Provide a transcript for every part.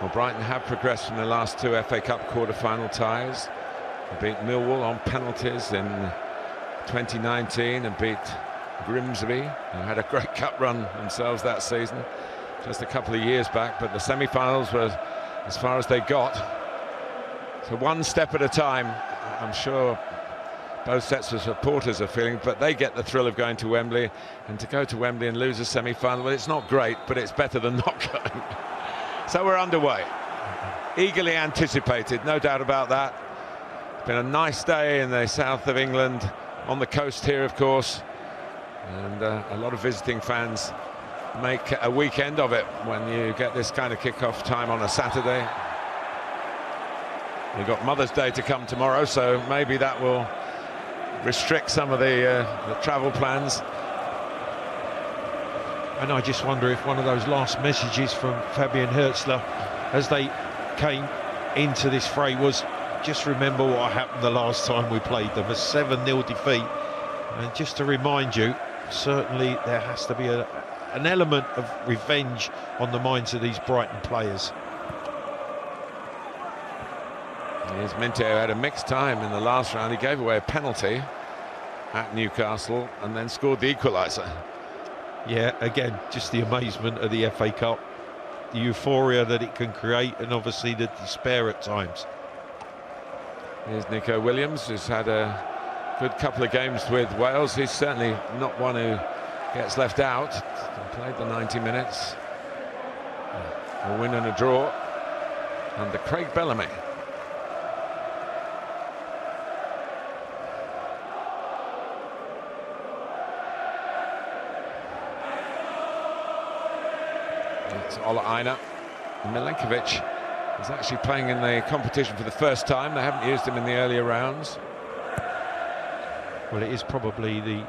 Well, Brighton have progressed from the last two FA Cup quarter-final ties. They beat Millwall on penalties in 2019 and beat Grimsby, who had a great cup run themselves that season, just a couple of years back, but the semi-finals were as far as they got. So one step at a time, I'm sure both sets of supporters are feeling, but they get the thrill of going to Wembley, and to go to Wembley and lose a semi-final, well, it's not great, but it's better than not going. So we're underway, eagerly anticipated, no doubt about that. It's been a nice day in the south of England, on the coast here, of course, and a lot of visiting fans make a weekend of it when you get this kind of kick-off time on a Saturday. We've got Mother's Day to come tomorrow, so maybe that will restrict some of the travel plans. And I just wonder if one of those last messages from Fabian Hürzeler as they came into this fray was, just remember what happened the last time we played them, a 7-0 defeat. And just to remind you, certainly there has to be an element of revenge on the minds of these Brighton players. Here's Minto, had a mixed time in the last round. He gave away a penalty at Newcastle and then scored the equaliser. Yeah, again, just the amazement of the FA Cup, the euphoria that it can create, and obviously the despair at times. Here's Nico Williams, who's had a good couple of games with Wales. He's certainly not one who gets left out. He played the 90 minutes. A win and a draw. And the Craig Bellamy. It's Ola Aina. Milenkovic is actually playing in the competition for the first time. They haven't used him in the earlier rounds. Well, it is probably the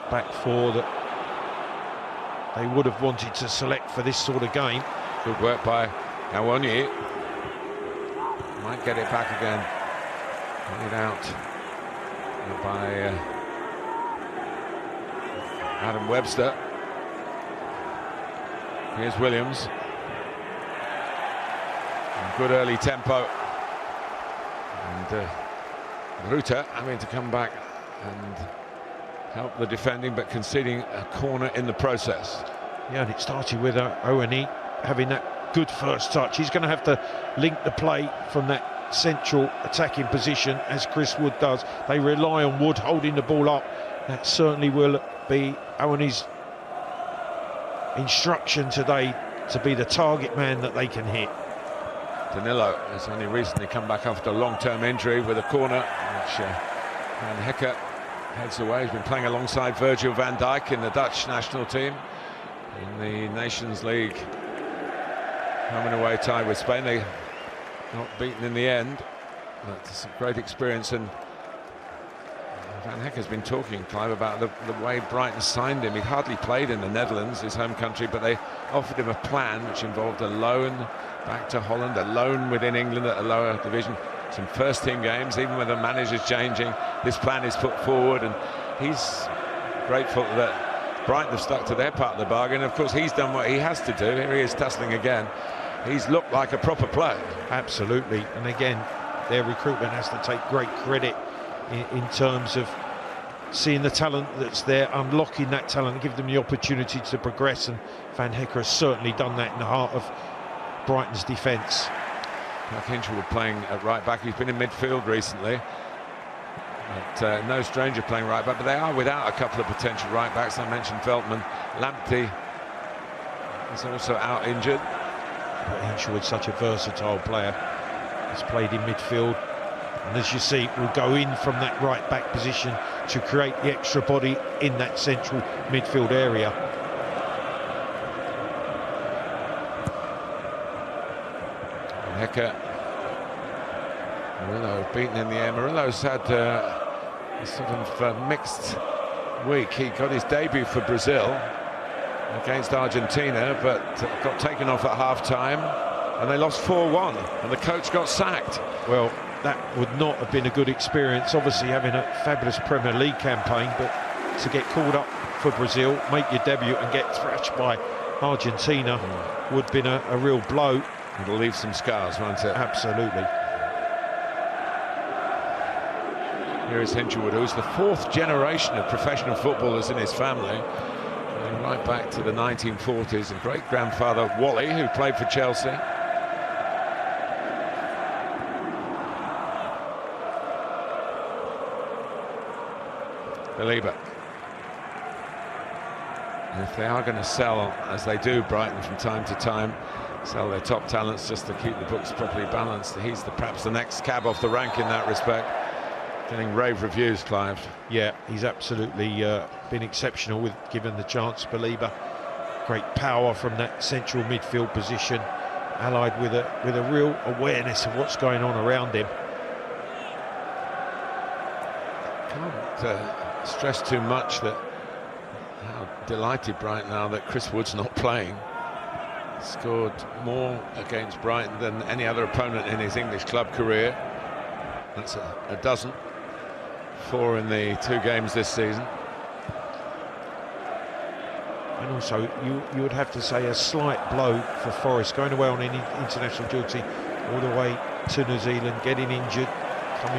back four that they would have wanted to select for this sort of game. Good work by Awoniyi. Might get it back again. Played out by Adam Webster. Here's Williams. Good early tempo. And Ruta having to come back and help the defending, but conceding a corner in the process. Yeah, and it started with Awoniyi having that good first touch. He's going to have to link the play from that central attacking position, as Chris Wood does. They rely on Wood holding the ball up. That certainly will be Awoniyi's instruction today, to be the target man that they can hit. Danilo has only recently come back after a long-term injury with a corner, which Van Hecker heads away. He's been playing alongside Virgil van Dijk in the Dutch national team in the Nations League home and away tie with Spain. They not beaten in the end, but it's a great experience. And Van Hecker's been talking, Clive, about the way Brighton signed him. He'd hardly played in the Netherlands, his home country, but they offered him a plan which involved a loan back to Holland, a loan within England at a lower division, some first-team games. Even with the managers changing, this plan is put forward, and he's grateful that Brighton have stuck to their part of the bargain. Of course, he's done what he has to do. Here he is tussling again. He's looked like a proper player. Absolutely, and again, their recruitment has to take great credit in terms of seeing the talent that's there, unlocking that talent, give them the opportunity to progress, and Van Hecker has certainly done that in the heart of Brighton's defence. Mark Hinshelwood playing at right back. He's been in midfield recently, but no stranger playing right back, but they are without a couple of potential right backs. I mentioned Veltman. Lamptey is also out injured. But Hinshelwood's such a versatile player. He's played in midfield, and as you see, will go in from that right back position to create the extra body in that central midfield area. Hecker. Murillo beaten in the air. Murillo's had a sort of mixed week. He got his debut for Brazil against Argentina, but got taken off at half-time, and they lost 4-1, and the coach got sacked. Well, that would not have been a good experience, obviously having a fabulous Premier League campaign, but to get called up for Brazil, make your debut and get thrashed by Argentina would have been a real blow. It'll leave some scars, won't it? Absolutely. Here is Hinchelwood, who's the 4th generation of professional footballers in his family, going right back to the 1940s. And great-grandfather Wally, who played for Chelsea. Belieber. If they are going to sell, as they do, Brighton from time to time, sell their top talents just to keep the books properly balanced, he's perhaps the next cab off the rank in that respect. Getting rave reviews, Clive. Yeah, he's absolutely been exceptional with given the chance. Belieber, great power from that central midfield position, allied with a real awareness of what's going on around him. Can't stress too much that how delighted Brighton are that Chris Wood's not playing. Scored more against Brighton than any other opponent in his English club career. That's a dozen. 4 in the 2 games this season. And also, you would have to say a slight blow for Forest, going away on any international duty all the way to New Zealand, getting injured,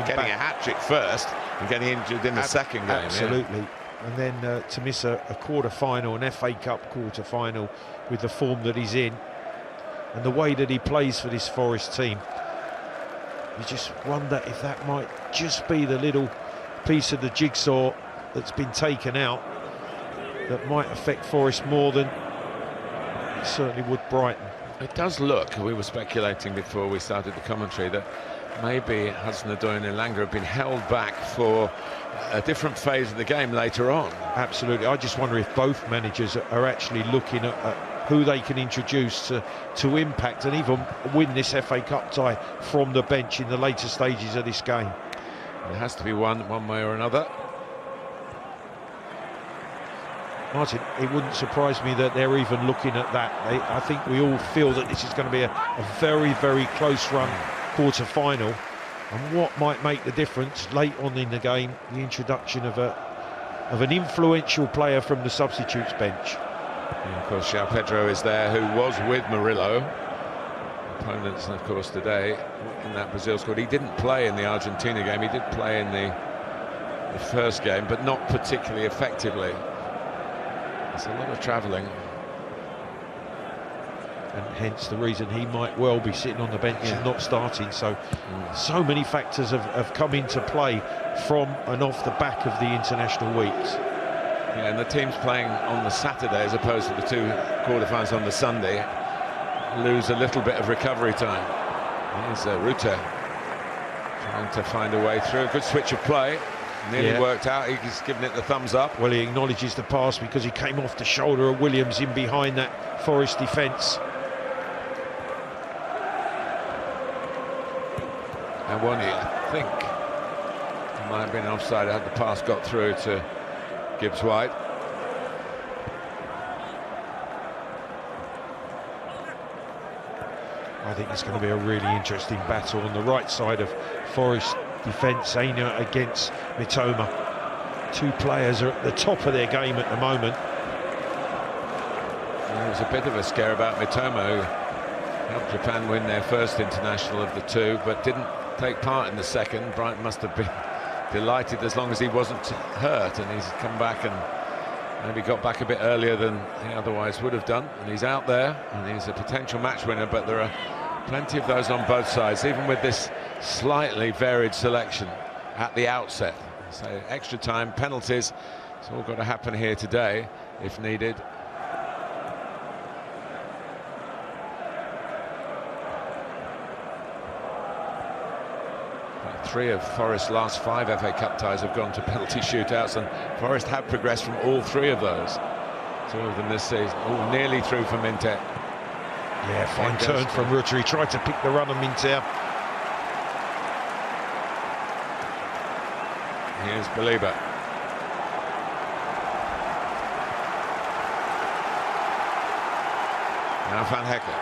getting a hat-trick first and getting injured in the second game. Absolutely. Yeah. And then to miss a quarter-final, an FA Cup quarter-final with the form that he's in and the way that he plays for this Forest team, you just wonder if that might just be the little piece of the jigsaw that's been taken out that might affect Forest more than it certainly would Brighton. It does look, we were speculating before we started the commentary, that maybe Hudson-Odoi and Elanga have been held back for a different phase of the game later on. Absolutely. I just wonder if both managers are actually looking at who they can introduce to impact and even win this FA Cup tie from the bench in the later stages of this game. It has to be one way or another. Martin, it wouldn't surprise me that they're even looking at that. I think we all feel that this is going to be a very, very close run quarter-final. And what might make the difference late on in the game, the introduction of an influential player from the substitutes bench. And of course, João Pedro is there, who was with Murillo. Opponents, of course, today in that Brazil squad. He didn't play in the Argentina game. He did play in the first game, but not particularly effectively. It's a lot of travelling. And hence the reason he might well be sitting on the bench and not starting. So many factors have come into play from and off the back of the international weeks. Yeah, and the teams playing on the Saturday as opposed to the 2 quarterfinals on the Sunday lose a little bit of recovery time. Here's Rutte trying to find a way through. A good switch of play. Nearly worked out. He's given it the thumbs up. Well, he acknowledges the pass because he came off the shoulder of Williams in behind that Forest defence. And Wani, I think, it might have been offside had the pass got through to Gibbs-White. I think it's going to be a really interesting battle on the right side of Forest defence. Aina against Mitoma. 2 players are at the top of their game at the moment. There was a bit of a scare about Mitoma, who helped Japan win their first international of the 2, but didn't take part in the second. Brighton must have been delighted as long as he wasn't hurt, and he's come back and maybe got back a bit earlier than he otherwise would have done. And he's out there, and he's a potential match winner, but there are plenty of those on both sides, even with this slightly varied selection at the outset. So extra time, penalties, it's all got to happen here today if needed. But 3 of Forest's last 5 FA Cup ties have gone to penalty shootouts, and Forest have progressed from all 3 of those. 2 of them this season, all nearly through for Minter. Yeah, fine turn from Rutter. He tried to pick the run of Minter. Here's Belieber. Now Van Hecker.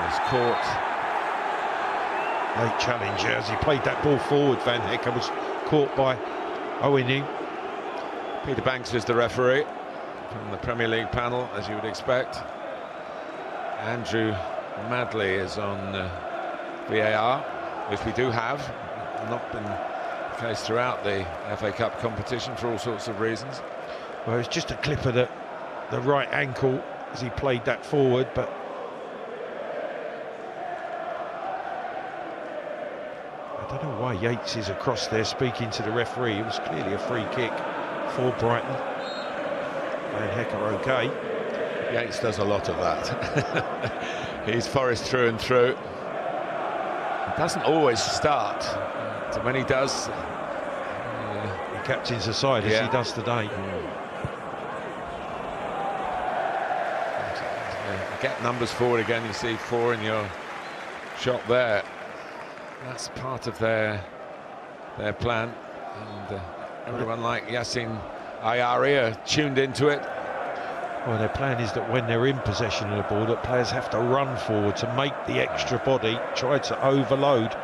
He's caught. Late challenge as he played that ball forward. Van Hecker was caught by Owening. Peter Banks is the referee from the Premier League panel, as you would expect. Andrew madly is on VAR, which we do have. Not been the case throughout the FA Cup competition for all sorts of reasons. Well, it's just a clip of the right ankle as he played that forward, but I don't know why Yates is across there speaking to the referee. It was clearly a free kick for Brighton. And Hecker okay. Yates does a lot of that. He's Forest through and through. He doesn't always start. So when he does, he captains the side as he does today. Get numbers forward again. You see 4 in your shot there. That's part of their plan, and everyone like Yassin Ayari are tuned into it. Well, their plan is that when they're in possession of the ball, that players have to run forward to make the extra body, try to overload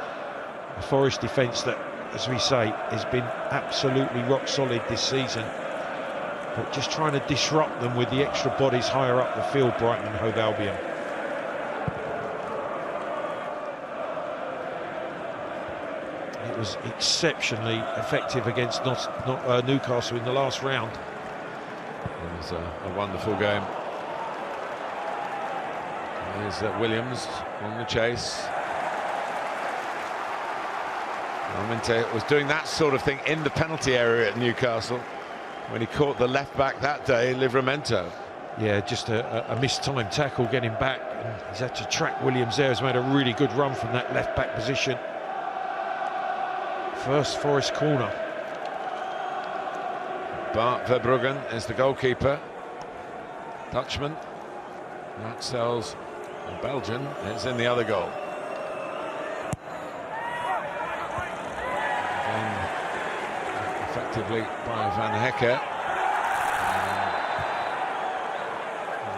a Forest defence that, as we say, has been absolutely rock solid this season. But just trying to disrupt them with the extra bodies higher up the field, Brighton and Hove Albion. It was exceptionally effective against Newcastle in the last round. It was a wonderful game. Here's Williams on the chase. Almente was doing that sort of thing in the penalty area at Newcastle when he caught the left back that day, Livramento. Yeah, just a mistimed tackle getting back, and he's had to track Williams there. He's made a really good run from that left back position. First Forest corner. Bart Verbruggen is the goalkeeper. Dutchman. Maxels, a Belgian, is in the other goal. Again, effectively by Van Hecker.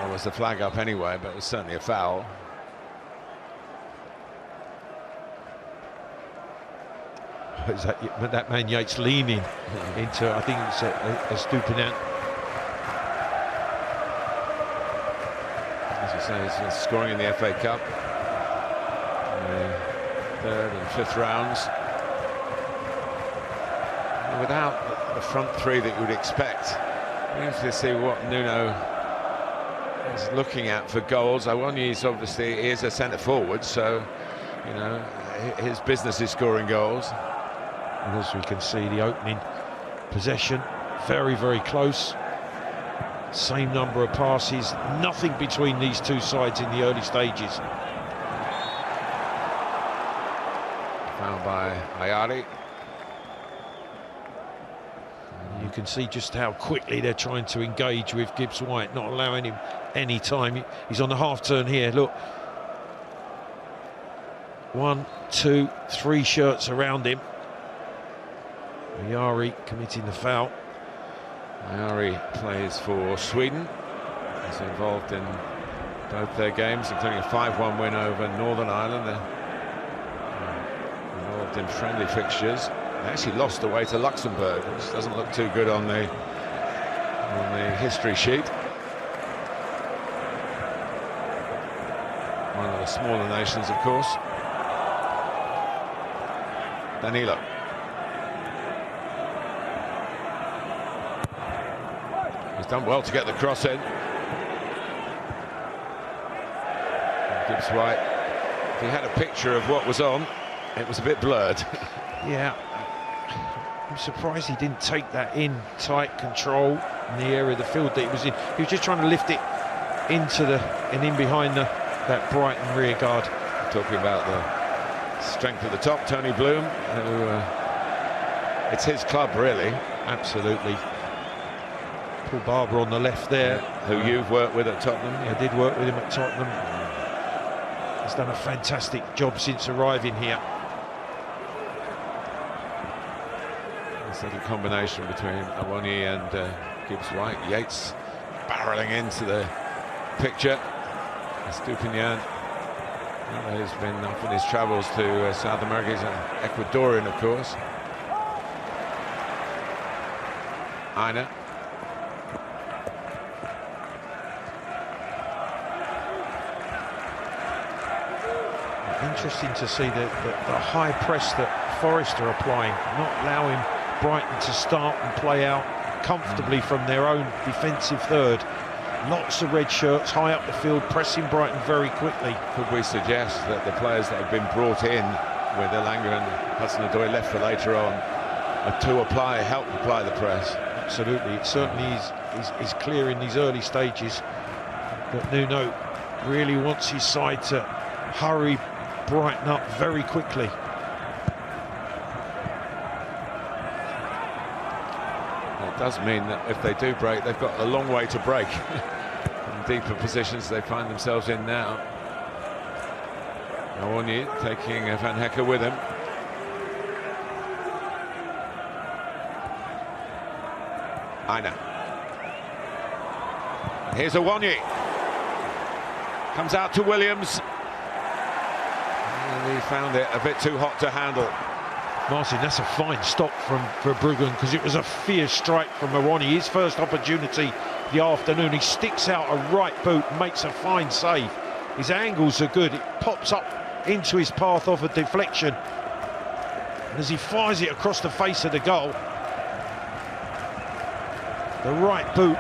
There was the flag up anyway, but it was certainly a foul. Is that man Yates leaning into, I think it's a stooping out. As you say, he's scoring in the FA Cup. Third and fifth rounds. And without the front three that you would expect. We need to see what Nuno is looking at for goals. Awoniyi's obviously, he is a centre forward, so, you know, his business is scoring goals. And as we can see, the opening possession, very, very close. Same number of passes, nothing between these two sides in the early stages. Fouled by Ayari. You can see just how quickly they're trying to engage with Gibbs-White, not allowing him any time. He's on the half turn here, look. 1, 2, 3 shirts around him. Ayari committing the foul. Ayari plays for Sweden. He's involved in both their games, including a 5-1 win over Northern Ireland. They're involved in friendly fixtures. They actually lost away to Luxembourg, which doesn't look too good on the history sheet. One of the smaller nations, of course. Danilo. He's done well to get the cross in. Gibbs-White, if he had a picture of what was on, it was a bit blurred. Yeah, I'm surprised he didn't take that in tight control in the area of the field that he was in. He was just trying to lift it into in behind that Brighton rear guard. Talking about the strength at the top, Tony Bloom, who it's his club really. Absolutely. Paul Barber on the left there, who you've worked with at Tottenham. I did work with him at Tottenham. He's done a fantastic job since arriving here. It's a combination between Awoniyi and Gibbs-White. Yates barreling into the picture. Stupinian, he's been off in his travels to South America. He's an Ecuadorian, of course. Aina. Interesting to see the high press that Forest are applying, not allowing Brighton to start and play out comfortably from their own defensive third. Lots of red shirts high up the field, pressing Brighton very quickly. Could we suggest that the players that have been brought in with Elanga and Hudson-Odoi left for later on are to help apply the press? Absolutely, it certainly is clear in these early stages that Nuno really wants his side to hurry Brighton up very quickly. It does mean that if they do break, they've got a long way to break. In deeper positions they find themselves in now. Awoniyi taking Van Hecke with him. Aina. Here's Awoniyi. Comes out to Williams. And he found it a bit too hot to handle. Martin, that's a fine stop from Verbruggen, because it was a fierce strike from Awoniyi. His first opportunity of the afternoon. He sticks out a right boot, makes a fine save. His angles are good. It pops up into his path off a deflection. And as he fires it across the face of the goal, the right boot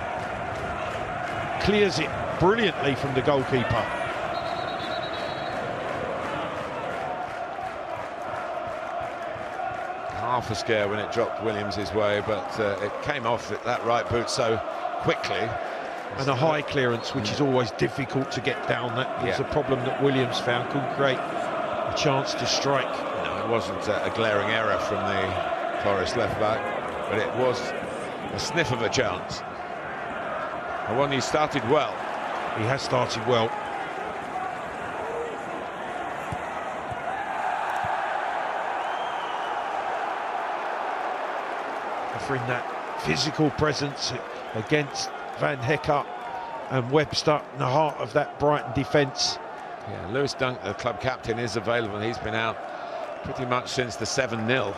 clears it brilliantly from the goalkeeper. Half a scare when it dropped Williams' way, but it came off that right boot so quickly. And a high clearance, which is always difficult to get down. That was a problem that Williams found. Couldn't create a chance to strike. No, it wasn't a glaring error from the Forest left back, but it was a sniff of a chance. Awoniyi started well. He has started well. Offering that physical presence against Van Hecke and Webster in the heart of that Brighton defence. Yeah, Lewis Dunk, the club captain, is available. He's been out pretty much since the 7-0,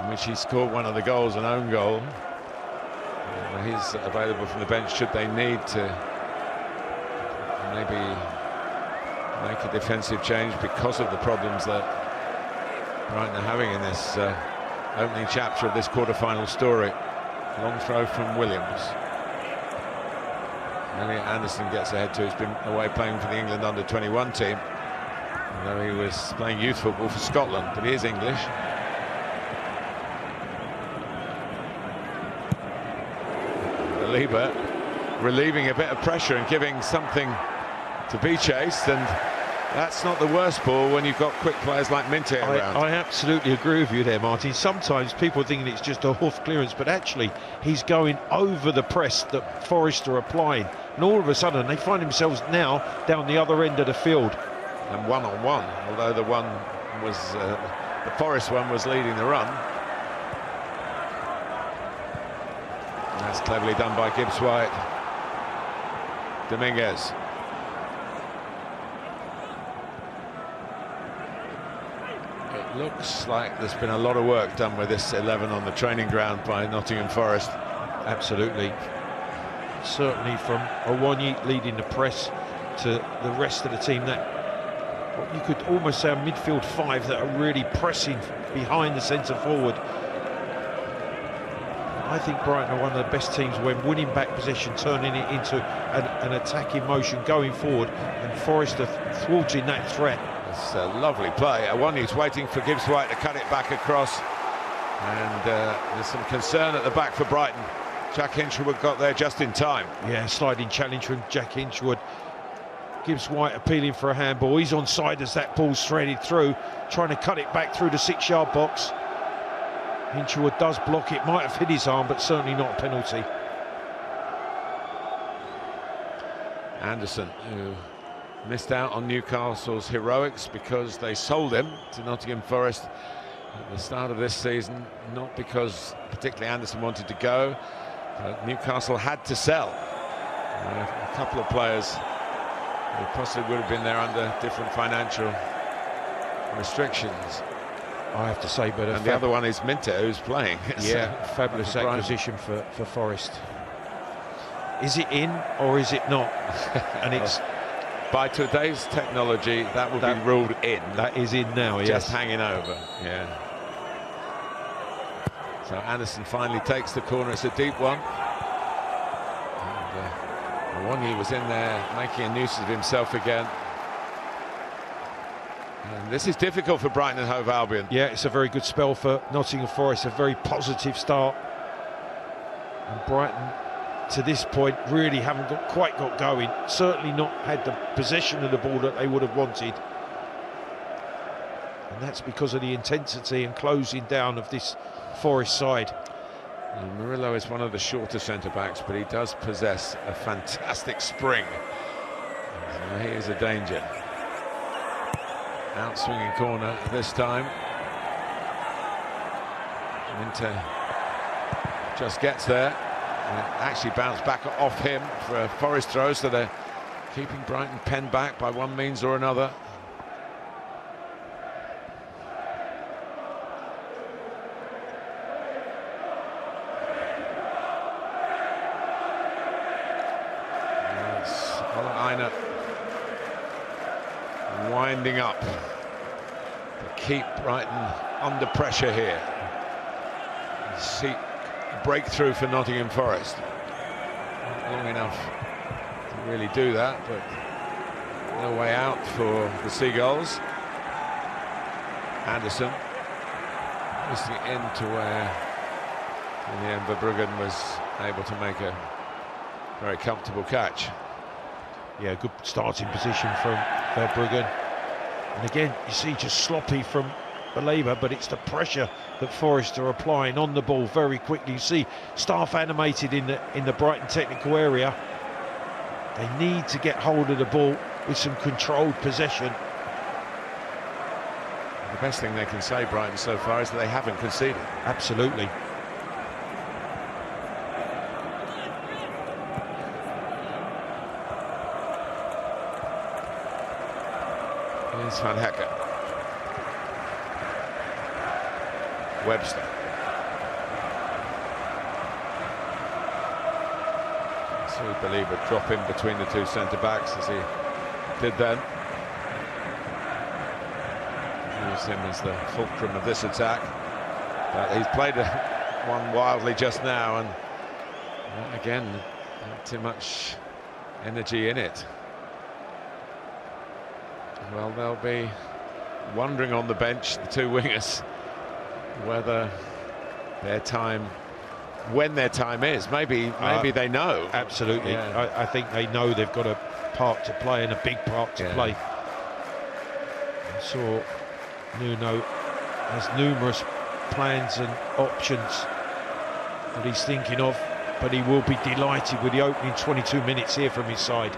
in which he scored one of the goals, an own goal. He's available from the bench should they need to maybe make a defensive change because of the problems that Brighton are having in this opening chapter of this quarter-final story. Long throw from Williams. Elliot Anderson gets ahead too. He's been away playing for the England under-21 team, although he was playing youth football for Scotland, but he is English. Lieber relieving a bit of pressure and giving something to be chased, and that's not the worst ball when you've got quick players like Minte around. I absolutely agree with you there, Martin. Sometimes people think it's just a hoof clearance, but actually he's going over the press that Forest are applying, and all of a sudden they find themselves now down the other end of the field. And one-on-one, although the one was the Forest one was leading the run. That's cleverly done by Gibbs-White. Dominguez. It looks like there's been a lot of work done with this 11 on the training ground by Nottingham Forest. Absolutely. Certainly from Awoniyi leading the press to the rest of the team. That what you could almost say a midfield five that are really pressing behind the centre forward. I think Brighton are one of the best teams when winning back possession, turning it into an attacking motion going forward, and Forest are thwarting that threat. It's a lovely play. Awoniyi's waiting for Gibbs-White to cut it back across, and there's some concern at the back for Brighton. Jack Hinshelwood got there just in time. Yeah, sliding challenge from Jack Hinshelwood. Gibbs-White appealing for a handball. He's onside as that ball's threaded through, trying to cut it back through the 6-yard box. Hinshelwood does block it, might have hit his arm, but certainly not a penalty. Anderson, who missed out on Newcastle's heroics because they sold him to Nottingham Forest at the start of this season, not because particularly Anderson wanted to go, but Newcastle had to sell a couple of players who possibly would have been there under different financial restrictions. I have to say, but and the other one is Minte, who's playing. Yeah, fabulous acquisition for Forest. Is it in or is it not? And it's By today's technology, that would be ruled in. That is in now, yes. Just hanging over, yeah. So Anderson finally takes the corner. It's a deep one. And Awoniyi was in there making a nuisance of himself again. And this is difficult for Brighton and Hove Albion. Yeah, it's a very good spell for Nottingham Forest, a very positive start. And Brighton, to this point, really haven't quite got going. Certainly not had the possession of the ball that they would have wanted. And that's because of the intensity and closing down of this Forest side. And Murillo is one of the shorter centre-backs, but he does possess a fantastic spring. So he is a danger. Out-swinging corner this time. Inter just gets there. And it actually bounced back off him for a Forest throw, so they're keeping Brighton penned back by one means or another. Einer winding up to keep Brighton under pressure here. Seek a breakthrough for Nottingham Forest. Not long enough to really do that, but no way out for the Seagulls. Anderson missing it into where in the end Verbruggen was able to make a very comfortable catch. Yeah, good starting position from Verbruggen. And again, you see just sloppy from Baleba, but it's the pressure that Forest are applying on the ball very quickly. You see staff animated in the Brighton technical area. They need to get hold of the ball with some controlled possession. The best thing they can say, Brighton, so far is that they haven't conceded. Absolutely. Here's Van Hecker. Webster. So we believe a drop in between the two centre-backs as he did then. Use him as the fulcrum of this attack. But he's played one wildly just now, and again, not too much energy in it. Well, they'll be wondering on the bench, the two wingers, whether their time, when their time is. Maybe they know. Absolutely. Yeah. I think they know they've got a part to play, and a big part to play. I saw Nuno has numerous plans and options that he's thinking of, but he will be delighted with the opening 22 minutes here from his side.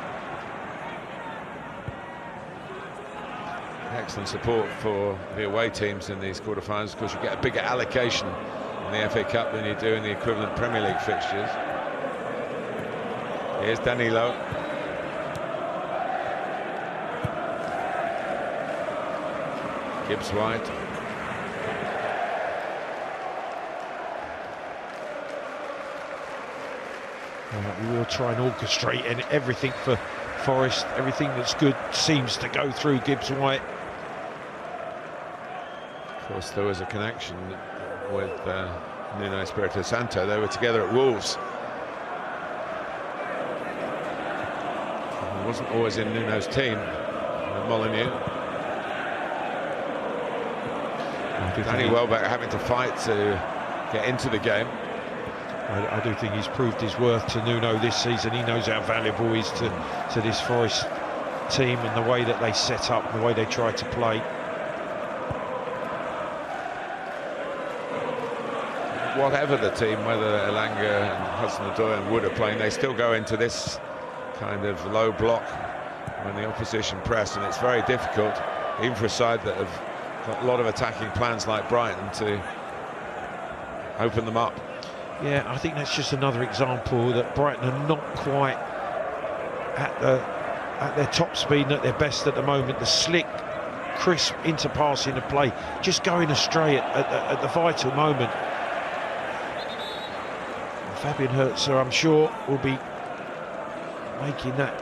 Excellent support for the away teams in these quarterfinals, because you get a bigger allocation in the FA Cup than you do in the equivalent Premier League fixtures. Here's Danilo. Gibbs White. We will try and orchestrate and everything for Forest. Everything that's good seems to go through Gibbs White. Of course, there was a connection with Nuno Espirito Santo. They were together at Wolves. He wasn't always in Nuno's team, Molineux. Danny Welbeck having to fight to get into the game. I do think he's proved his worth to Nuno this season. He knows how valuable he is to this Forest team, and the way that they set up, the way they try to play. Whatever the team, whether Elanga and Hudson-Odoi and Wood are playing, they still go into this kind of low block when the opposition press, and it's very difficult, even for a side that have got a lot of attacking plans like Brighton, to open them up. Yeah, I think that's just another example that Brighton are not quite at their top speed and at their best at the moment. The slick, crisp interpassing of play just going astray at the vital moment. And Fabian Hertzer, I'm sure, will be making that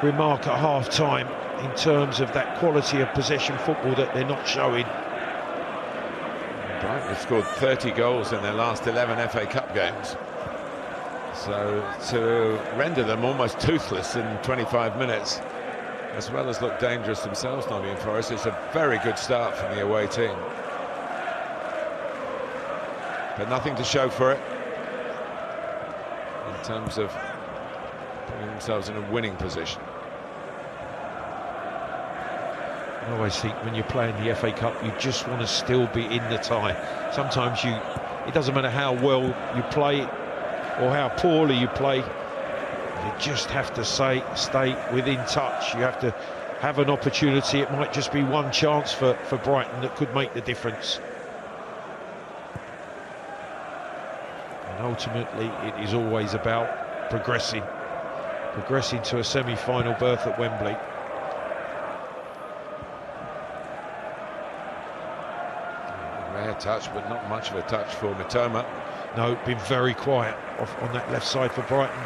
remark at half-time in terms of that quality of possession football that they're not showing. Brighton have scored 30 goals in their last 11 FA Cup games. So to render them almost toothless in 25 minutes, as well as look dangerous themselves, Nottingham Forest, it's a very good start from the away team. But nothing to show for it in terms of putting themselves in a winning position. I always think when you're playing the FA Cup, you just want to still be in the tie. Sometimes it doesn't matter how well you play or how poorly you play, you just have to stay within touch. You have to have an opportunity. It might just be one chance for Brighton that could make the difference. And ultimately, it is always about progressing to a semi-final berth at Wembley. Rare touch, but not much of a touch for Mitoma. No, been very quiet on that left side for Brighton.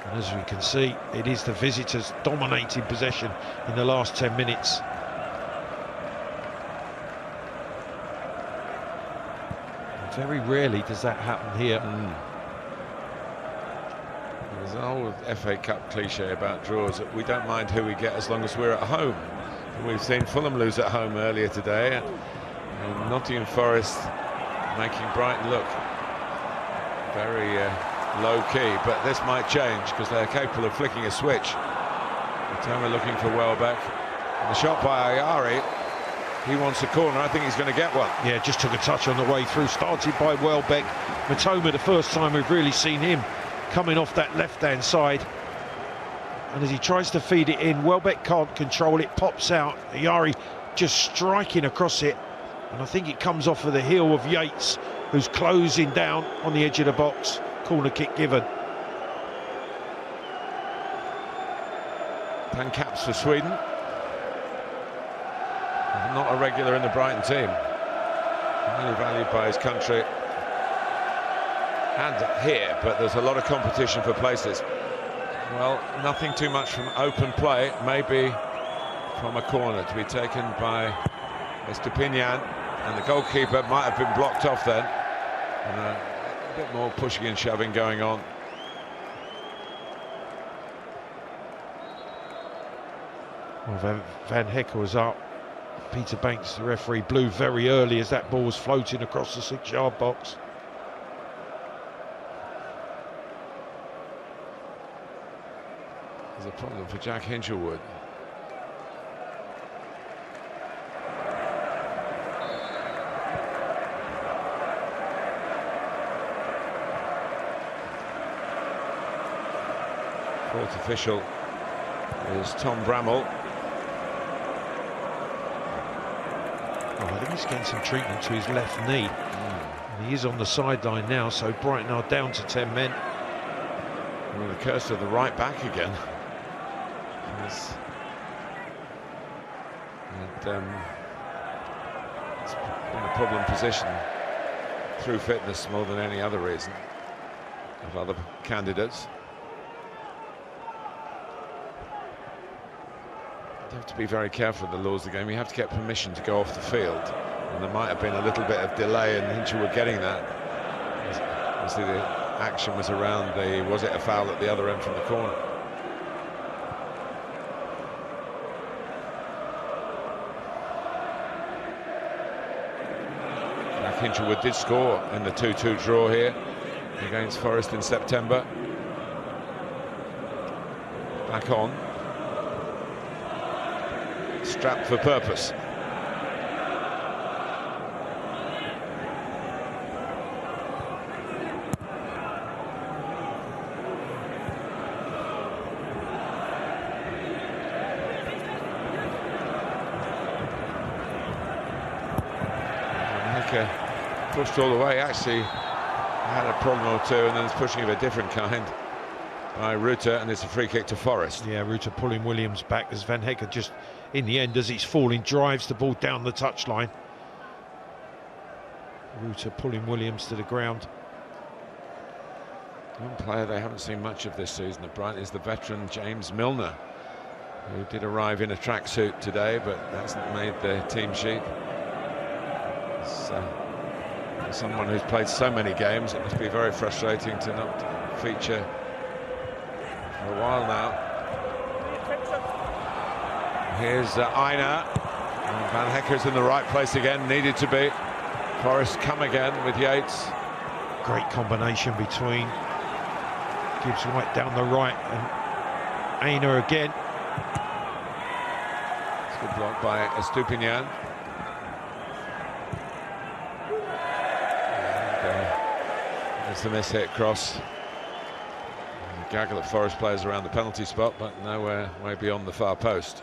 And as we can see, it is the visitors dominating possession in the last 10 minutes. Very rarely does that happen here. There's an old FA Cup cliche about draws that we don't mind who we get as long as we're at home. We've seen Fulham lose at home earlier today, and Nottingham Forest making Brighton look very low-key, but this might change because they're capable of flicking a switch. Mitoma looking for Welbeck, and the shot by Ayari. He wants a corner. I think he's going to get one. Yeah, just took a touch on the way through. Started by Welbeck. Mitoma, the first time we've really seen him coming off that left-hand side. And as he tries to feed it in, Welbeck can't control it, pops out. Ayari just striking across it. And I think it comes off of the heel of Yates, who's closing down on the edge of the box. Corner kick given. 10 caps for Sweden. Not a regular in the Brighton team. Highly valued by his country and here, but there's a lot of competition for places. Well, nothing too much from open play, maybe from a corner to be taken by Estupinian, and the goalkeeper might have been blocked off then. And a bit more pushing and shoving going on. Well, Van Hecker was up. Peter Banks, the referee, blew very early as that ball was floating across the 6-yard box. There's a problem for Jack Hinchelwood. Fourth official is Tom Bramall. Oh, I think he's getting some treatment to his left knee. And he is on the sideline now, so Brighton are down to 10 men. Well, the curse of the right back again. It's been a problem position through fitness more than any other reason of other candidates. You have to be very careful of the laws of the game. You have to get permission to go off the field, and there might have been a little bit of delay in Hinchelwood getting that. Obviously the action was around was it a foul at the other end from the corner? Jack Hinchelwood did score in the 2-2 draw here against Forest in September. Back on. Strapped for purpose. Pushed all the way, actually had a problem or two, and then it's pushing of a different kind by Rutter, and it's a free kick to Forest. Yeah, Rutter pulling Williams back as Van Hecker just, in the end, as he's falling, drives the ball down the touchline. Rutter pulling Williams to the ground. One player they haven't seen much of this season at Brighton is the veteran James Milner, who did arrive in a tracksuit today, but hasn't made the team sheet. For someone who's played so many games, it must be very frustrating to not feature for a while now. Here's Aina. Van Hecker's in the right place again, needed to be. Forrest come again with Yates. Great combination between Gibbs White down the right and Aina again. It's a good block by Estupinian. There's the miss-hit cross. A gaggle of Forest players around the penalty spot, but nowhere way beyond the far post.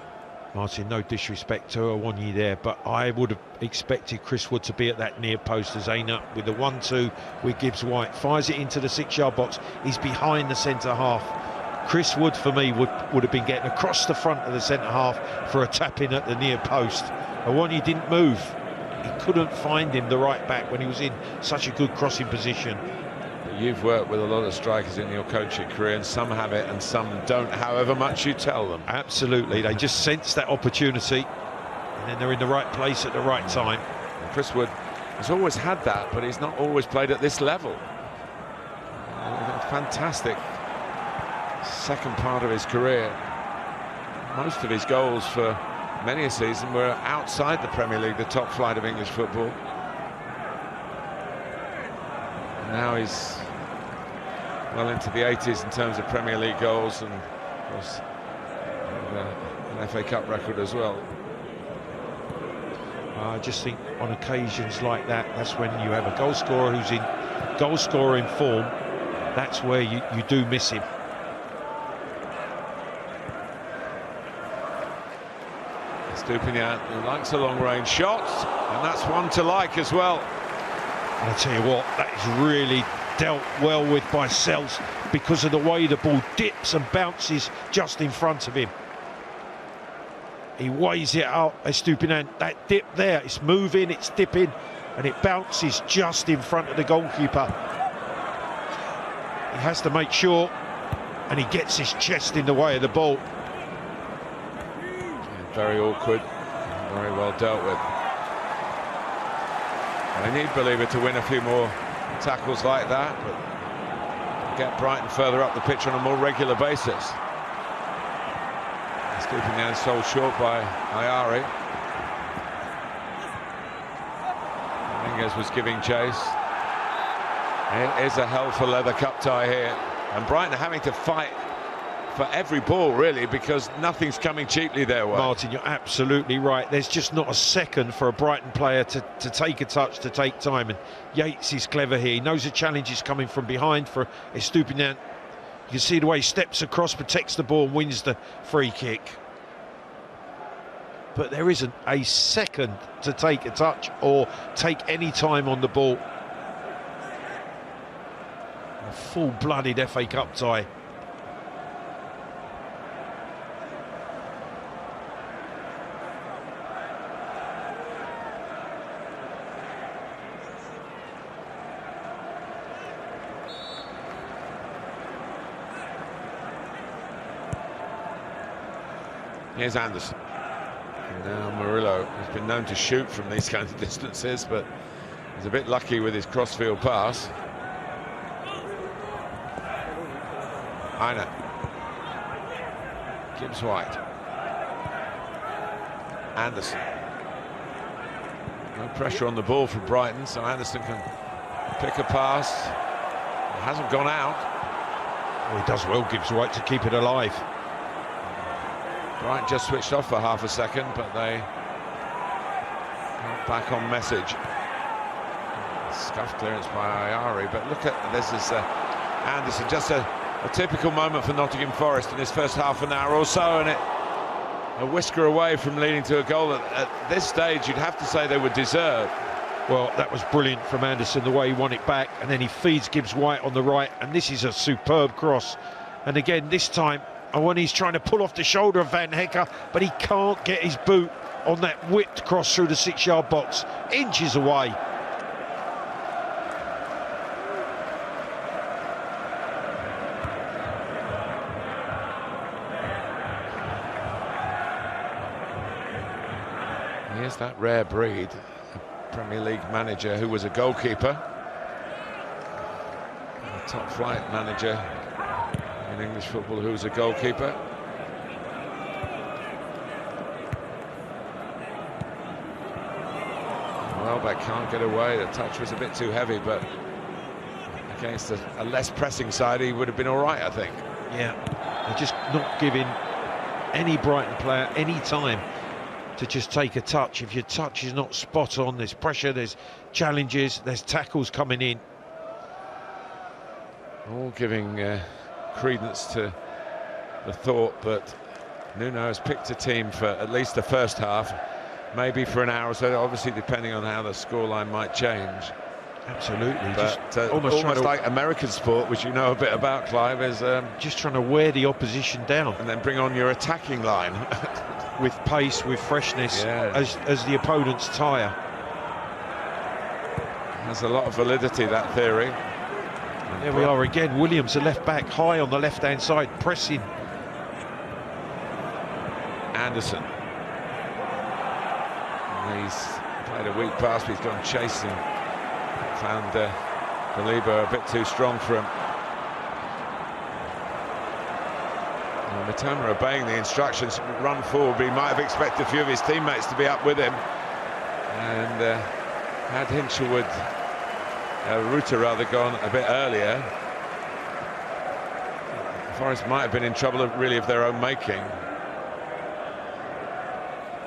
Martin, no disrespect to Awoniyi there, but I would have expected Chris Wood to be at that near post as Aina with the 1-2 with Gibbs White. Fires it into the 6-yard box. He's behind the centre half. Chris Wood, for me, would have been getting across the front of the centre half for a tap-in at the near post. Awoniyi didn't move. He couldn't find him, the right back, when he was in such a good crossing position. You've worked with a lot of strikers in your coaching career, and some have it and some don't, however much you tell them. Absolutely, they just sense that opportunity and then they're in the right place at the right time. And Chris Wood has always had that, but he's not always played at this level. Fantastic second part of his career. Most of his goals for many a season were outside the Premier League, the top flight of English football. Now he's well into the 80s in terms of Premier League goals, and of course an FA Cup record as well. I just think on occasions like that, that's when you have a goal scorer who's in goal scoring form. That's where you do miss him. Estupinian, who likes a long-range shot, and that's one to like as well. And I tell you what, that is really dealt well with by Sells because of the way the ball dips and bounces just in front of him. He weighs it out, Estupinian. That dip there, it's moving, it's dipping, and it bounces just in front of the goalkeeper. He has to make sure, and he gets his chest in the way of the ball. Yeah, very awkward, very well dealt with. They need Believer to win a few more tackles like that, but get Brighton further up the pitch on a more regular basis. Estupinian sold short by Ayari. Dominguez was giving chase. It is a hell for leather cup tie here, and Brighton are having to fight for every ball really, because nothing's coming cheaply their way. Martin, you're absolutely right. There's just not a second for a Brighton player to take a touch, to take time, and Yates is clever here. He knows the challenge is coming from behind for Estupinian. You can see the way he steps across, protects the ball and wins the free kick. But there isn't a second to take a touch or take any time on the ball. A full-blooded FA Cup tie. Here's Anderson. And now Murillo has been known to shoot from these kinds of distances, but he's a bit lucky with his crossfield pass. Aina. Gibbs White. Anderson. No pressure on the ball from Brighton, so Anderson can pick a pass. It hasn't gone out. Well, he does well, Gibbs White, to keep it alive. Brighton just switched off for half a second, but they got back on message. Scuff clearance by Ayari, but look at this is Anderson, just a typical moment for Nottingham Forest in his first half an hour or so, and it a whisker away from leading to a goal that at this stage you'd have to say they would deserve. Well, that was brilliant from Anderson, the way he won it back, and then he feeds Gibbs White on the right, and this is a superb cross. And again, this time Awoniyi's trying to pull off the shoulder of Van Hecker, but he can't get his boot on that whipped cross through the 6-yard box, inches away. Here's that rare breed, a Premier League manager who was a goalkeeper, a top flight manager in English football who was a goalkeeper. Welbeck can't get away. The touch was a bit too heavy, but against a less pressing side, he would have been all right, I think. Yeah, they're just not giving any Brighton player any time to just take a touch. If your touch is not spot on, there's pressure, there's challenges, there's tackles coming in. All giving credence to the thought that Nuno has picked a team for at least the first half, maybe for an hour or so, obviously depending on how the scoreline might change. Absolutely, but just almost like American sport, which you know a bit about, Clive, is just trying to wear the opposition down and then bring on your attacking line with pace, with freshness, yeah, as the opponents tire. Has a lot of validity, that theory. There we are again. Williams, the left back, high on the left-hand side, pressing. Anderson. He's played a weak pass, but he's gone chasing. Found Saliba a bit too strong for him. Well, Mitoma obeying the instructions, run forward, but he might have expected a few of his teammates to be up with him. And had Hinchelwood, Ruta rather, gone a bit earlier, Forest might have been in trouble really of their own making.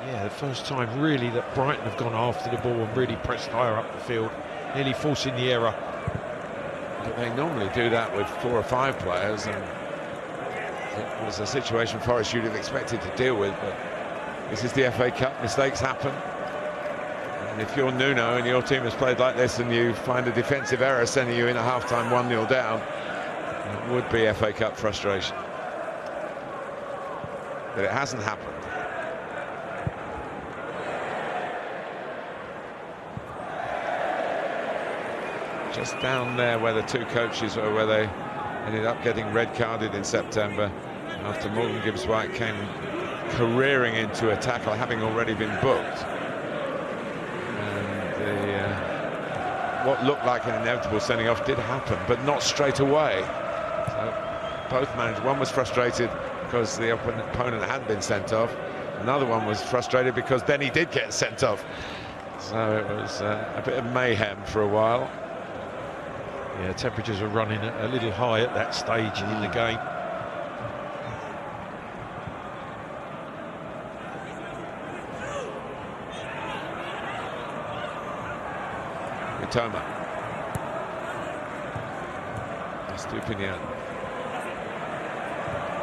Yeah, the first time really that Brighton have gone after the ball and really pressed higher up the field, nearly forcing the error. But they normally do that with 4 or 5 players, and it was a situation Forest you'd have expected to deal with, but this is the FA Cup, mistakes happen. And if you're Nuno and your team has played like this and you find a defensive error sending you in a half-time 1-0 down, it would be FA Cup frustration. But it hasn't happened. Just down there where the 2 coaches were, where they ended up getting red-carded in September after Morgan Gibbs-White came careering into a tackle, having already been booked. And what looked like an inevitable sending off did happen, but not straight away. So both managers, one was frustrated because the opponent had been sent off. Another one was frustrated because then he did get sent off. So it was a bit of mayhem for a while. Yeah, temperatures are running a little high at that stage in the game. Mitoma. Stupinian.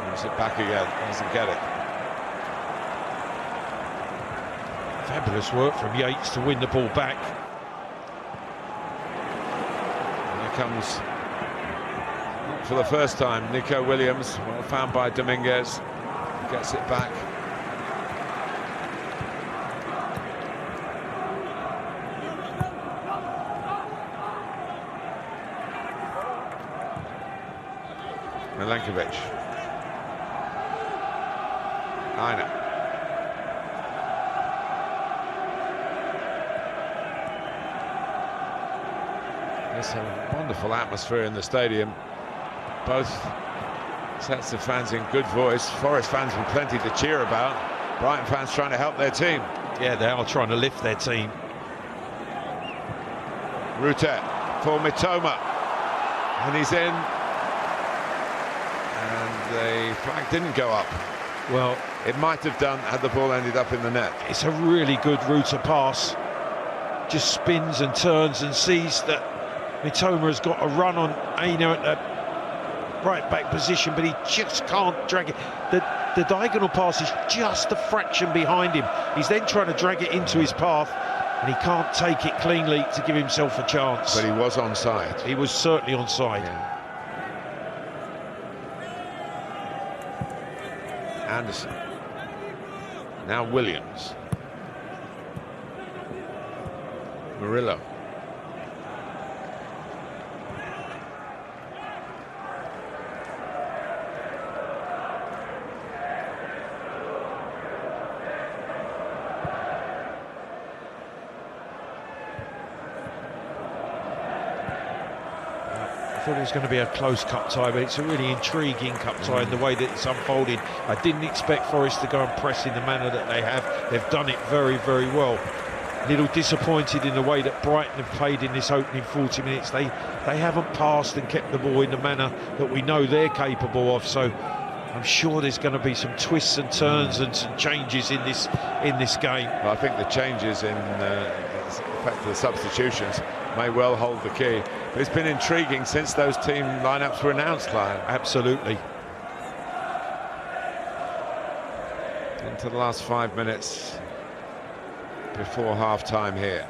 Moves it back again, doesn't get it. Fabulous work from Yates to win the ball back. Comes, not for the first time, Nico Williams, well found by Dominguez, gets it back. Milenkovic. Aina. There's a wonderful atmosphere in the stadium. Both sets of fans in good voice. Forest fans with plenty to cheer about. Brighton fans trying to help their team. Yeah, they are trying to lift their team. Ruta for Mitoma. And he's in. And the flag didn't go up. Well, it might have done had the ball ended up in the net. It's a really good Ruta pass. Just spins and turns and sees that Mitoma has got a run on Aina at the right back position, but he just can't drag it. The diagonal pass is just a fraction behind him. He's then trying to drag it into his path, and he can't take it cleanly to give himself a chance. But he was onside. He was certainly onside. Yeah. Anderson. Now Williams. Murillo. thought it was going to be a close cup tie, but it's a really intriguing cup tie in the way that it's unfolding. I didn't expect Forest to go and press in the manner that they have. They've done it very, very well. A little disappointed in the way that Brighton have played in this opening 40 minutes. They haven't passed and kept the ball in the manner that we know they're capable of. So I'm sure there's going to be some twists and turns and some changes in this game. Well, I think the changes in fact the substitutions may well hold the key. But it's been intriguing since those team lineups were announced, Lion. Absolutely. Into the last 5 minutes before half-time here.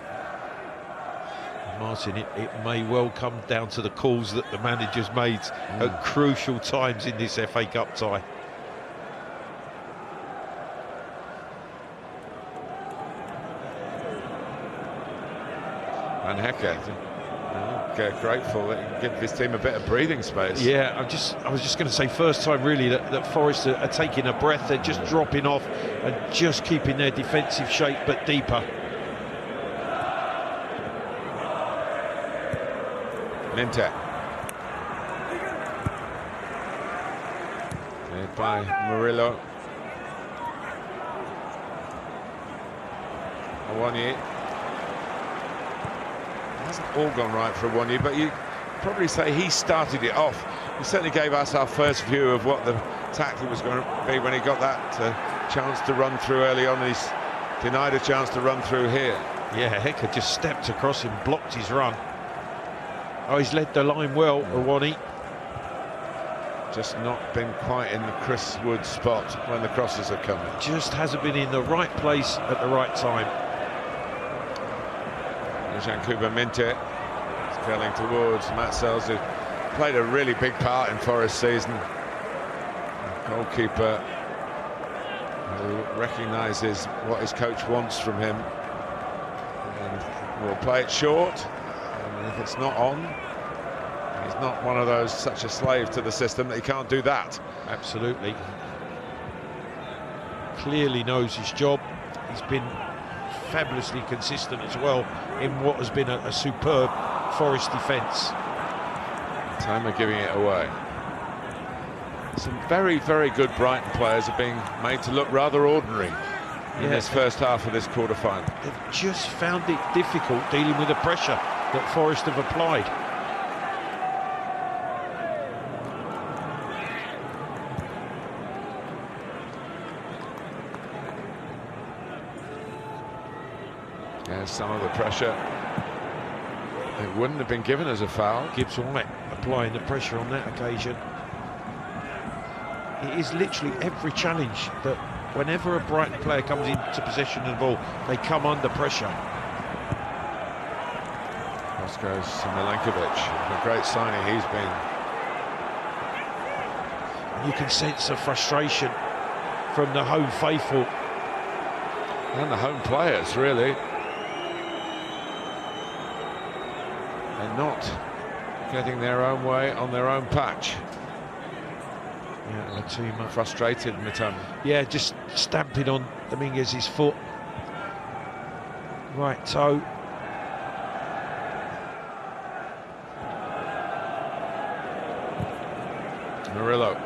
Martin, it may well come down to the calls that the manager's made at crucial times in this FA Cup tie. And Hecke, grateful that he can give his team a bit of breathing space. Yeah, I was just going to say, first time really that Forest are taking a breath. They're just dropping off and just keeping their defensive shape, but deeper. Minte. Made by Murillo. Awoniyi. It hasn't all gone right for Awoniyi, but you probably say he started it off. He certainly gave us our first view of what the tactic was going to be when he got that chance to run through early on. He's denied a chance to run through here. Yeah, Hecke just stepped across him, blocked his run. Oh, he's led the line well, Awoniyi. Just not been quite in the Chris Wood spot when the crosses are coming. Just hasn't been in the right place at the right time. Yankuba Minte curling towards Matt Sells, who played a really big part in Forest season. A goalkeeper who recognises what his coach wants from him and will play it short. And if it's not on, he's not one of those, such a slave to the system that he can't do that. Absolutely. Clearly knows his job. He's been fabulously consistent as well in what has been a superb Forest defence. Time of giving it away. Some very, very good Brighton players are being made to look rather ordinary in this first half of this quarter-final. They've just found it difficult dealing with the pressure that Forest have applied. There's some of the pressure. It wouldn't have been given as a foul. Gibbs White applying the pressure on that occasion. It is literally every challenge that whenever a Brighton player comes into possession of the ball, they come under pressure. Cross goes to Milenkovic. A great signing he's been. You can sense the frustration from the home faithful. And the home players, really. They're not getting their own way on their own patch. Yeah, Latuma. Frustrated, Mitoma. Yeah, just stamping on Dominguez's foot. Right toe. Murillo.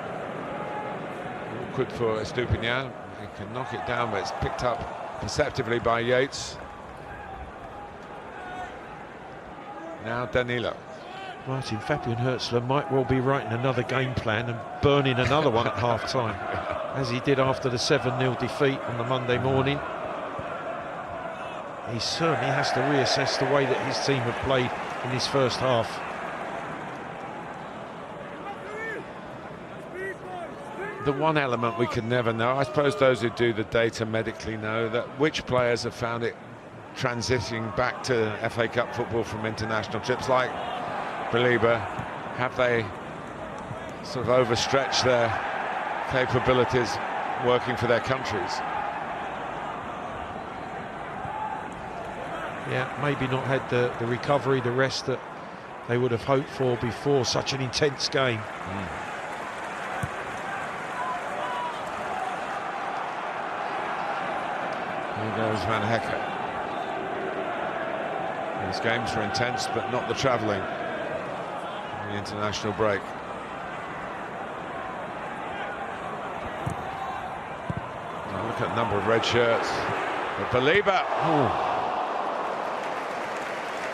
Awkward for Estupinian. He can knock it down, but it's picked up perceptively by Yates. Now Danilo. Martin, Fabian Hürzeler might well be writing another game plan and burning another one at half-time, as he did after the 7-0 defeat on the Monday morning. He certainly has to reassess the way that his team have played in this first half. The one element we can never know, I suppose those who do the data medically know, that which players have found it transitioning back to FA Cup football from international trips, like Belieber. Have they sort of overstretched their capabilities working for their countries? Yeah, maybe not had the recovery, the rest that they would have hoped for before such an intense game. Here goes Van Hecke. These games are intense, but not the travelling. the international break. Now look at the number of red shirts. But Belieber,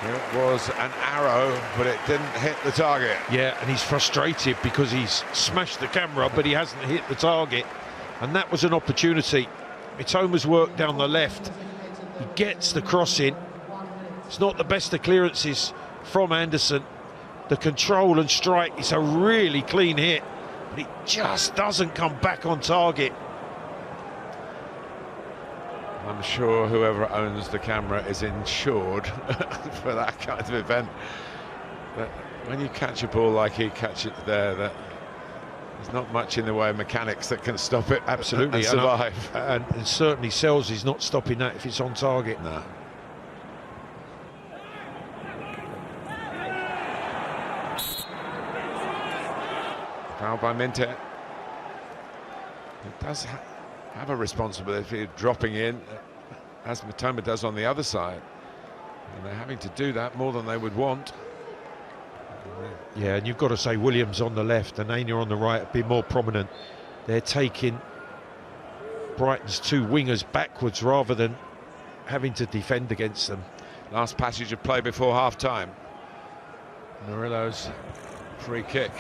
it was an arrow, but it didn't hit the target. Yeah, and he's frustrated because he's smashed the camera, but he hasn't hit the target. And that was an opportunity. Mitoma's work down the left. He gets the cross in. It's not the best of clearances from Anderson. The control and strike is a really clean hit, but it just doesn't come back on target. I'm sure whoever owns the camera is insured for that kind of event. But when you catch a ball like he catches it there, there's not much in the way of mechanics that can stop it. Absolutely, and survive. And certainly Sells is not stopping that if it's on target. No. Foul by Minte. It does have a responsibility of dropping in, as Mitoma does on the other side. And they're having to do that more than they would want. Yeah, and you've got to say Williams on the left and Aina on the right have been more prominent. They're taking Brighton's two wingers backwards rather than having to defend against them. Last passage of play before half-time. Murillo's free kick.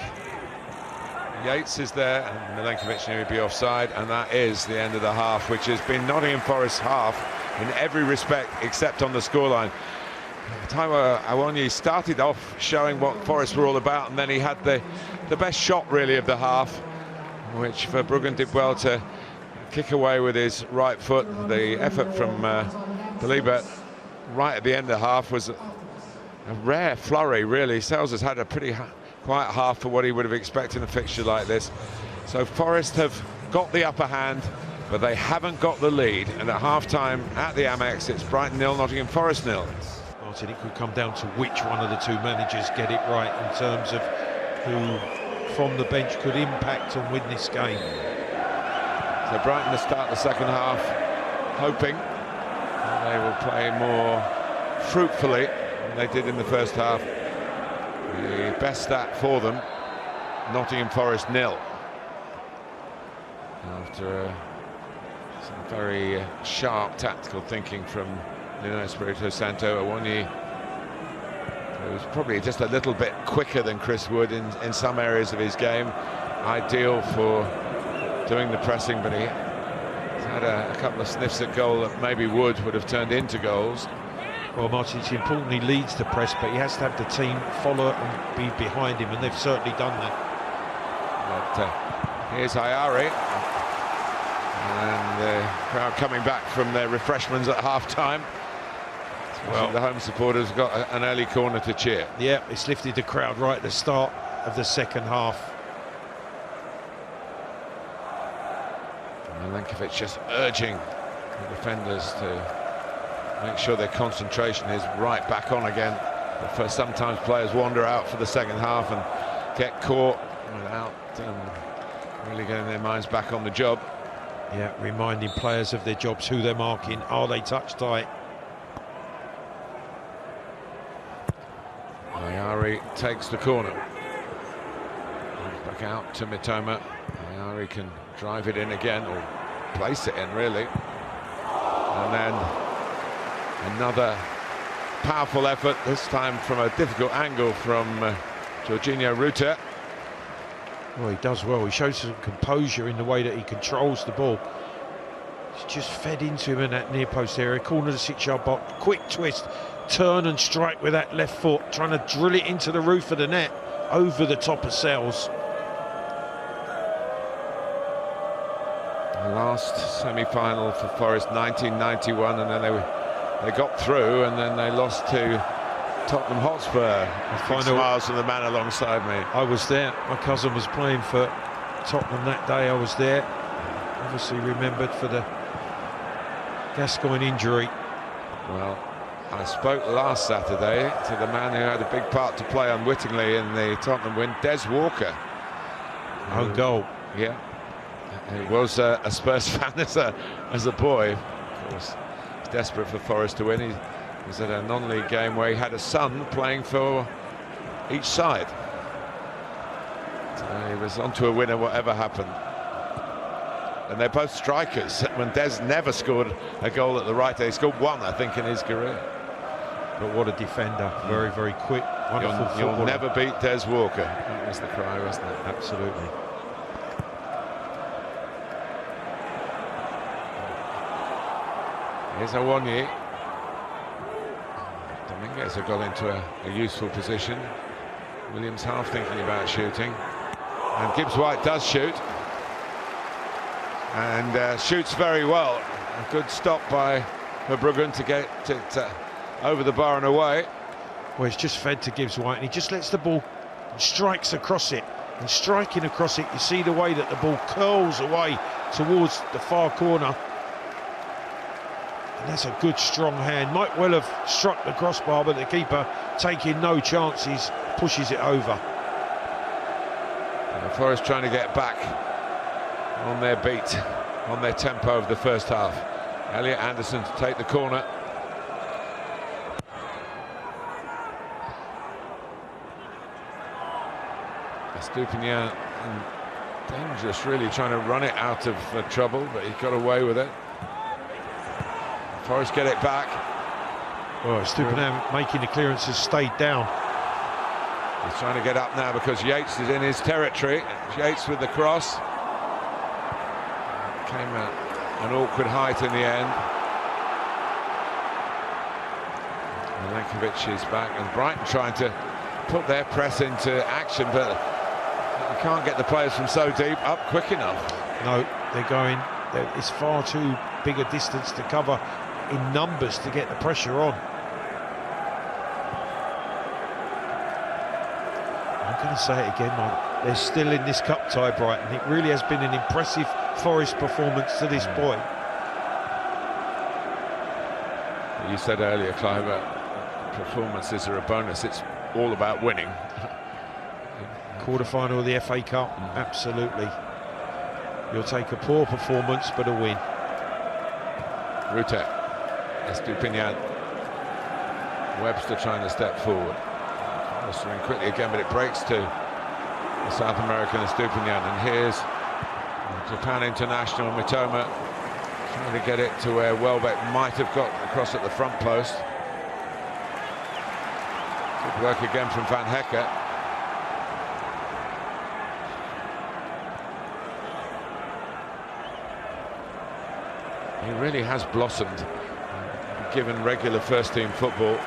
Yates is there, and Milenkovic nearly be offside, and that is the end of the half, which has been Nottingham Forest's half in every respect except on the scoreline. Taiwo Awoniyi started off showing what Forest were all about, and then he had the best shot really of the half, which Verbruggen did well to kick away with his right foot. The effort from Belieber right at the end of the half was a rare flurry really. Sells has had a pretty quiet half for what he would have expected in a fixture like this. So Forest have got the upper hand, but they haven't got the lead, and at half-time at the Amex it's Brighton 0, Nottingham Forest 0. Martin, it could come down to which one of the two managers get it right in terms of who from the bench could impact and win this game. So Brighton to start the second half hoping they will play more fruitfully than they did in the first half. The best stat for them, Nottingham Forest 0. After some very sharp tactical thinking from Nuno Espirito Santo, Awoniyi was probably just a little bit quicker than Chris Wood in some areas of his game. Ideal for doing the pressing, but he's had a couple of sniffs at goal that maybe Wood would have turned into goals. Well, Martin, it's important he leads the press, but he has to have the team follow and be behind him, and they've certainly done that. But here's Ayari, and the crowd coming back from their refreshments at half-time. Well, the home supporters got an early corner to cheer. Yeah, it's lifted the crowd right at the start of the second half. Milenkovic just urging the defenders to make sure their concentration is right back on again. But for sometimes players wander out for the second half and get caught without really getting their minds back on the job. Yeah, reminding players of their jobs, who they're marking, are they touch tight? Ayari takes the corner. Back out to Mitoma. Ayari can drive it in again, or place it in really. And then another powerful effort, this time from a difficult angle from Jorginho Rutter. Well, he does well. He shows some composure in the way that he controls the ball. It's just fed into him in that near post area, corner of the 6-yard box, quick twist, turn and strike with that left foot, trying to drill it into the roof of the net, over the top of Sells. The last semi-final for Forest, 1991, and then they got through, and then they lost to Tottenham Hotspur. Big smiles from the man alongside me. I was there. My cousin was playing for Tottenham that day. I was there. Obviously remembered for the Gascoigne injury. Well, I spoke last Saturday to the man who had a big part to play unwittingly in the Tottenham win, Des Walker. Own goal. Yeah. He was a Spurs fan as a boy. Of course, he's desperate for Forest to win. He was at a non-league game where he had a son playing for each side. He was onto a winner whatever happened. And they're both strikers. When Des never scored a goal at the right, he scored one, I think, in his career. But what a defender, very, very quick, wonderful footballer. You'll never beat Des Walker. That was the cry, wasn't it? Absolutely. Here's Awonyi. Dominguez have got into a useful position. Williams half thinking about shooting. And Gibbs-White does shoot. And shoots very well. A good stop by Verbruggen to get it over the bar and away. Well, it's just fed to Gibbs-White, and he just lets the ball and strikes across it. And striking across it, you see the way that the ball curls away towards the far corner. And that's a good, strong hand. Might well have struck the crossbar, but the keeper, taking no chances, pushes it over. Forest trying to get back on their beat, on their tempo of the first half. Elliot Anderson to take the corner. Estupinian dangerous, really trying to run it out of trouble, but he got away with it. Forest get it back. Well, Estupinian making the clearances, stayed down. He's trying to get up now because Yates is in his territory. Yates with the cross. Came at an awkward height in the end. Milenkovic is back, and Brighton trying to put their press into action, but you can't get the players from so deep up quick enough. No, it's far too big a distance to cover in numbers to get the pressure on. I'm going to say it again, Mike. They're still in this cup tie, Brighton. It really has been an impressive Forest performance to this point. You said earlier, Clive, performances are a bonus. It's all about winning. Quarter-final of the FA Cup, absolutely. You'll take a poor performance, but a win. Rutek, Estupinian, Webster trying to step forward. Rustling quickly again, but it breaks to the South American Estupinian. And here's Japan international Mitoma trying to get it to where Welbeck might have got across at the front post. Good work again from Van Hecke. He really has blossomed, given regular first-team football.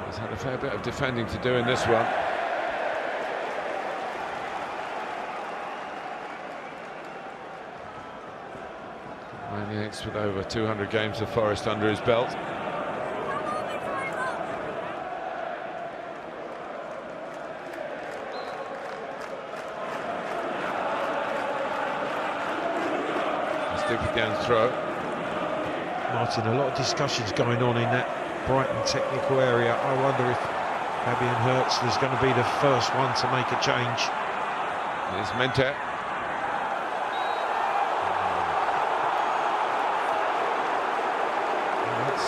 He's had a fair bit of defending to do in this one. Yates with over 200 games of Forest under his belt. Estupinian's throw. Martin, a lot of discussions going on in that Brighton technical area. I wonder if Fabian Hurtzler's going to be the first one to make a change. Here's Mente.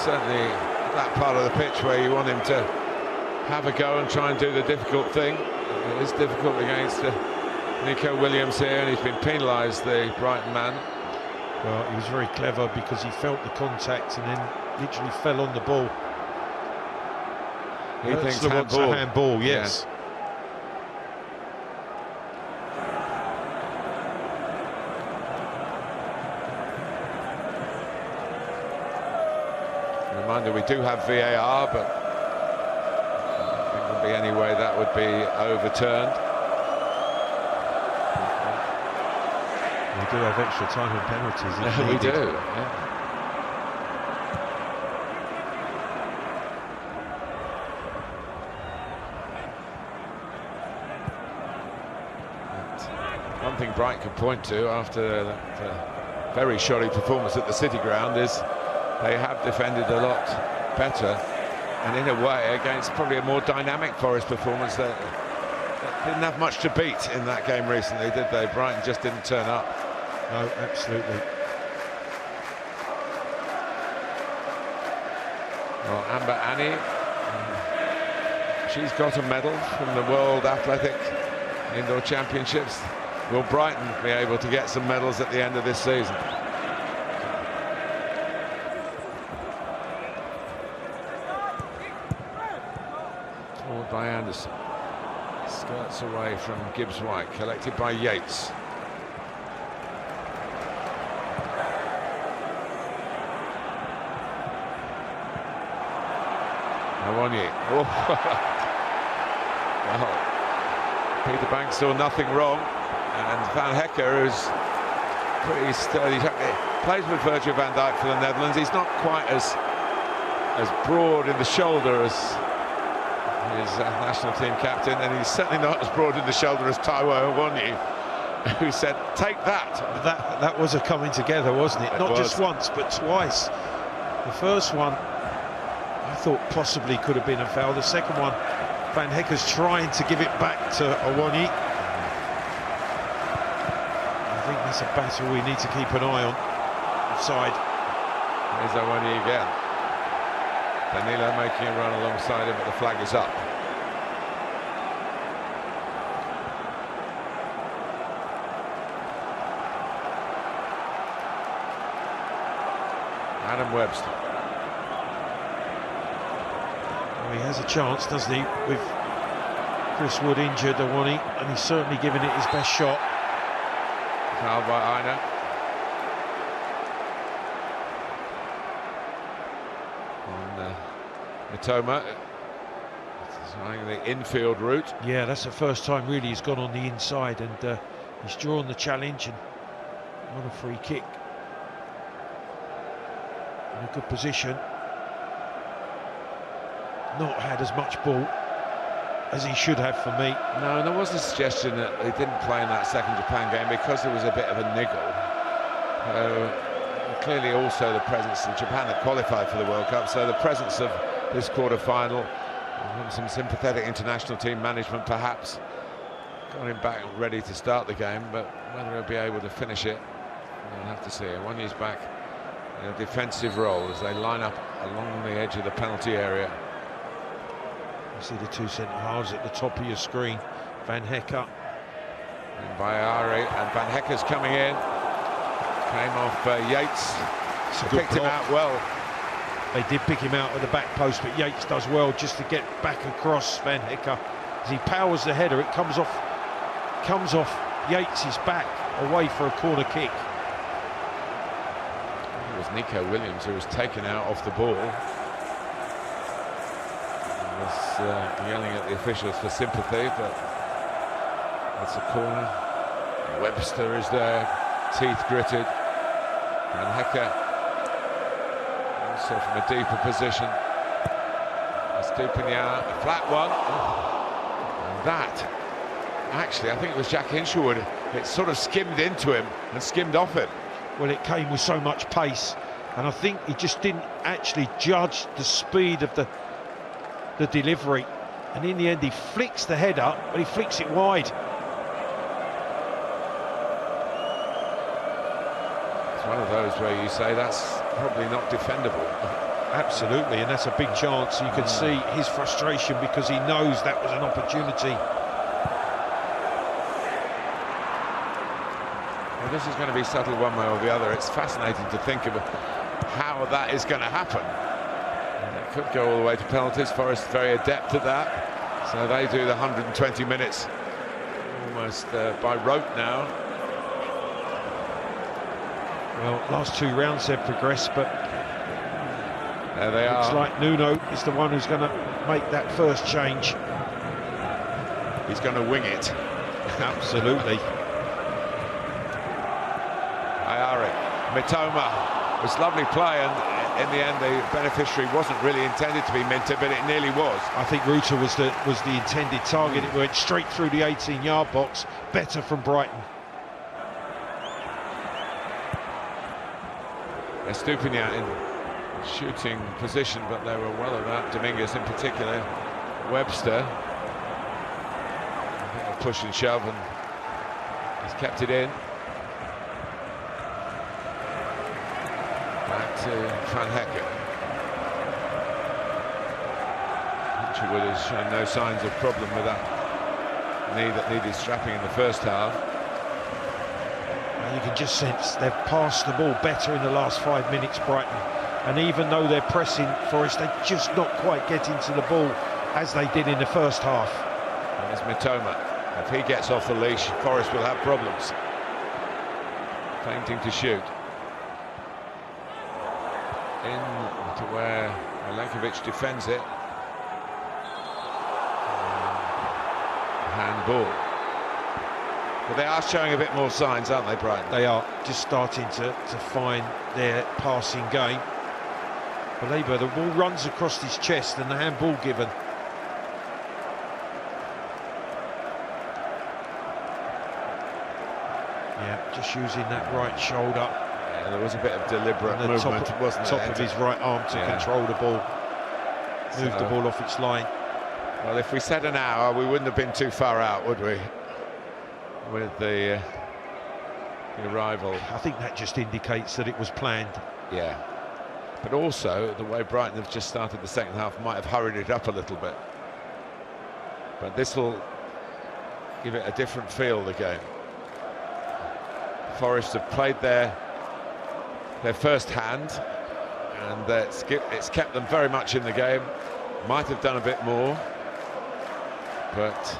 Certainly that part of the pitch where you want him to have a go and try and do the difficult thing. It is difficult against Nico Williams here, and he's been penalised, the Brighton man. Well, he was very clever because he felt the contact and then literally fell on the ball. He thinks wants a handball, yes. Yeah. Reminder, we do have VAR, but I don't think there'll be any way that would be overturned. We do have extra time and penalties. We do, yeah. But one thing Brighton can point to after that very shoddy performance at the City Ground is they have defended a lot better, and in a way against probably a more dynamic Forest performance that didn't have much to beat in that game recently, did they? Brighton just didn't turn up. No, absolutely. Well, Amber Annie, she's got a medal from the World Athletic Indoor Championships. Will Brighton be able to get some medals at the end of this season? Forward by Anderson. Skirts away from Gibbs-White, collected by Yates. Awoniyi. Oh. Well, Peter Banks saw nothing wrong, and Van Hecker is pretty sturdy. He plays with Virgil van Dijk for the Netherlands. He's not quite as broad in the shoulder as his national team captain, and he's certainly not as broad in the shoulder as Taiwo Awoniyi, who said, "Take that." That was a coming together, wasn't it? Not just once, but twice. The first one, I thought possibly could have been a foul. The second one, Van Hecker's trying to give it back to Awoniyi. I think that's a battle we need to keep an eye on. Offside. There's Awoniyi again. Danilo making a run alongside him, but the flag is up. Adam Webster. Well, he has a chance, doesn't he, with Chris Wood injured, Awoniyi, and he's certainly given it his best shot. Foul by Aina. On Mitoma, trying the infield route. Yeah, that's the first time really he's gone on the inside, and he's drawn the challenge and won a free kick. In a good position. Not had as much ball as he should have for me. No, and there was a suggestion that he didn't play in that second Japan game because there was a bit of a niggle. Clearly also the presence of Japan that qualified for the World Cup, so the presence of this quarter-final, some sympathetic international team management perhaps, got him back ready to start the game, but whether he'll be able to finish it, we'll have to see. Awoniyi's back in a defensive role as they line up along the edge of the penalty area. You see the two centre-halves at the top of your screen. Van Hecker. And Bayari, and Van Hecker's coming in. Came off Yates. Picked him out well. They did pick him out at the back post, but Yates does well just to get back across Van Hecker. As he powers the header, it comes off Yates' back away for a corner kick. It was Nico Williams who was taken out off the ball. He was yelling at the officials for sympathy, but it's a corner. Webster is there, teeth gritted. Van Hecker also from a deeper position. Stupinian, a flat one. And that, actually, I think it was Jack Hinshelwood. It sort of skimmed into him and skimmed off him. Well, it came with so much pace, and I think he just didn't actually judge the speed of the delivery. And in the end, he flicks the head up, but he flicks it wide. It's one of those where you say that's probably not defendable. Absolutely, and that's a big chance. You can see his frustration because he knows that was an opportunity. Well, this is going to be settled one way or the other. It's fascinating to think of how that is going to happen. And it could go all the way to penalties. Forest very adept at that. So they do the 120 minutes almost by rote now. Well, last two rounds they've progressed, but there they are. Looks like Nuno is the one who's going to make that first change. He's going to wing it. Absolutely. Ayari, Mitoma, it was lovely play, and in the end the beneficiary wasn't really intended to be Minter, but it nearly was. I think Ruta was the intended target. It went straight through the 18-yard box. Better from Brighton. Estupinian in shooting position, but they were well about Dominguez in particular. Webster, a push and shove, and he's kept it in. Back to Van Hecker. Wood has shown no signs of problem with that knee that needed strapping in the first half. And you can just sense they've passed the ball better in the last 5 minutes, Brighton. And even though they're pressing Forest, they're just not quite getting to the ball as they did in the first half. And there's Mitoma. If he gets off the leash, Forest will have problems. Feinting to shoot. In to where Milenkovic defends it. Handball. But they are showing a bit more signs, aren't they, Brighton? They are just starting to find their passing game. Baleba, the ball runs across his chest and the handball given. Yeah, just using that right shoulder. Yeah, there was a bit of deliberate movement, wasn't there? Top of his right arm to control the ball. Move the ball off its line. Well, if we said an hour, we wouldn't have been too far out, would we? With the arrival. I think that just indicates that it was planned. Yeah. But also, the way Brighton have just started the second half might have hurried it up a little bit. But this will give it a different feel, the game. Forest have played their first hand, and it's kept them very much in the game. Might have done a bit more, but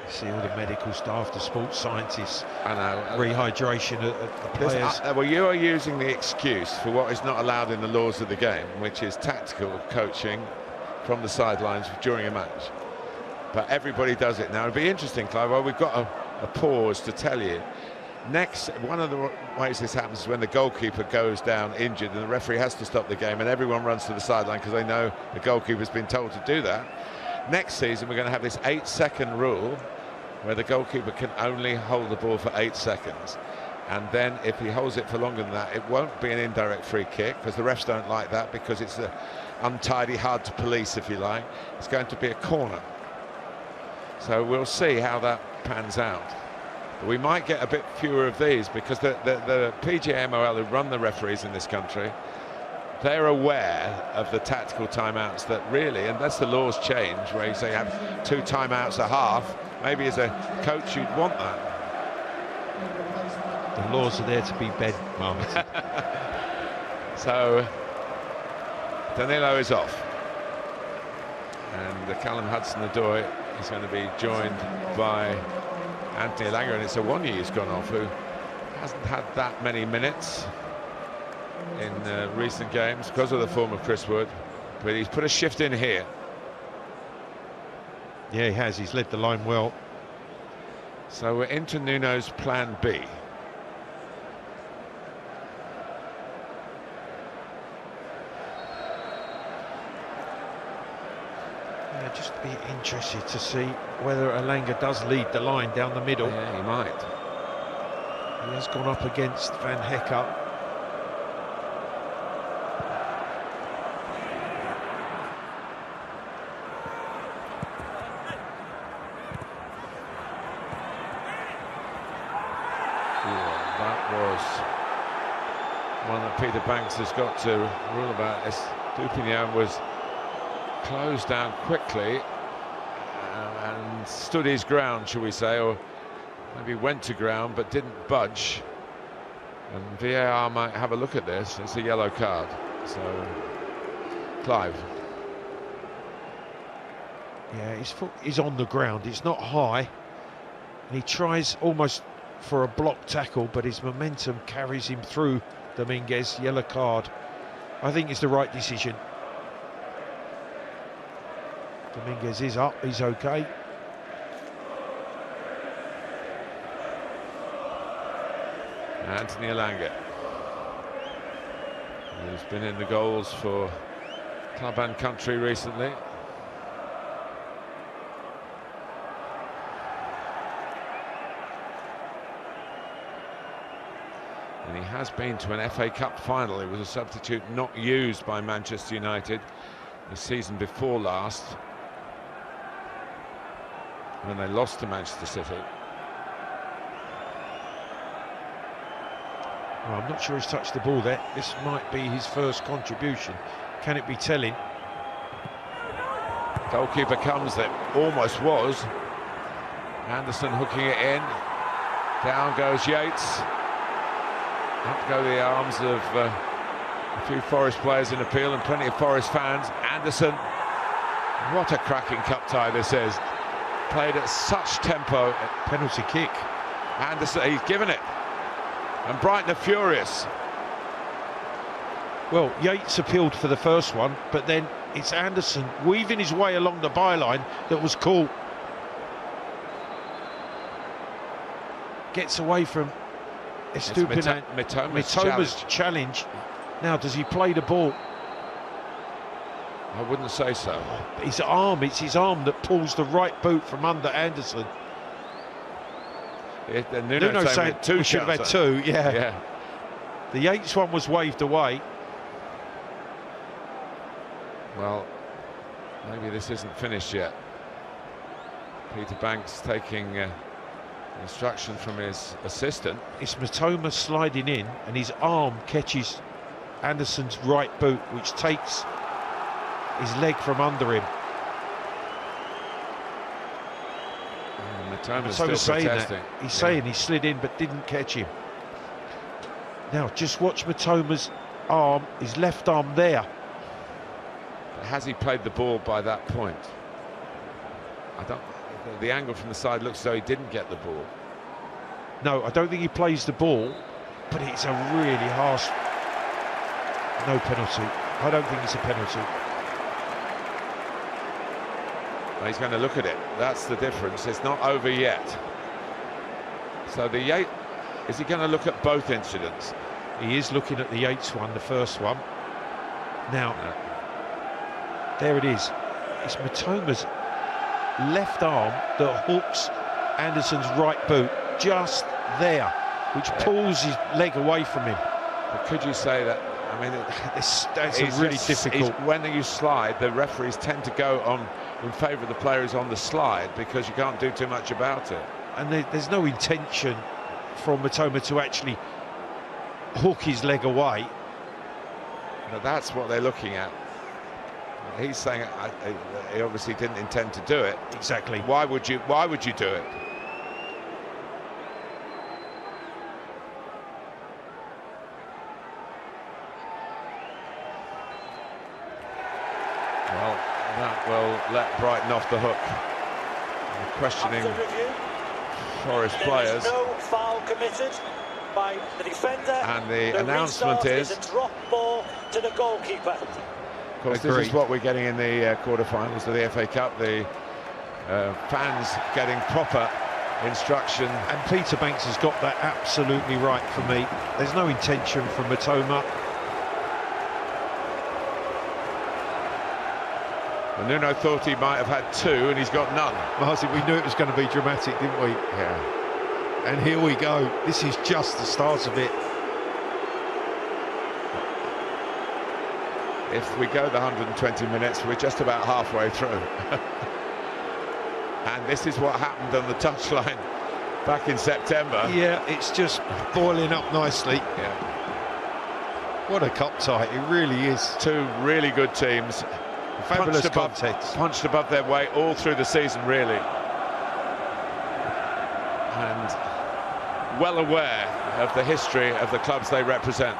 you see all the medical staff, the sports scientists, I know, rehydration at the players. Well, you are using the excuse for what is not allowed in the laws of the game, which is tactical coaching from the sidelines during a match. But everybody does it now. It'd be interesting, Clive. Well, we've got a pause to tell you. Next, one of the ways this happens is when the goalkeeper goes down injured and the referee has to stop the game and everyone runs to the sideline because they know the goalkeeper's been told to do that. Next season, we're going to have this 8-second rule where the goalkeeper can only hold the ball for 8 seconds. And then if he holds it for longer than that, it won't be an indirect free kick because the refs don't like that because it's untidy, hard to police, if you like. It's going to be a corner. So we'll see how that pans out. We might get a bit fewer of these because the PGMOL who run the referees in this country, they're aware of the tactical timeouts that really, unless the laws change, where you say you have 2 timeouts a half, maybe as a coach you'd want that. The laws are there to be bent, Marmot. So Danilo is off. And Callum Hudson-Odoi is going to be joined by Anthony Elanga, and it's Awoniyi who's gone off, who hasn't had that many minutes in recent games because of the form of Chris Wood, but he's put a shift in here. Yeah, he has. He's led the line well. So we're into Nuno's plan B. Yeah, just be interested to see whether Elanga does lead the line down the middle. Yeah, he might. He has gone up against Van Hecke. Yeah, that was one that Peter Banks has got to rule about. Estupinian was closed down quickly and stood his ground, shall we say, or maybe went to ground but didn't budge. And VAR might have a look at this. It's a yellow card. So, Clive. Yeah, his foot is on the ground. It's not high. And he tries almost for a block tackle, but his momentum carries him through. Dominguez, yellow card. I think it's the right decision. Dominguez is up, he's okay. Anthony Elanga, who's been in the goals for club and country recently. And he has been to an FA Cup final. He was a substitute not used by Manchester United the season before last, when they lost to Manchester City. Well, I'm not sure he's touched the ball there. This might be his first contribution. Can it be telling? Goalkeeper comes, that almost was. Anderson hooking it in. Down goes Yates. Up go the arms of a few Forest players in appeal and plenty of Forest fans. Anderson, what a cracking cup tie this is. Played at such tempo. Penalty kick. Anderson, he's given it. And Brighton are furious. Well, Yates appealed for the first one, but then it's Anderson weaving his way along the byline that was caught. Gets away from Mitoma's challenge. Now, does he play the ball? I wouldn't say so. His arm, it's his arm that pulls the right boot from under Anderson. Nuno saying we should have had two, yeah. The Yates one was waved away. Well, maybe this isn't finished yet. Peter Banks taking instruction from his assistant. It's Mitoma sliding in, and his arm catches Anderson's right boot, which takes his leg from under him. Mitoma's still protesting. He's saying he slid in but didn't catch him. Now just watch Mitoma's arm, his left arm there. Has he played the ball by that point? I don't. The angle from the side looks as though he didn't get the ball. No, I don't think he plays the ball, but it's a really harsh. No penalty. I don't think it's a penalty. Well, he's going to look at it. That's the difference. It's not over yet. So the Yates, is he going to look at both incidents? He is looking at the Yates one, the first one. Now, there it is. It's Mitoma's left arm that hooks Anderson's right boot just there, which pulls his leg away from him. But could you say that? I mean, that's a really difficult. When you slide, the referees tend to go on in favour of the player who's on the slide because you can't do too much about it. And there's no intention from Mitoma to actually hook his leg away. Now that's what they're looking at. He's saying he obviously didn't intend to do it. Exactly. Why would you do it? Well, that will let Brighton off the hook. Questioning Forest players. No foul committed by the defender. And the announcement is a drop ball to the goalkeeper. Of course, this is what we're getting in the quarterfinals of the FA Cup. The fans getting proper instruction. And Peter Banks has got that absolutely right for me. There's no intention from Mitoma. And Nuno thought he might have had two, and he's got none. Martin, we knew it was going to be dramatic, didn't we? Yeah. And here we go. This is just the start of it. If we go the 120 minutes, we're just about halfway through. And this is what happened on the touchline back in September. Yeah, it's just boiling up nicely. Yeah. What a cup tie, it really is. Two really good teams. Fabulous context. Punched above their weight all through the season, really. And well aware of the history of the clubs they represent.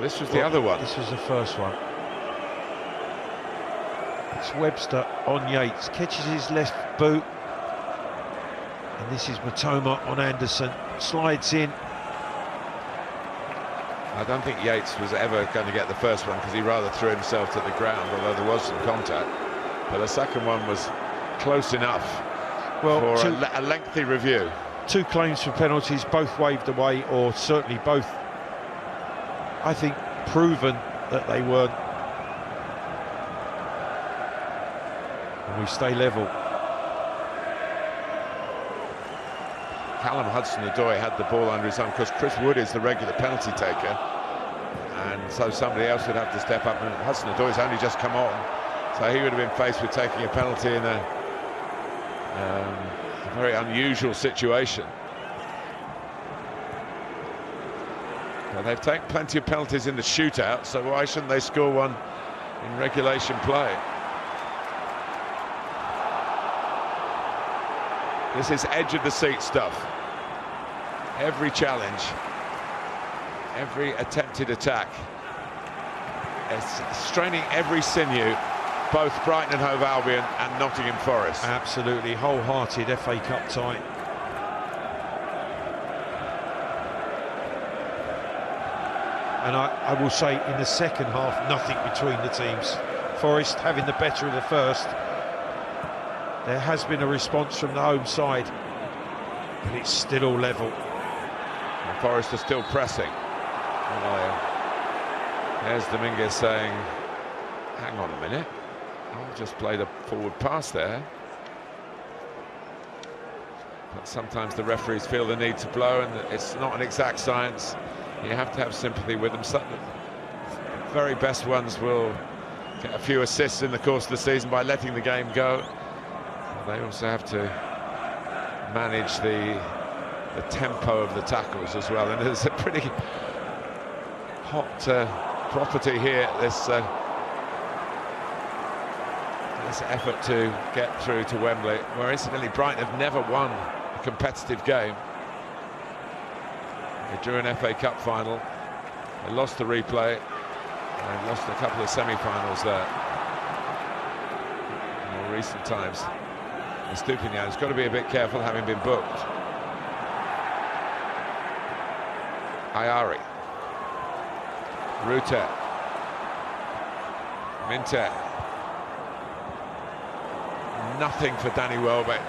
This was the other one. This was the first one. It's Webster on Yates, catches his left boot. And this is Mitoma on Anderson, slides in. I don't think Yates was ever going to get the first one because he rather threw himself to the ground, although there was some contact. But the second one was close enough for a lengthy review. Two claims for penalties, both waved away, or certainly both, I think, proven that they weren't. And we stay level. Callum Hudson-Odoi had the ball under his arm because Chris Wood is the regular penalty taker, and so somebody else would have to step up, and Hudson-Odoi's only just come on, so he would have been faced with taking a penalty in a very unusual situation. Well, they've taken plenty of penalties in the shootout, so why shouldn't they score one in regulation play? This is edge of the seat stuff. Every challenge, every attempted attack, it's straining every sinew, both Brighton and Hove Albion and Nottingham Forest. Absolutely wholehearted FA Cup tie. And I will say in the second half, nothing between the teams. Forest having the better of the first. There has been a response from the home side, but it's still all level. And Forest are still pressing. There's Dominguez saying, hang on a minute, I'll just play the forward pass there. But sometimes the referees feel the need to blow, and it's not an exact science. You have to have sympathy with them. Some, the very best ones will get a few assists in the course of the season by letting the game go. They also have to manage the tempo of the tackles as well, and there's a pretty hot property here, this effort to get through to Wembley, where incidentally Brighton have never won a competitive game. They drew an FA Cup final, they lost the replay, and they lost a couple of semi-finals there in more recent times. Estupinian's got to be a bit careful, having been booked. Ayari, Rutte, Minter. Nothing for Danny Welbeck.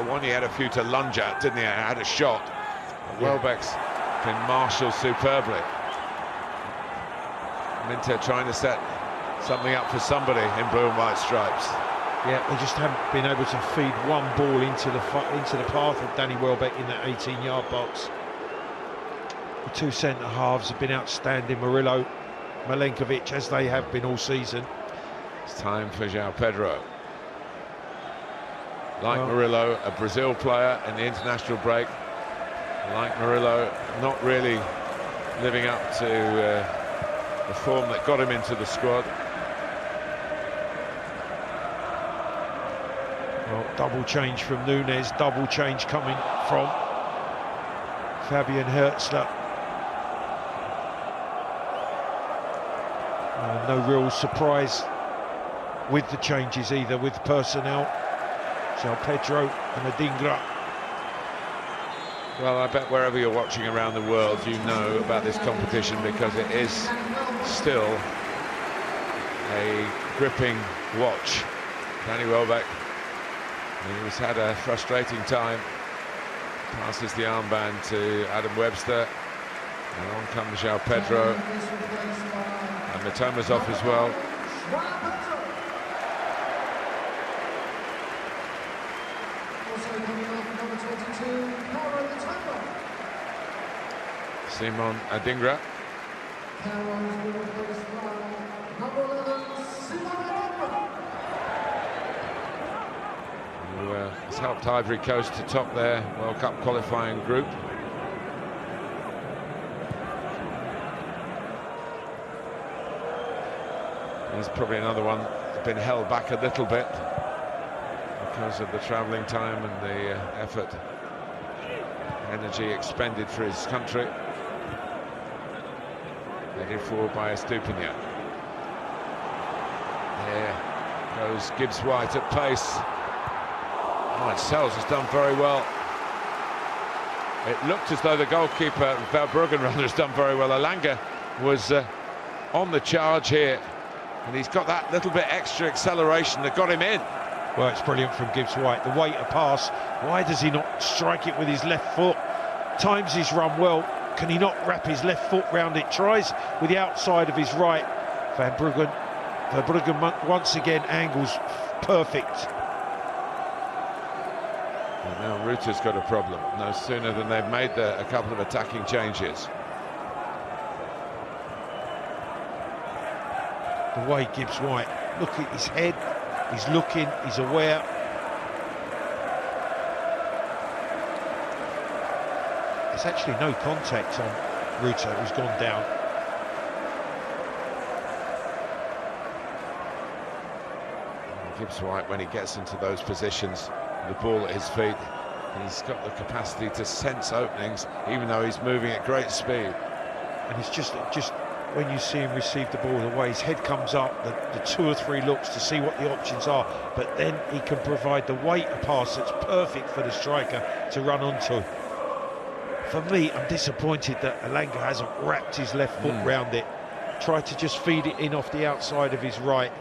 One he had a few to lunge at, didn't he? Had a shot. Yeah. Welbeck's been marshalled superbly. Minter trying to set something up for somebody in blue and white stripes. Yeah, they just haven't been able to feed one ball into the path of Danny Welbeck in that 18-yard box. The two centre-halves have been outstanding, Murillo, Milenkovic, as they have been all season. It's time for João Pedro. Like Murillo, a Brazil player in the international break. Like Murillo, not really living up to the form that got him into the squad. Well, double change from Nunes, double change coming from Fabian Hertzler. No real surprise with the changes either, with personnel. João Pedro and Adingra. Well, I bet wherever you're watching around the world, you know about this competition, because it is still a gripping watch. Danny Welbeck, he's had a frustrating time. Passes the armband to Adam Webster, and on comes João Pedro, and Mitoma's off as well. Simon Adingra. Who has helped Ivory Coast to top their World Cup qualifying group. There's probably another one that's been held back a little bit because of the travelling time and the effort, energy expended for his country. Headed forward by Estupinian. There goes Gibbs-White at pace. Oh, Sells has done very well. It looked as though the goalkeeper, Verbruggen rather, has done very well. Alanga was on the charge here, and he's got that little bit extra acceleration that got him in. Well, it's brilliant from Gibbs-White. The way to pass, why does he not strike it with his left foot? Times his run well. Can he not wrap his left foot round it? Tries with the outside of his right. Verbruggen once again angles perfect. And now Rutter's got a problem. No sooner than they've made a couple of attacking changes. The way Gibbs-White, look at his head, he's looking, he's aware. there's actually no contact on Ruta, who's gone down. Gibbs White, when he gets into those positions, the ball at his feet, he's got the capacity to sense openings, even though he's moving at great speed. And it's just when you see him receive the ball, the way his head comes up, the 2 or 3 looks to see what the options are, but then he can provide the weight of pass that's perfect for the striker to run onto. For me, I'm disappointed that Elanga hasn't wrapped his left foot round it, tried to just feed it in off the outside of his right.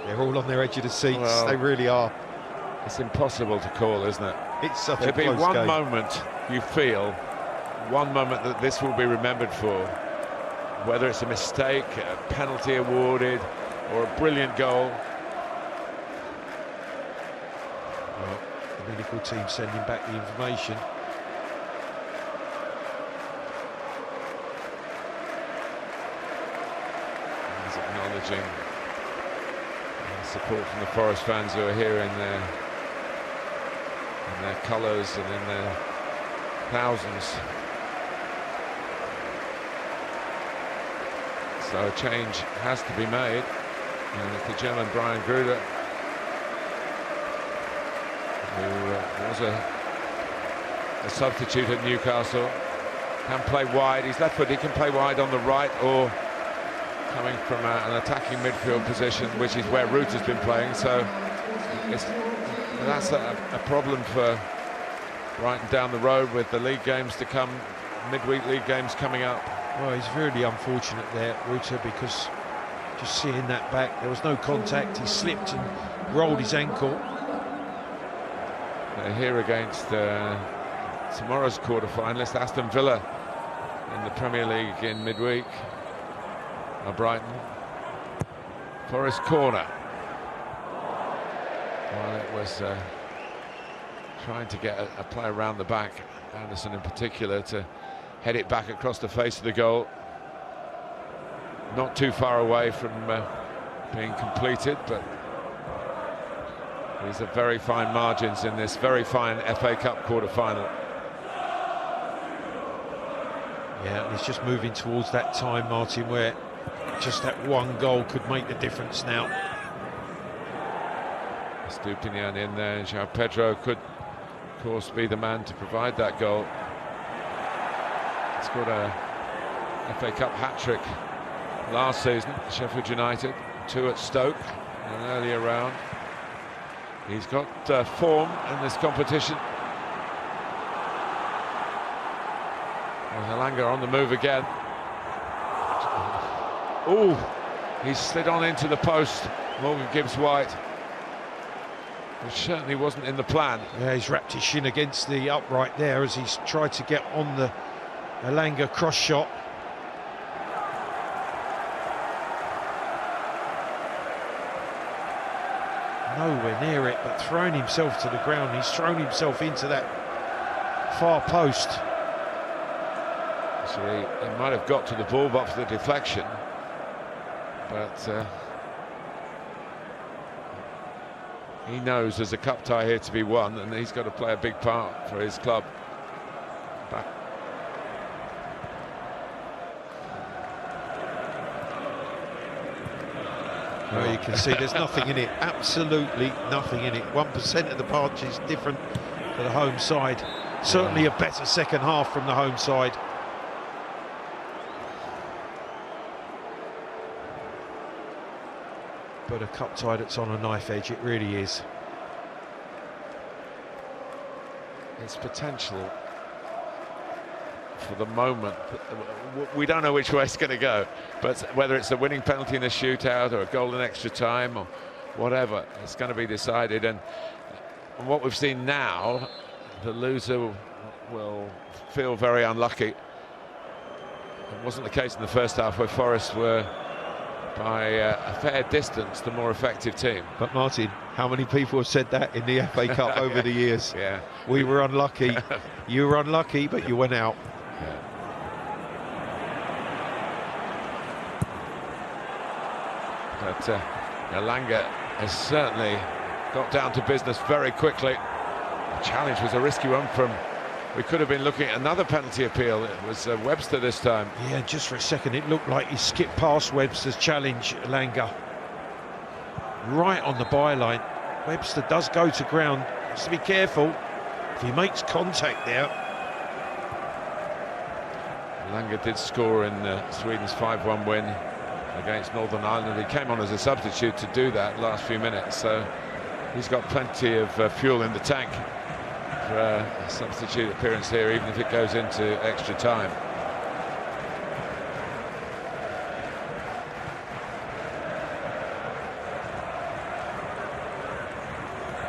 They're all on their edge of the seats, well, they really are. It's impossible to call, isn't it? It's such a close game. There'll be one game. moment you feel, one moment that this will be remembered for, whether it's a mistake, a penalty awarded, or a brilliant goal. Well, the medical team sending back the information. He's acknowledging support from the Forest fans who are here in their colours and in their thousands. So a change has to be made, and it's the German Brian Gruder, who was a substitute at Newcastle, can play wide. He's left foot, he can play wide on the right or coming from an attacking midfield position, which is where Root has been playing. So that's a problem for Brighton down the road with the league games to come, midweek league games coming up. Well, he's really unfortunate there, Ruta, because just seeing that back, there was no contact. He slipped and rolled his ankle. They're here against tomorrow's quarter-finalist, Aston Villa, in the Premier League in midweek. Brighton. Forest corner. Well, it was trying to get a play around the back, Anderson in particular, to head it back across the face of the goal. Not too far away from being completed, but these are very fine margins in this very fine FA Cup quarter-final. Yeah, and it's just moving towards that time, Martin, where just that one goal could make the difference now. Stupinian in there, and João Pedro could, of course, be the man to provide that goal. He scored a FA Cup hat-trick last season, Sheffield United, 2 at Stoke in an earlier round. He's got form in this competition. Elanga on the move again. Oh, he's slid on into the post, Morgan Gibbs-White, which certainly wasn't in the plan. Yeah, he's wrapped his shin against the upright there as he's tried to get on the Elanga cross shot. Nowhere near it, but thrown himself to the ground. He's thrown himself into that far post. So he might have got to the ball but for the deflection, but he knows there's a cup tie here to be won, and he's got to play a big part for his club. Back. Well, you can see there's nothing in it, absolutely nothing in it. 1% of the patch is different for the home side. Certainly a better second half from the home side. But a cup tie that's on a knife edge, it really is. It's potential for the moment. We don't know which way it's going to go, but whether it's a winning penalty in a shootout or a goal in extra time or whatever, it's going to be decided. And what we've seen now, the loser will feel very unlucky. It wasn't the case in the first half, where Forest were by a fair distance the more effective team. But Martin, how many people have said that in the FA Cup over the years? Yeah, we were unlucky. You were unlucky, but you went out. Yeah. But Elanga has certainly got down to business very quickly. The challenge was a risky one from... We could have been looking at another penalty appeal. It was Webster this time. Yeah, just for a second it looked like he skipped past Webster's challenge, Langer. Right on the byline. Webster does go to ground. Has to be careful if he makes contact there. Langer did score in Sweden's 5-1 win against Northern Ireland. He came on as a substitute to do that last few minutes, so he's got plenty of fuel in the tank for a substitute appearance here, even if it goes into extra time.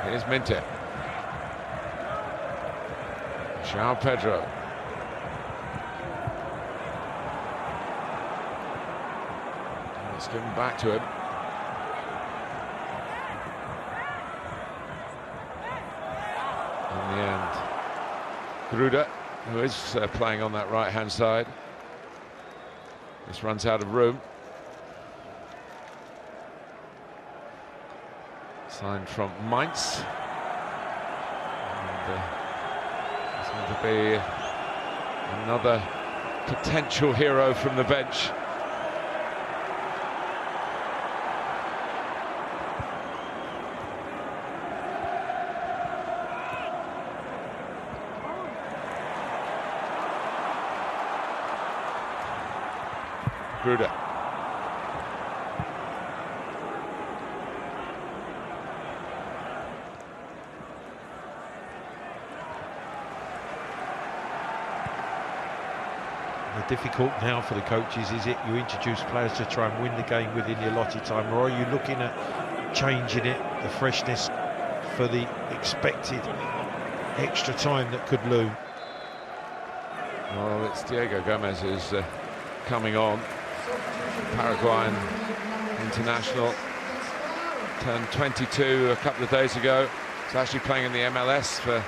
Here's Minter. João Pedro. It's given back to him. In the end, Gruda, who is playing on that right-hand side, just runs out of room. Signed from Mainz. And it's going to be another potential hero from the bench. Gruda. The difficult now for the coaches is it you introduce players to try and win the game within the allotted time, or are you looking at changing it, the freshness for the expected extra time that could loom? Well, it's Diego Gomez who's coming on. Paraguayan international, turned 22 a couple of days ago. He's actually playing in the MLS for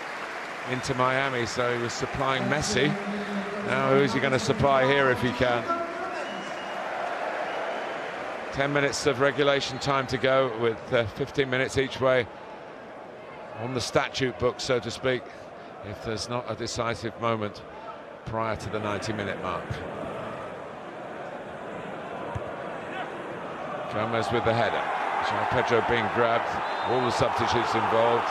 Inter Miami, so he was supplying Messi. Now who's he going to supply here if he can? 10 minutes of regulation time to go, with 15 minutes each way on the statute book, so to speak, if there's not a decisive moment prior to the 90-minute mark. Gomez with the header. João Pedro being grabbed. All the substitutes involved.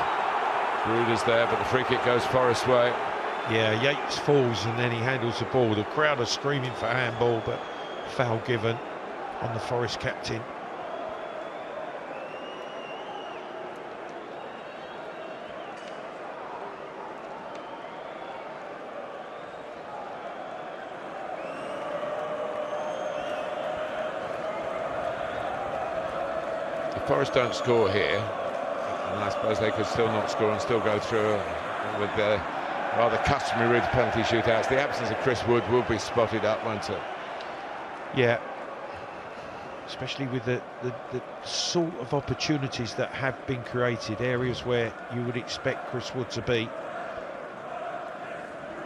Gruda's there, but the free kick goes Forest way. Yeah, Yates falls and then he handles the ball. The crowd are screaming for handball, but foul given on the Forest captain. Forest don't score here, and I suppose they could still not score and still go through with the rather customary route of penalty shootouts. The absence of Chris Wood will be spotted up, won't it? Yeah, especially with the sort of opportunities that have been created, areas where you would expect Chris Wood to be,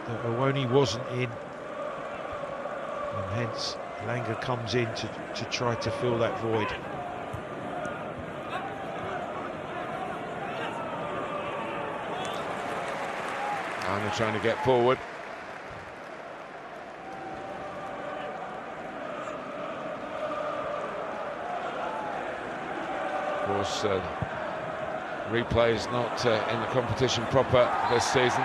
that Owoni wasn't in, and hence Langer comes in to try to fill that void. And they're trying to get forward. Of course, replays not in the competition proper this season.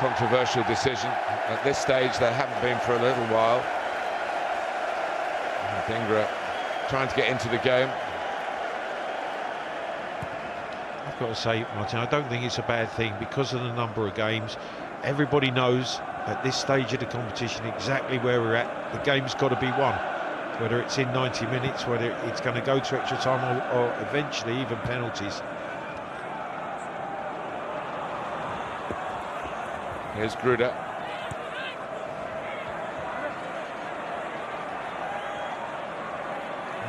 Controversial decision. At this stage, they haven't been for a little while. Ingra trying to get into the game. I've got to say, Martin, I don't think it's a bad thing because of the number of games. Everybody knows at this stage of the competition exactly where we're at. The game's got to be won, whether it's in 90 minutes, whether it's going to go to extra time or eventually even penalties. Here's Gruda.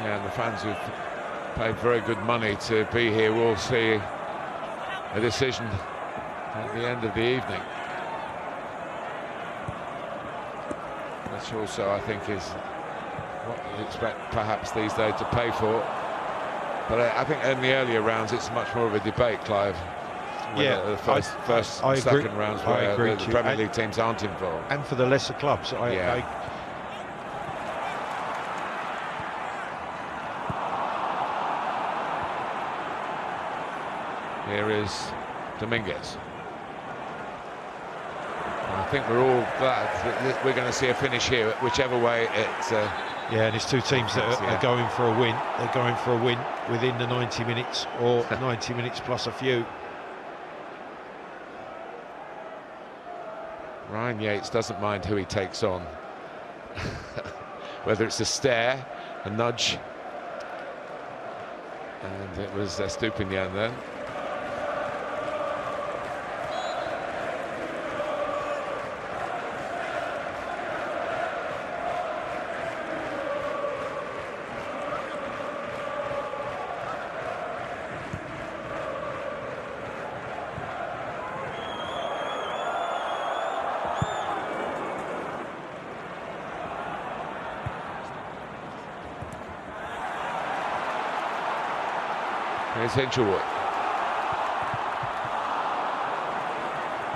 Yeah, and the fans who've paid very good money to be here will see a decision at the end of the evening, which also I think is what you expect perhaps these days to pay for. But I think in the earlier rounds it's much more of a debate, Clive. Yeah, the first I agree. second rounds I where agree the with you. Premier League teams aren't involved. And for the lesser clubs, Yeah. Here is Dominguez. I think we're all glad that we're going to see a finish here, whichever way it's. Yeah, and it's two teams that are going for a win. They're going for a win within the 90 minutes or 90 minutes plus a few. Ryan Yates doesn't mind who he takes on. Whether it's a stare, a nudge. And it was Stupinian then. Here's Hinchelwood.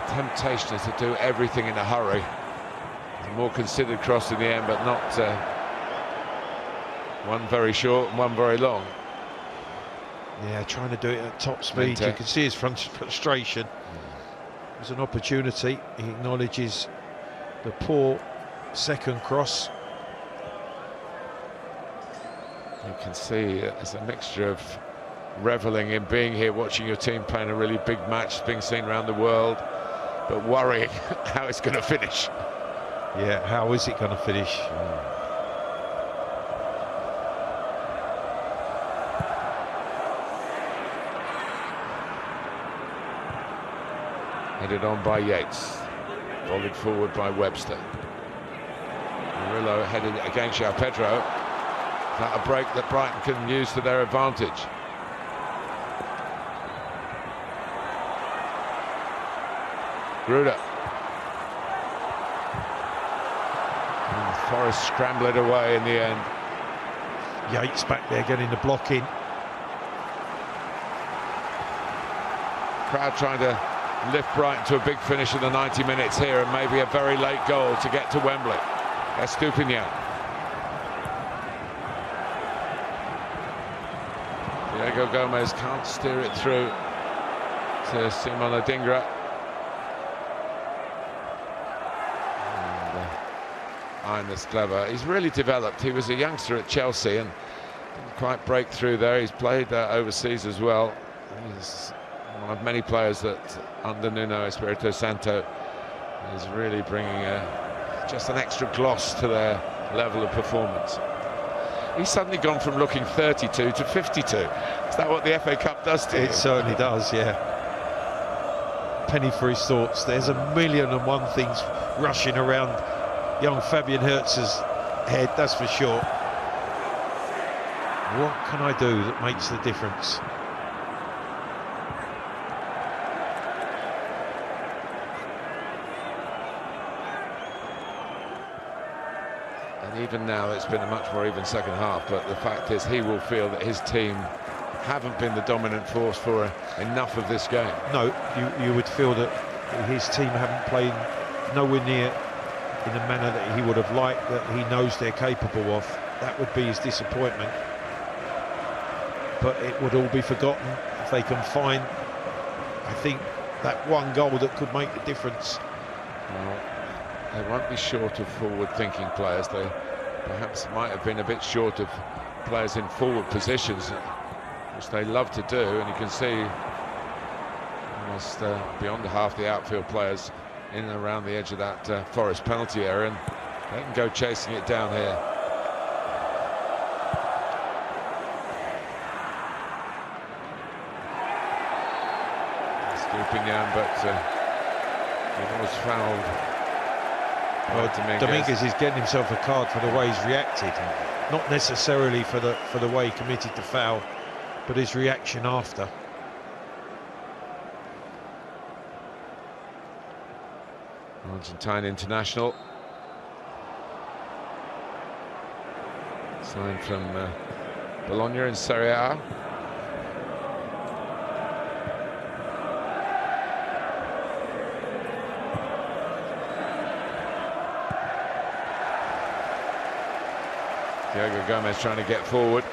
Temptation is to do everything in a hurry. A more considered cross in the end, but not one very short and one very long. Yeah, trying to do it at top speed. You can see his frustration. There's an opportunity. He acknowledges the poor second cross. You can see there's a mixture of reveling in being here, watching your team playing a really big match, being seen around the world, but worrying how it's going to finish. Yeah, how is it going to finish? Headed on by Yates, volleyed forward by Webster. Murillo headed against João Pedro. That a break that Brighton can use to their advantage. Gruder. And Forrest scramble it away in the end. Yates back there getting the block in. Crowd trying to lift Brighton to a big finish in the 90 minutes here, and maybe a very late goal to get to Wembley. Estupinian. Diego Gomez can't steer it through to Simon Adingra. That's clever. He's really developed. He was a youngster at Chelsea and didn't quite break through there. He's played overseas as well. He's one of many players that under Nuno Espirito Santo is really bringing just an extra gloss to their level of performance. He's suddenly gone from looking 32 to 52. Is that what the FA Cup does to you? It certainly does, yeah. Penny for his thoughts. There's a million and one things rushing around young Fabian Hertz's head, that's for sure. What can I do that makes the difference? And even now it's been a much more even second half, but the fact is he will feel that his team haven't been the dominant force for enough of this game. No, you would feel that his team haven't played nowhere near in a manner that he would have liked, that he knows they're capable of. That would be his disappointment. But it would all be forgotten if they can find, I think, that one goal that could make the difference. Well, they won't be short of forward-thinking players. They perhaps might have been a bit short of players in forward positions, which they love to do, and you can see almost beyond half the outfield players in and around the edge of that Forest penalty area, and they can go chasing it down here. Stupinian, but he was fouled. Well, Dominguez is getting himself a card for the way he's reacted, not necessarily for the way he committed the foul, but his reaction after. Argentine international, signed from Bologna in Serie A. Diego Gomez trying to get forward.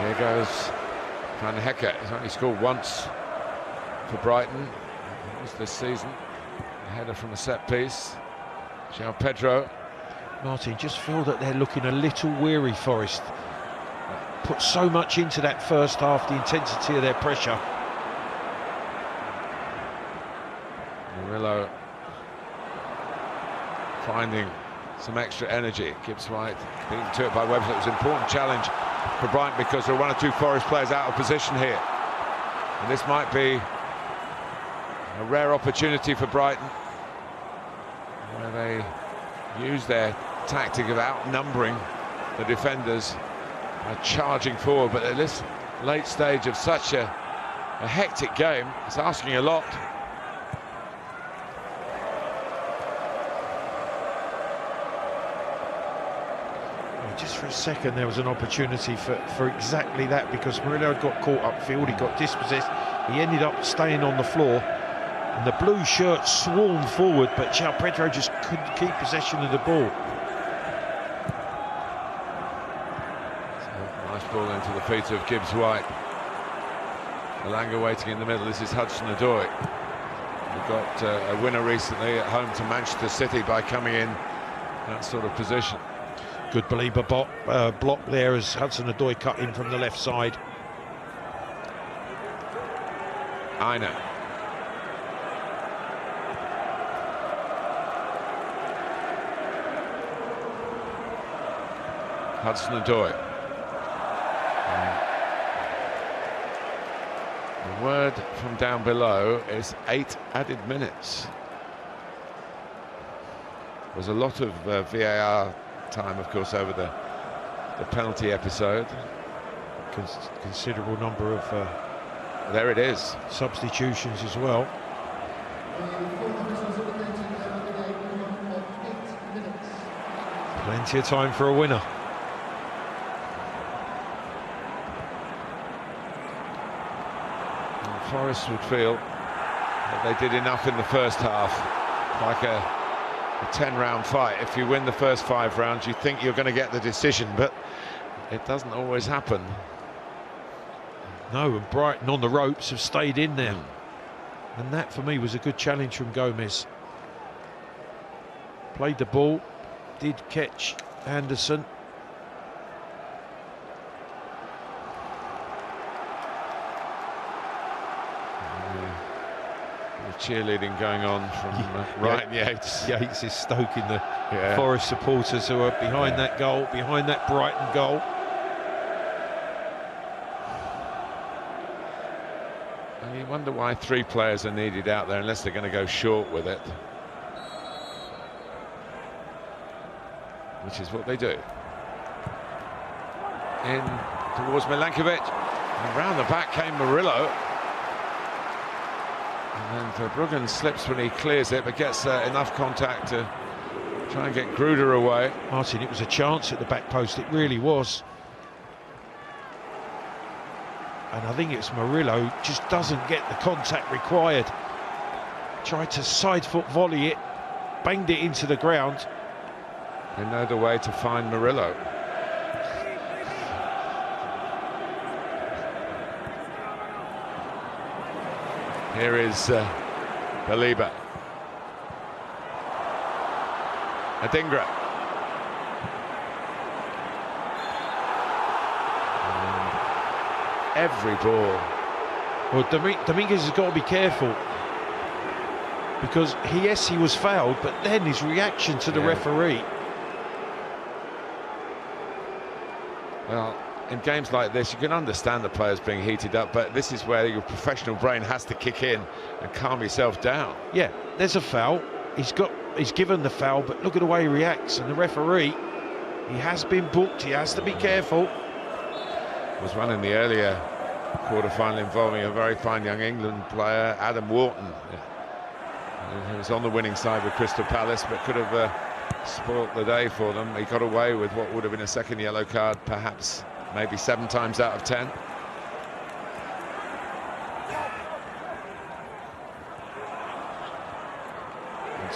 Here goes Van Hecke. He's only scored once for Brighton. It was this season. A header from a set piece. João Pedro. Martin, just feel that they're looking a little weary, Forest. Put so much into that first half, the intensity of their pressure. Murillo finding some extra energy. Gibbs White beaten to it by Webster. It was an important challenge for Brighton because there are one or two Forest players out of position here. And this might be a rare opportunity for Brighton, where they use their tactic of outnumbering the defenders by charging forward. But at this late stage of such a hectic game, it's asking a lot. Just for a second there was an opportunity for exactly that, because Murillo had got caught upfield, he got dispossessed, he ended up staying on the floor, and the blue shirt swarmed forward, but João Pedro just couldn't keep possession of the ball. So, nice ball into the feet of Gibbs White. Alanga waiting in the middle. This is Hudson-Odoi. We got a winner recently at home to Manchester City by coming in that sort of position. Good believer block there as Hudson-Odoi cut in from the left side. Aina. Hudson-Odoi. The word from down below is 8 added minutes. There's a lot of VAR time, of course, over the penalty episode. Considerable number of there it is, substitutions as well. Plenty of time for a winner. And Forest would feel that they did enough in the first half, like a 10-round fight. If you win the first 5 rounds, you think you're going to get the decision, but it doesn't always happen. No, and Brighton on the ropes have stayed in there. And that, for me, was a good challenge from Gomez. Played the ball, did catch Anderson. Cheerleading going on from Ryan Yates. Yates is stoking the Forest supporters who are behind that goal, behind that Brighton goal. And you wonder why 3 players are needed out there unless they're going to go short with it, which is what they do. In towards Milankovic, and round the back came Murillo. And Verbruggen slips when he clears it, but gets enough contact to try and get Gruder away. Martin, it was a chance at the back post, it really was. And I think it's Murillo just doesn't get the contact required. Tried to side foot volley it, banged it into the ground. They know the way to find Murillo. Here is Baliba. Adingra. And every ball. Well, Dominguez has got to be careful, because he was fouled, but then his reaction to the referee. Well, in games like this, you can understand the players being heated up, but this is where your professional brain has to kick in and calm yourself down. Yeah, there's a foul. He's given the foul, but look at the way he reacts. And the referee, he has been booked. He has to be careful. There was one in the earlier quarter-final involving a very fine young England player, Adam Wharton. He was on the winning side with Crystal Palace, but could have spoilt the day for them. He got away with what would have been a second yellow card, perhaps. Maybe 7 times out of 10.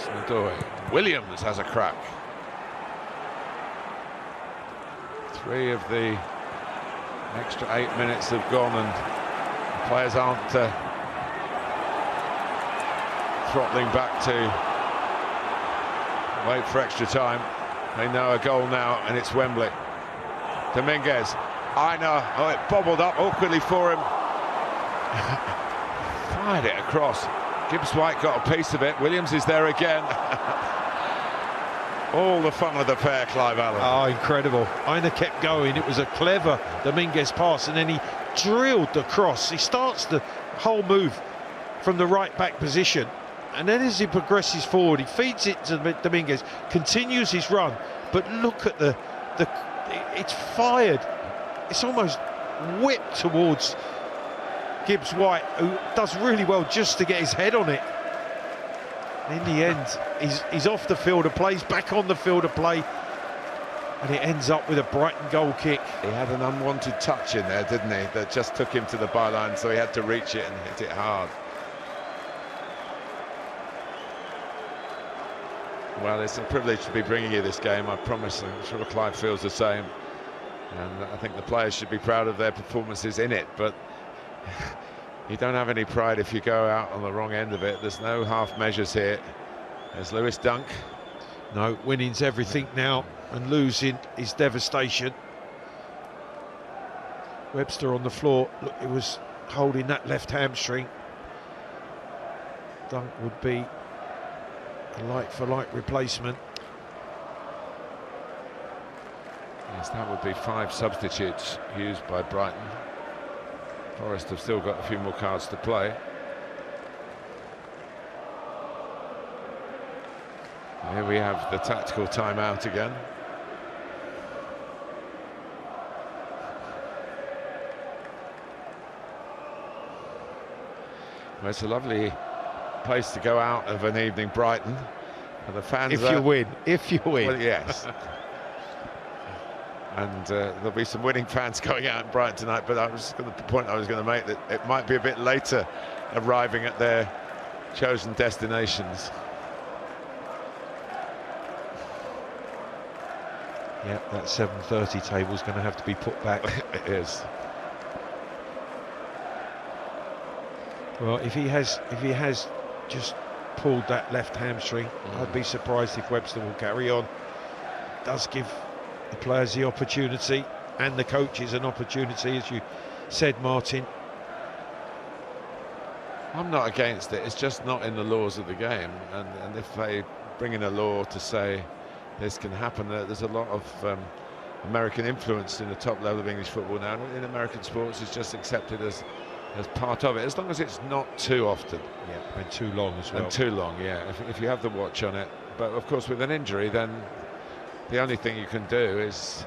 Smadoy. Williams has a crack. 3 of the extra 8 minutes have gone, and the players aren't throttling back to wait for extra time. They know a goal now, and it's Wembley. Dominguez. I know. Oh, it bobbled up awkwardly for him. Fired it across. Gibbs-White got a piece of it. Williams is there again. All the fun of the pair, Clive Allen. Oh, incredible. Aina kept going. It was a clever Dominguez pass, and then he drilled the cross. He starts the whole move from the right-back position, and then as he progresses forward, he feeds it to Dominguez, continues his run, but look at it's fired. It's almost whipped towards Gibbs-White, who does really well just to get his head on it. In the end, he's off the field of play, he's back on the field of play, and it ends up with a Brighton goal kick. He had an unwanted touch in there, didn't he, that just took him to the byline, so he had to reach it and hit it hard. Well, it's a privilege to be bringing you this game, I promise. I'm sure Clive feels the same, and I think the players should be proud of their performances in it, but you don't have any pride if you go out on the wrong end of it. There's no half measures here. There's Lewis Dunk. No, winning's everything now, and losing is devastation. Webster on the floor. Look, it was holding that left hamstring. Dunk would be a like-for-like replacement. Yes, that would be 5 substitutes used by Brighton. Forest have still got a few more cards to play. Here we have the tactical timeout again. Well, it's a lovely place to go out of an evening, Brighton. And the fans if you win. Well, yes. And there'll be some winning fans going out in Brighton tonight, but the point I was going to make, that it might be a bit later arriving at their chosen destinations. Yeah, that 7:30 table is going to have to be put back. It is. Well, if he has just pulled that left hamstring, I'd be surprised if Webster will carry on. It does give the players the opportunity, and the coaches an opportunity, as you said, Martin. I'm not against it, it's just not in the laws of the game, and if they bring in a law to say this can happen, there's a lot of American influence in the top level of English football now, and in American sports it's just accepted as part of it, as long as it's not too often. Yeah, and too long as well. And too long, yeah, if you have the watch on it. But of course with an injury, then the only thing you can do is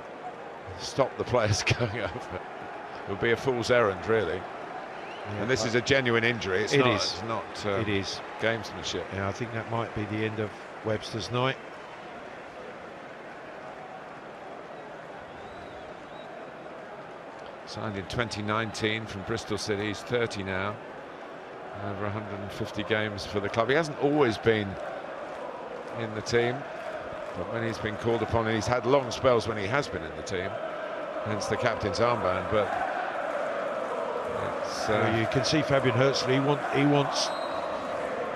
stop the players going over. It would be a fool's errand, really. Yeah, and this is a genuine injury. It's not gamesmanship. Yeah, I think that might be the end of Webster's night. Signed in 2019 from Bristol City. He's 30 now. Over 150 games for the club. He hasn't always been in the team, but when he's been called upon, and he's had long spells when he has been in the team, hence the captain's armband. But it's, well, you can see Fabian Hursley. He wants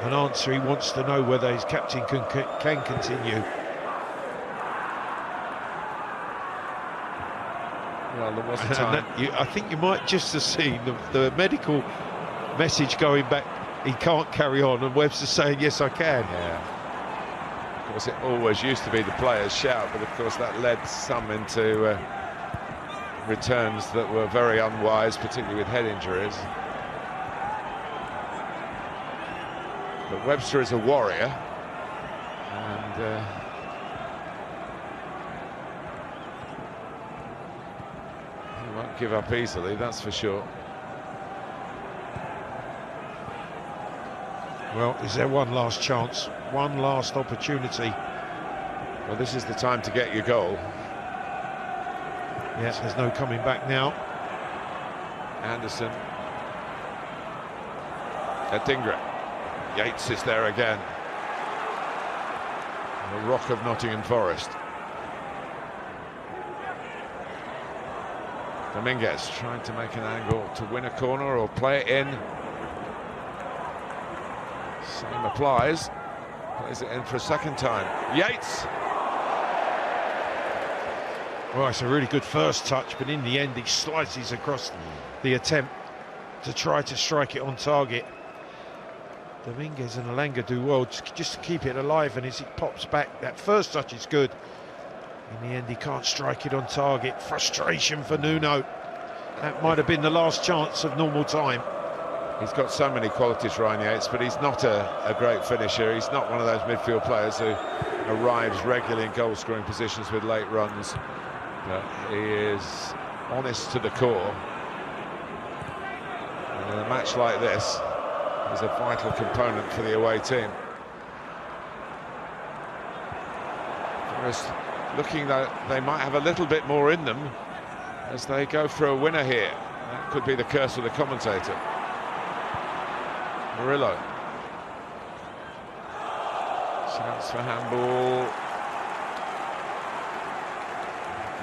an answer. He wants to know whether his captain can continue. Well, there was a time. I think you might just have seen the medical message going back. He can't carry on, and Webster saying, "Yes, I can." Yeah. Of course, it always used to be the players' shout, but of course that led some into returns that were very unwise, particularly with head injuries. But Webster is a warrior, and he won't give up easily, that's for sure. Well, is there one last chance, one last opportunity? Well, this is the time to get your goal. Yes, there's no coming back now. Anderson. Adingra. Yates is there again. the rock of Nottingham Forest. Dominguez trying to make an angle to win a corner or play it in. Same applies. Plays it in for a second time. Yates. Well, it's a really good first touch, but in the end he slices across the attempt to try to strike it on target. Dominguez and Alanga do well just to keep it alive, and as it pops back, that first touch is good. In the end, he can't strike it on target. Frustration for Nuno. That might have been the last chance of normal time. He's got so many qualities, Ryan Yates, but he's not a great finisher. He's not one of those midfield players who arrives regularly in goal-scoring positions with late runs. But he is honest to the core. And in a match like this, he's a vital component for the away team. Forest looking that they might have a little bit more in them as they go for a winner here. That could be the curse of the commentator. Murillo. Chance for handball.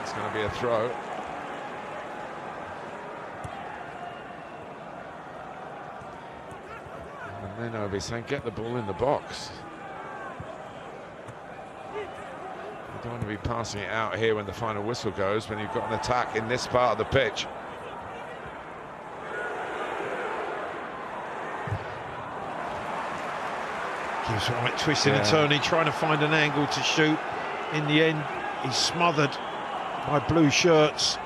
It's going to be a throw. And then I'll be saying, get the ball in the box. You don't want to be passing it out here when the final whistle goes, when you've got an attack in this part of the pitch. Gives right, twisting and turning, trying to find an angle to shoot. In the end, he's smothered by blue shirts.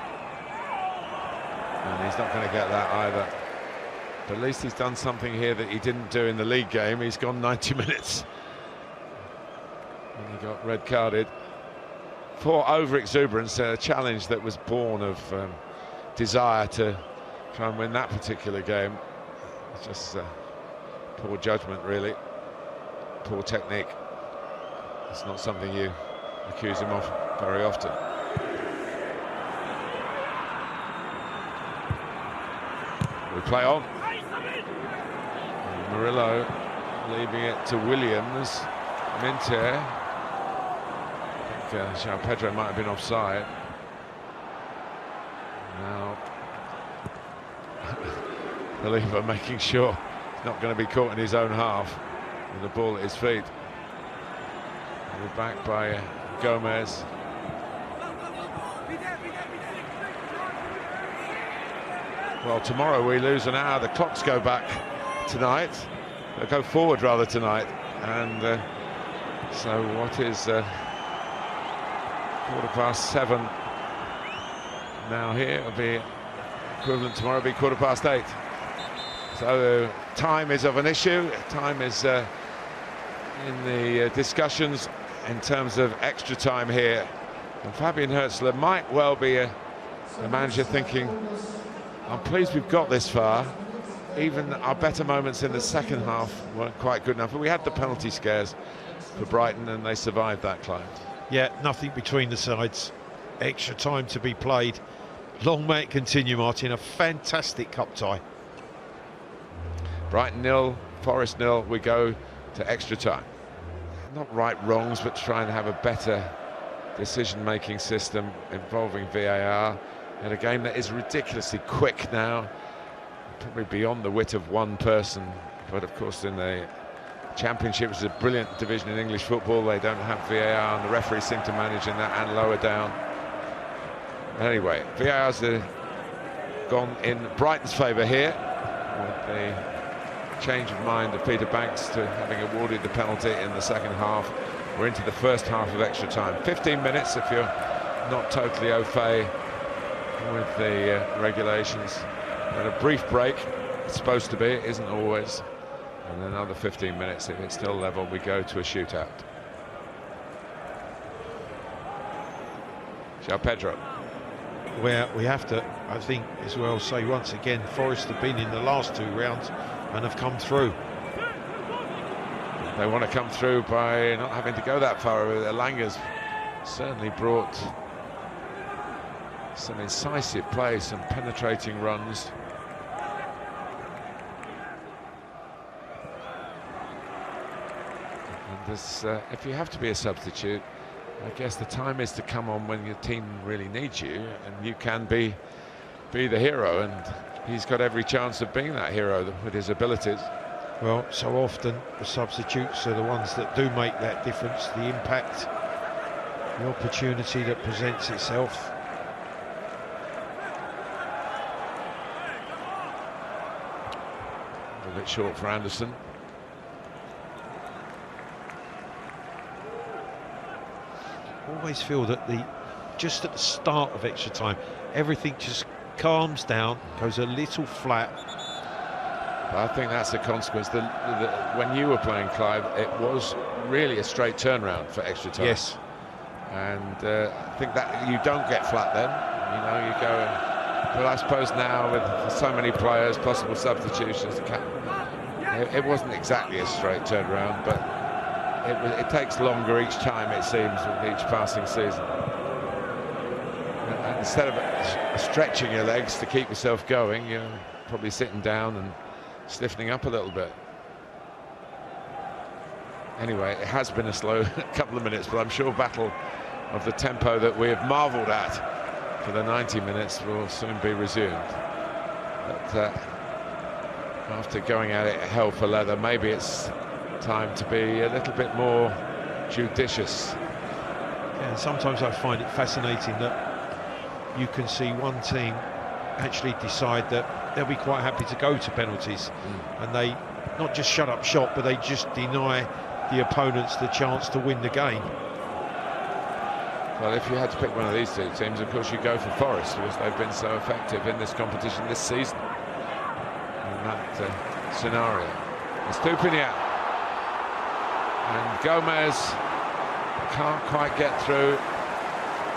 And he's not going to get that either. But at least he's done something here that he didn't do in the league game. He's gone 90 minutes. And he got red carded for over-exuberance, a challenge that was born of desire to try and win that particular game. It's just poor judgment, really. Poor technique. It's not something you accuse him of very often. We play on. And Murillo leaving it to Williams. Minter. I think João Pedro might have been offside. Now Believer making sure he's not going to be caught in his own half with the ball at his feet. We're back by Gomez. Well, tomorrow we lose an hour. The clocks go back tonight. They'll go forward rather tonight. And so what is 7:15 now here? It'll be equivalent tomorrow, it'll be 8:15. So time is of an issue. Time is in the discussions in terms of extra time here. And Fabian Hürzeler might well be a manager thinking, I'm pleased we've got this far. Even our better moments in the second half weren't quite good enough. But we had the penalty scares for Brighton and they survived that, Clive. Yeah, nothing between the sides. Extra time to be played. Long may it continue, Martin. A fantastic cup tie. Brighton 0, Forest 0. We go to extra time. Not right wrongs, but try and have a better decision-making system involving VAR. And a game that is ridiculously quick now, probably beyond the wit of one person. But of course, in the Championship, which is a brilliant division in English football, they don't have VAR, and the referees seem to manage in that and lower down. Anyway, VAR's gone in Brighton's favour here, with the change of mind of Peter Banks to having awarded the penalty in the second half. We're into the first half of extra time. 15 minutes if you're not totally au fait with the regulations. And a brief break, it's supposed to be, it isn't always. And then another 15 minutes, if it's still level, we go to a shootout. João Pedro. Where we have to, I think, as well say once again, Forest have been in the last two rounds and have come through. They want to come through by not having to go that far. Alanga's certainly brought some incisive play, some penetrating runs. And if you have to be a substitute, I guess the time is to come on when your team really needs you, and you can be the hero, and he's got every chance of being that hero with his abilities. Well, so often the substitutes are the ones that do make that difference, the impact, the opportunity that presents itself. A little bit short for Anderson. Always feel that just at the start of extra time, everything just calms down, goes a little flat. But I think that's a consequence. When you were playing, Clive, it was really a straight turnaround for extra time. Yes. And I think that you don't get flat then. You know, you go and... But I suppose now with so many players, possible substitutions, it wasn't exactly a straight turnaround, but it takes longer each time, it seems, with each passing season. And instead of stretching your legs to keep yourself going, you're probably sitting down and stiffening up a little bit. Anyway, it has been a slow couple of minutes, but I'm sure battle of the tempo that we have marvelled at for the 90 minutes will soon be resumed. But after going at it hell for leather, maybe it's time to be a little bit more judicious. Yeah, and sometimes I find it fascinating that you can see one team actually decide that they'll be quite happy to go to penalties, and they not just shut up shop, but they just deny the opponents the chance to win the game. Well, if you had to pick one of these two teams, of course you go for Forest, because they've been so effective in this competition this season in that scenario. Estupiñán, and Gomez can't quite get through.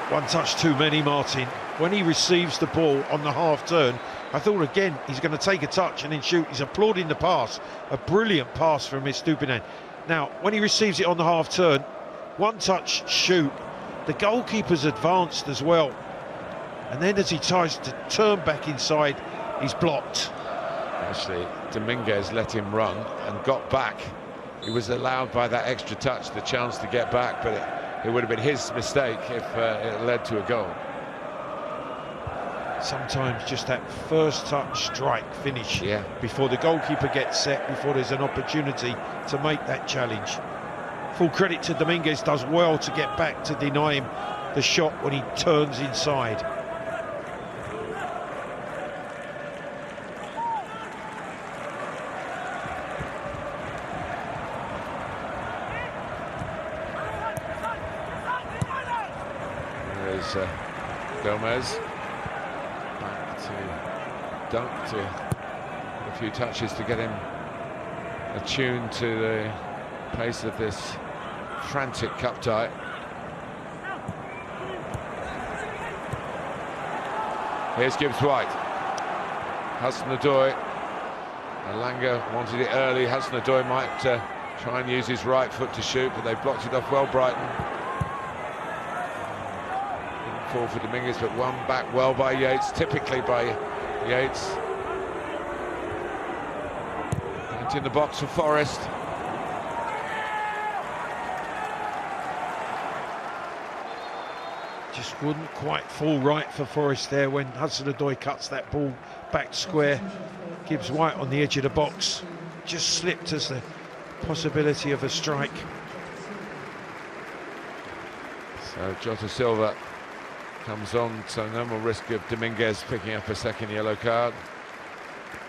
One touch too many, Martin. When he receives the ball on the half turn, I thought again he's going to take a touch and then shoot. He's applauding the pass, a brilliant pass from Estupiñán. Now, when he receives it on the half turn, one touch, shoot. The goalkeeper's advanced as well, and then as he tries to turn back inside, he's blocked. Actually, Dominguez let him run and got back. He was allowed by that extra touch the chance to get back, but it would have been his mistake if it led to a goal. Sometimes just that first touch, strike, finish, before the goalkeeper gets set, before there's an opportunity to make that challenge. Full credit to Dominguez, does well to get back to deny him the shot when he turns inside. There's Gomez. Back to a few touches to get him attuned to the pace of this frantic cup tie. Here's Gibbs-White. Hudson-Odoi. Alanga wanted it early. Hudson-Odoi might try and use his right foot to shoot, but they blocked it off well, Brighton. Didn't fall for Dominguez, but one back well by Yates, typically by Yates. And in the box for Forest. Just wouldn't quite fall right for Forest there when Hudson-Odoi cuts that ball back square. Gibbs-White on the edge of the box, just slipped as the possibility of a strike. So Jota Silva comes on, so no more risk of Dominguez picking up a second yellow card.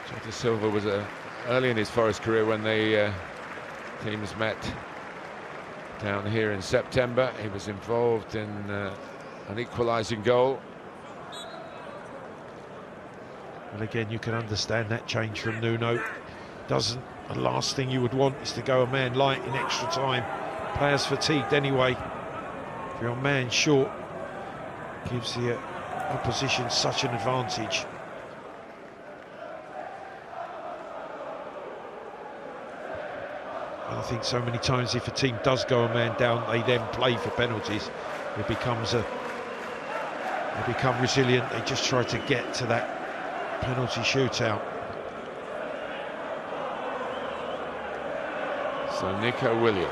Jota Silva was early in his Forest career when the teams met down here in September. He was involved in an equalising goal. And again, you can understand that change from Nuno. The last thing you would want is to go a man light in extra time. Players fatigued anyway. If you're a man short, gives the opposition such an advantage. And I think so many times if a team does go a man down, they then play for penalties. It becomes they become resilient. They just try to get to that penalty shootout. So Nico Williams.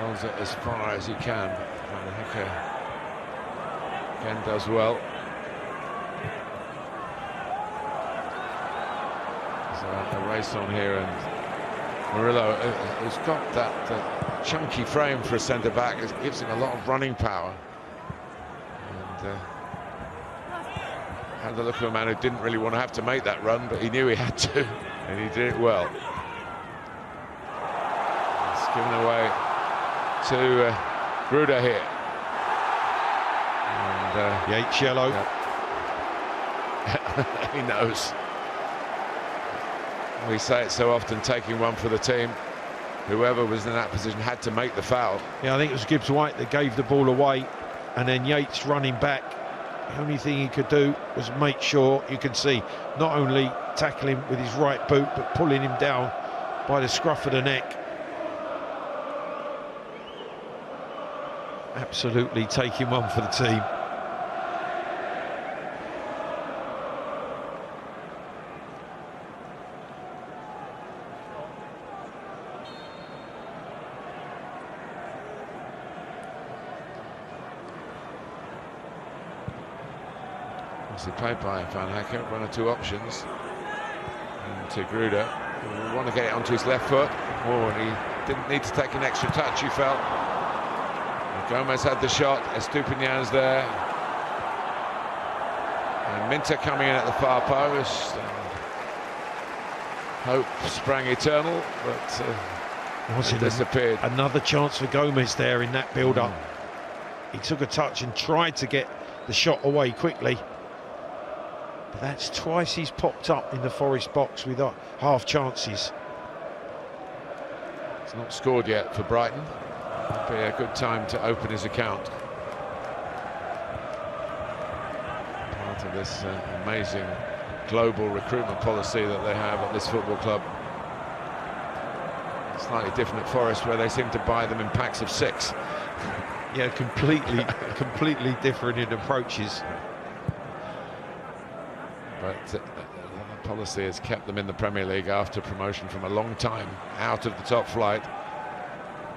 Holds it as far as he can. Van Hecke again does well. There's a race on here, and Murillo has got that chunky frame for a centre-back. It gives him a lot of running power. And had the look of a man who didn't really want to have to make that run, but he knew he had to, and he did it well. It's given away to Gruder here. And Yates yellow. Yeah. He knows. We say it so often, taking one for the team. Whoever was in that position had to make the foul. Yeah, I think it was Gibbs-White that gave the ball away, and then Yates running back. The only thing he could do was make sure, you can see, not only tackle him with his right boot, but pulling him down by the scruff of the neck. Absolutely taking one for the team. Played by Van Hecke, one or two options. And to Gruder, who want to get it onto his left foot. Oh, and he didn't need to take an extra touch, he felt. And Gomez had the shot, Estupinan's there. And Minter coming in at the far post. Hope sprang eternal, but it disappeared. Another chance for Gomez there in that build-up. He took a touch and tried to get the shot away quickly. That's twice he's popped up in the Forest box with half chances. It's not scored yet for Brighton. It'd be a good time to open his account. Part of this amazing global recruitment policy that they have at this football club. Slightly different at Forest, where they seem to buy them in packs of 6. Yeah, completely different in approaches. But the policy has kept them in the Premier League after promotion from a long time out of the top flight.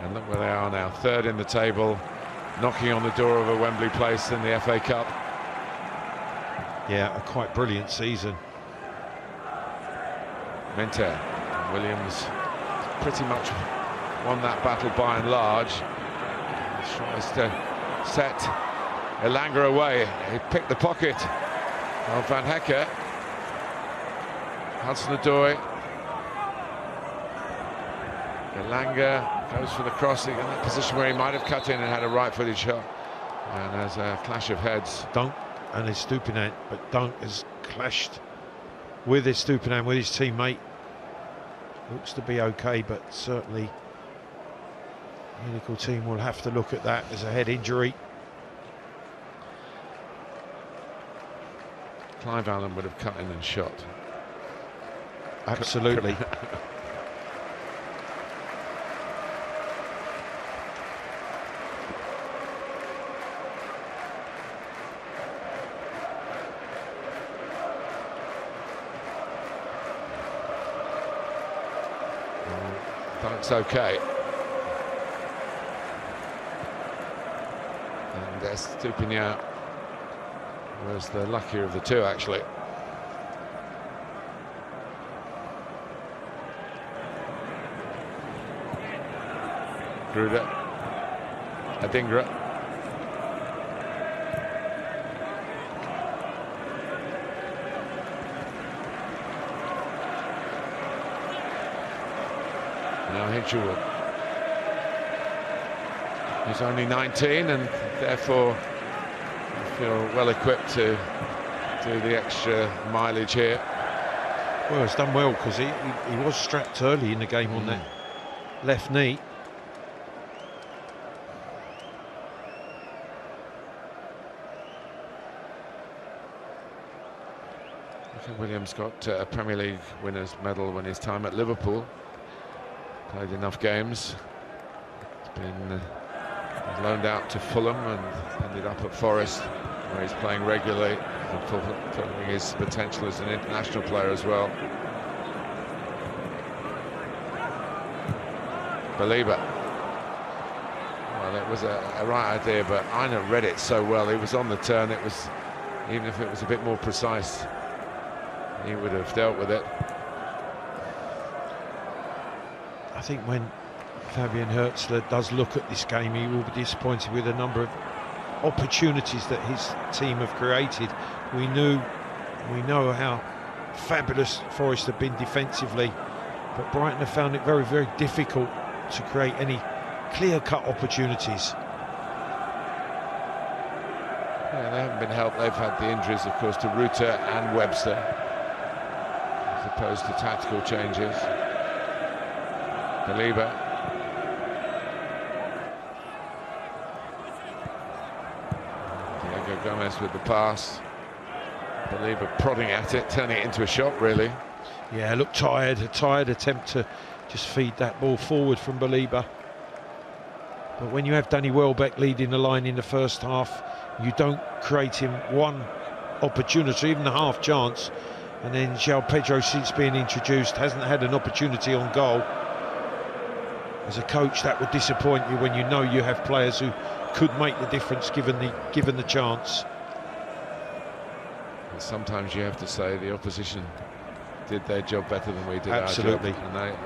And look where they are now, 3rd in the table, knocking on the door of a Wembley place in the FA Cup. Yeah, a quite brilliant season. Minter, Williams pretty much won that battle by and large. He tries to set Elanga away. He picked the pocket of Van Hecke. Hudson-Odoi. Elanga goes for the crossing in that position where he might have cut in and had a right-footed shot. And there's a clash of heads. Dunk and Estupinan, but Dunk has clashed with Estupinan, with his teammate. Looks to be okay, but certainly the medical team will have to look at that as a head injury. Clive Allen would have cut in and shot. Absolutely. Dunk's okay. And Estupinan was the luckier of the two, actually. Gruder, Adingra. Now Hitchwood. He's only 19 and therefore feel well equipped to do the extra mileage here. Well, it's done well because he was strapped early in the game on that left knee. Williams got a Premier League winners medal when his time at Liverpool. Played enough games. He's been loaned out to Fulham and ended up at Forest, where he's playing regularly and fulfilling his potential as an international player as well. Belieber. Well, it was a right idea, but Aina read it so well. He was on the turn. It was, even if it was a bit more precise, he would have dealt with it. I think when Fabian Hürzeler does look at this game, he will be disappointed with a number of opportunities that his team have created. We know how fabulous Forest have been defensively, but Brighton have found it very, very difficult to create any clear-cut opportunities. Yeah, they haven't been helped. They've had the injuries, of course, to Rutter and Webster, as opposed to tactical changes. Belieber. Diego Gomez with the pass. Belieber prodding at it, turning it into a shot, really. Yeah, looked tired, a tired attempt to just feed that ball forward from Belieber. But when you have Danny Welbeck leading the line in the first half, you don't create him one opportunity, even a half chance, and then João Pedro, since being introduced, hasn't had an opportunity on goal. As a coach, that would disappoint you when you know you have players who could make the difference given the chance. And sometimes you have to say the opposition did their job better than we did. Absolutely. Our job,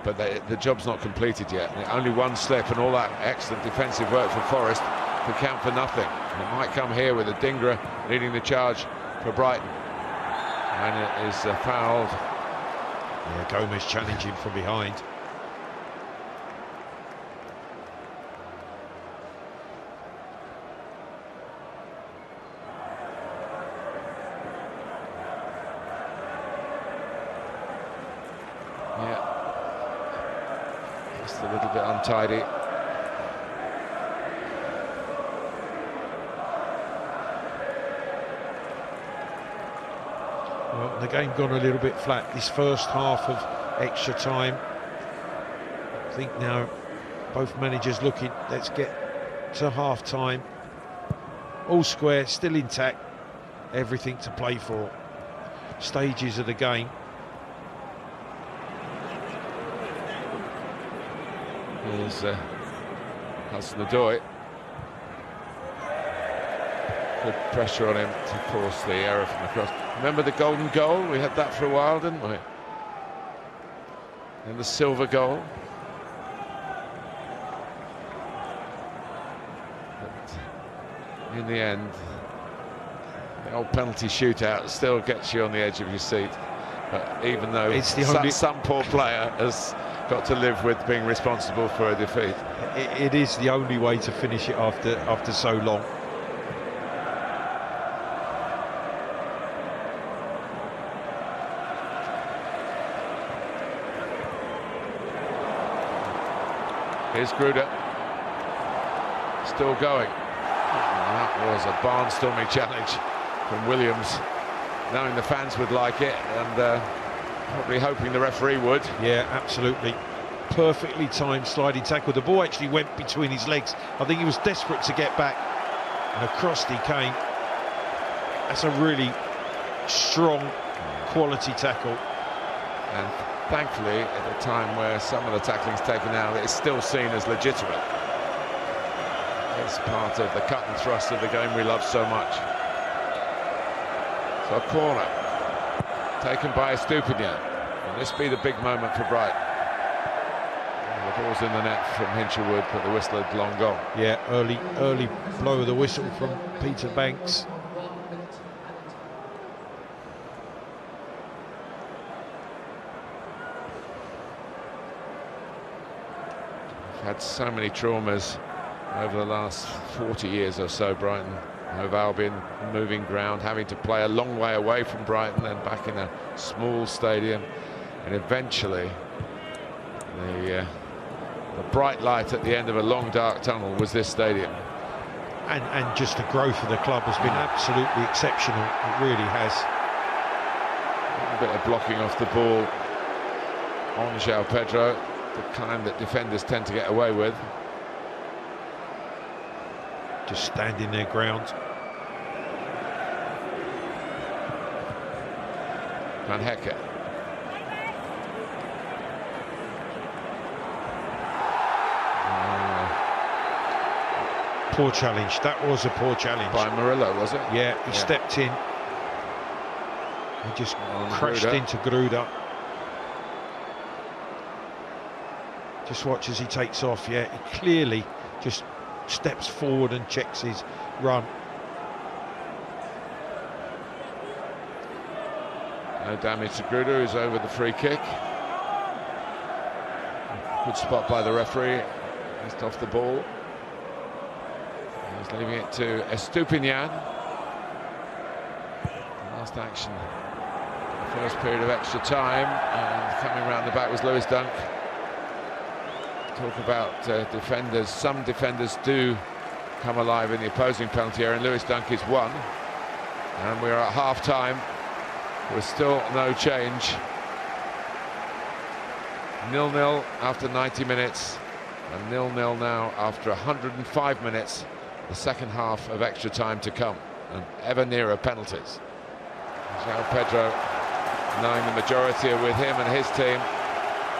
but the job's not completed yet. Only one slip, and all that excellent defensive work for Forest could count for nothing. And it might come here with Adingra leading the charge for Brighton, and it is fouled. Yeah, Gomez challenging from behind. Just a little bit untidy. Well, the game gone a little bit flat this first half of extra time. I think now both managers looking, let's get to half time. All square, still intact, everything to play for. Stages of the game. Here's Hudson-Odoi. Good pressure on him to force the error from the cross. Remember the golden goal? We had that for a while, didn't we? And the silver goal. But in the end, the old penalty shootout still gets you on the edge of your seat. But even though it's the only... some poor player has got to live with being responsible for a defeat. It is the only way to finish it after so long. Here's Gruder, still going. That was a barnstorming challenge from Williams, knowing the fans would like it, and probably hoping the referee would. Yeah, absolutely. Perfectly timed sliding tackle. The ball actually went between his legs. I think he was desperate to get back, and across he came. That's a really strong quality tackle. And thankfully, at a time where some of the tackling's taken out, it's still seen as legitimate. It's part of the cut and thrust of the game we love so much. So a corner taken by Estupinian. Will this be the big moment for Brighton? And the ball's in the net from Hinchelwood, but the whistle had long gone. Yeah, early blow of the whistle from Peter Banks. Had so many traumas over the last 40 years or so. Brighton, Hove Albion, moving ground, having to play a long way away from Brighton and back in a small stadium, and eventually the bright light at the end of a long dark tunnel was this stadium. And just the growth of the club has been absolutely exceptional. It really has. A bit of blocking off the ball on João Pedro, the kind that defenders tend to get away with. Just standing their ground. Van Hekke. poor challenge. That was a poor challenge. By Murillo, was it? Yeah, he stepped in. He just crashed into Gruda. Just watch as he takes off. Yeah, he clearly just steps forward and checks his run. No damage to Gruda, who's over the free kick. Good spot by the referee. Just off the ball. He's leaving it to Estupinian. Last action. First period of extra time. And coming round the back was Lewis Dunk. Talk about defenders. Some defenders do come alive in the opposing penalty area, and Lewis Dunk is one. And we're at half-time. There's still no change. 0-0 after 90 minutes, and 0-0 now after 105 minutes. The second half of extra time to come, and ever nearer penalties. João Pedro, knowing the majority are with him and his team,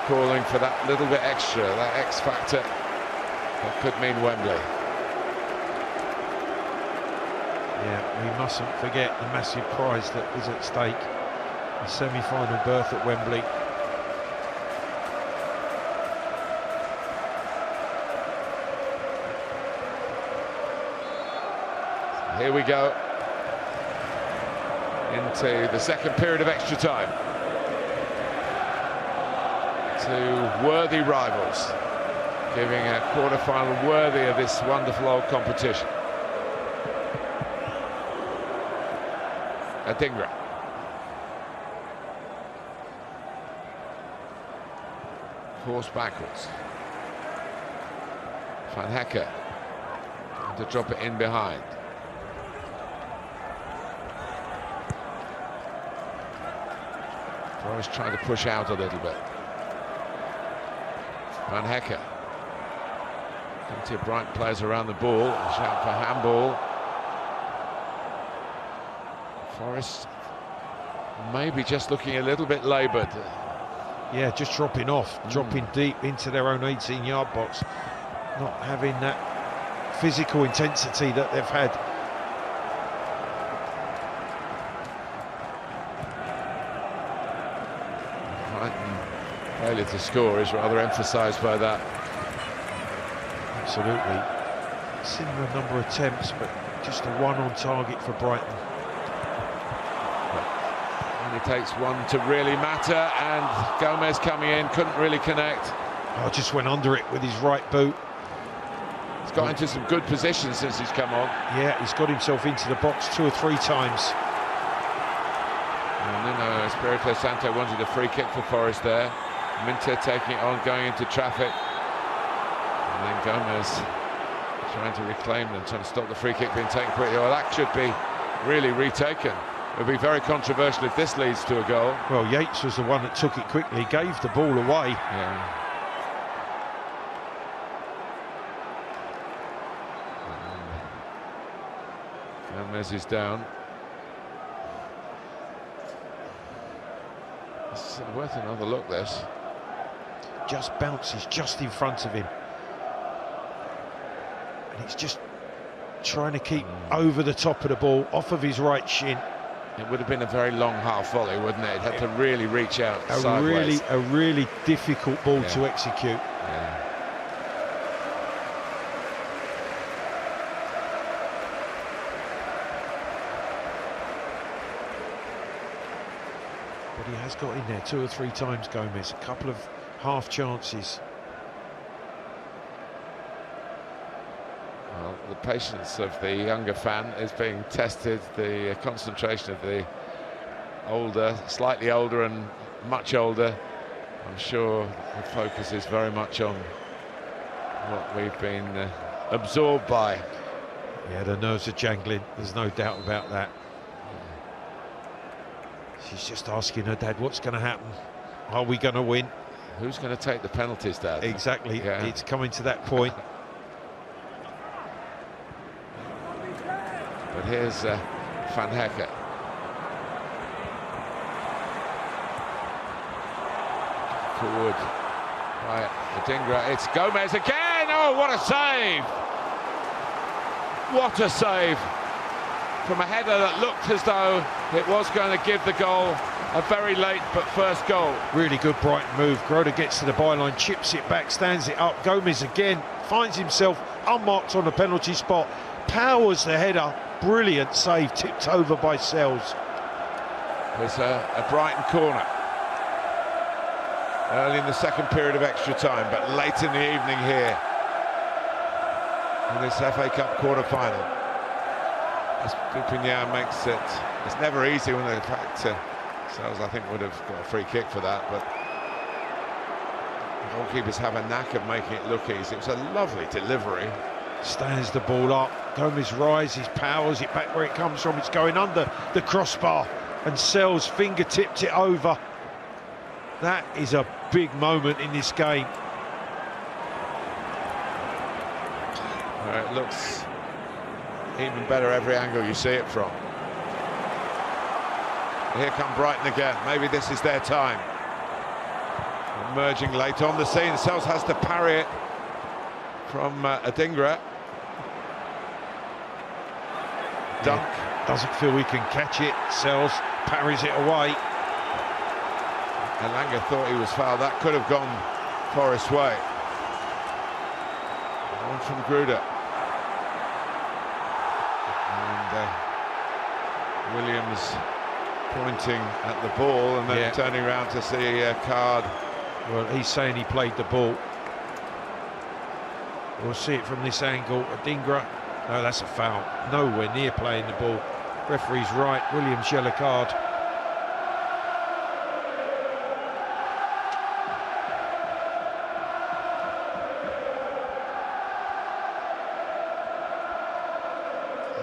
calling for that little bit extra, that X factor that could mean Wembley. Yeah, we mustn't forget the massive prize that is at stake. A semi-final berth at Wembley. Here we go into the second period of extra time. Two worthy rivals, giving a quarter-final worthy of this wonderful old competition. Adingra. Forced backwards. Van Hecke to drop it in behind. Forrest trying to push out a little bit. Van Hecke. Plenty of Brighton players around the ball. A shout for handball. Forrest maybe just looking a little bit laboured. Yeah, just dropping off, dropping deep into their own 18-yard box. Not having that physical intensity that they've had. Failure to score is rather emphasised by that. Absolutely. Similar number of attempts, but just a one on target for Brighton. Only takes one to really matter, and Gomez coming in, couldn't really connect. Oh, just went under it with his right boot. He's got into some good positions since he's come on. Yeah, he's got himself into the box 2 or 3 times. And then Espirito Santo wanted a free kick for Forest there. Minter taking it on, going into traffic. And then Gomez trying to reclaim them, trying to stop the free kick being taken quickly. Well, that should be really retaken. It would be very controversial if this leads to a goal. Well, Yates was the one that took it quickly, gave the ball away. Yeah. Gomez is down. It's worth another look, this. Just bounces just in front of him. And it's just trying to keep over the top of the ball, off of his right shin. It would have been a very long half volley, wouldn't it? It had to really reach out sideways. A really difficult ball to execute. Yeah. But he has got in there 2 or 3 times, Gomez. A couple of half chances. Well, the patience of the younger fan is being tested. The concentration of the older, slightly older and much older. I'm sure the focus is very much on what we've been absorbed by. Yeah, the nerves are jangling. There's no doubt about that. She's just asking her dad, what's going to happen? Are we going to win? Who's going to take the penalties, Dad? Exactly. Yeah. It's coming to that point. But here's Van Hecke. Forward by Adingra. It's Gomez again. Oh, what a save! What a save from a header that looked as though it was going to give the goal a very late but first goal. Really good Brighton move. Groda gets to the byline, chips it back, stands it up. Gomez again finds himself unmarked on the penalty spot, powers the header. Brilliant save, tipped over by Sells. There's a Brighton corner early in the second period of extra time, but late in the evening here in this FA Cup quarter-final. Stupinian makes it. It's never easy when in fact Sells, I think, would have got a free kick for that, but goalkeepers have a knack of making it look easy. It was a lovely delivery. Stands the ball up, Gomez rises, powers it back where it comes from. It's going under the crossbar, and Sells fingertipped it over. That is a big moment in this game. It looks even better every angle you see it from. Here come Brighton again. Maybe this is their time. Emerging late on the scene. Sells has to parry it from Adingra. Dunk. Yeah, doesn't feel he can catch it. Sells parries it away. Elanga thought he was fouled. That could have gone Forest's way. One from Gruder. And Williams pointing at the ball and then turning around to see a card. Well, he's saying he played the ball. We'll see it from this angle. Adingra. No, that's a foul. Nowhere near playing the ball. Referee's right. Williams yellow card.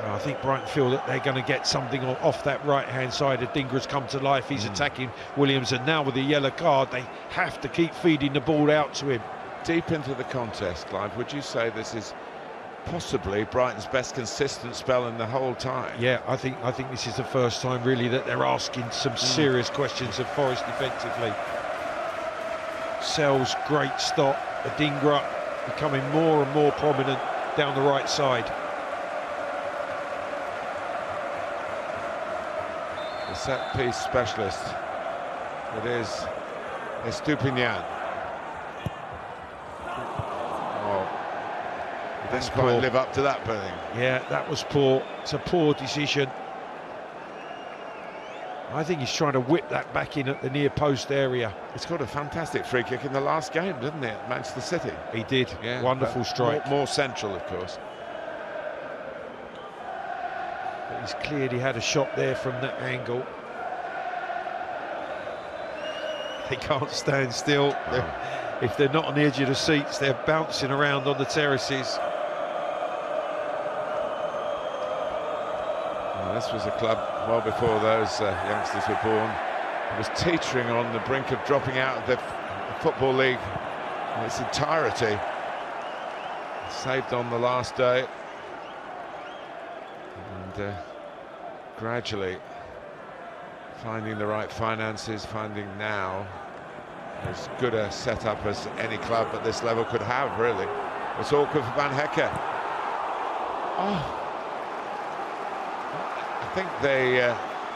I think Brighton feel that they're going to get something off that right-hand side. Adingra's come to life. He's attacking Williams, and now with the yellow card, they have to keep feeding the ball out to him. Deep into the contest, Clive, would you say this is possibly Brighton's best consistent spell in the whole time? Yeah, I think this is the first time really that they're asking some serious questions of Forest defensively. Sells, great stop. Adingra becoming more and more prominent down the right side. The set-piece specialist, it is Stupinian. Oh, he didn't quite live up to that billing. Yeah, that was poor. It's a poor decision. I think he's trying to whip that back in at the near post area. He scored a fantastic free kick in the last game, didn't he, at Manchester City? He did. Yeah, wonderful strike. More central, of course. But he's cleared he had a shot there from that angle. They can't stand still. If they're not on the edge of the seats, they're bouncing around on the terraces. Well, this was a club well before those youngsters were born. It was teetering on the brink of dropping out of the Football League in its entirety. Saved on the last day. And gradually finding the right finances, finding now as good a setup as any club at this level could have, really. It's awkward for Van Hecke. Oh, I think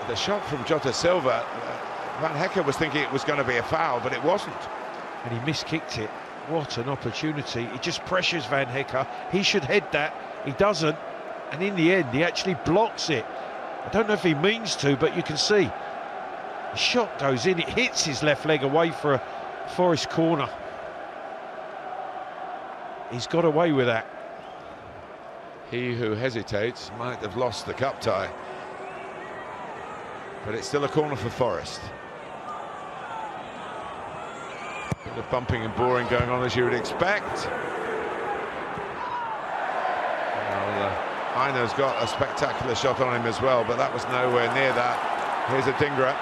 the shot from Jota Silva, Van Hecke was thinking it was going to be a foul, but it wasn't. And he miskicked it. What an opportunity. He just pressures Van Hecke. He should head that. He doesn't. And in the end, he actually blocks it. I don't know if he means to, but you can see the shot goes in. It hits his left leg away for a Forest corner. He's got away with that. He who hesitates might have lost the cup tie. But it's still a corner for Forest. Bit of bumping and boring going on, as you would expect. Aina's got a spectacular shot on him as well, but that was nowhere near that. Here's Adingra.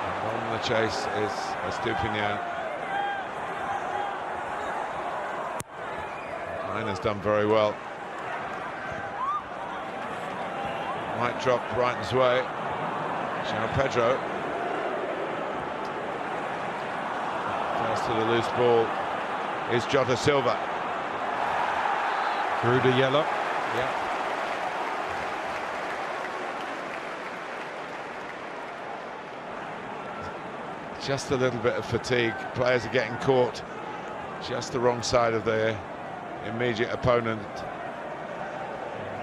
And on the chase is Stupinian. Aina's done very well. Might drop Brighton's way. João Pedro. First to the loose ball is Jota Silva. Through the yellow. Yeah. Just a little bit of fatigue. Players are getting caught just the wrong side of their immediate opponent,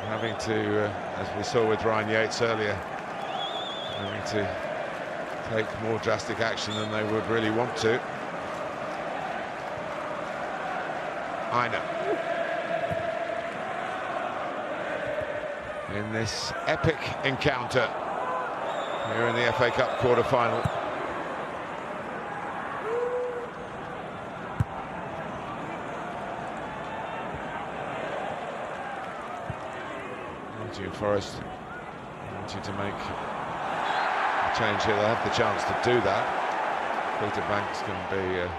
having to, as we saw with Ryan Yates earlier, having to take more drastic action than they would really want to. Aina. In this epic encounter here in the FA Cup quarter-final. Forest wanting to make a change here. They'll have the chance to do that. Peter Banks can be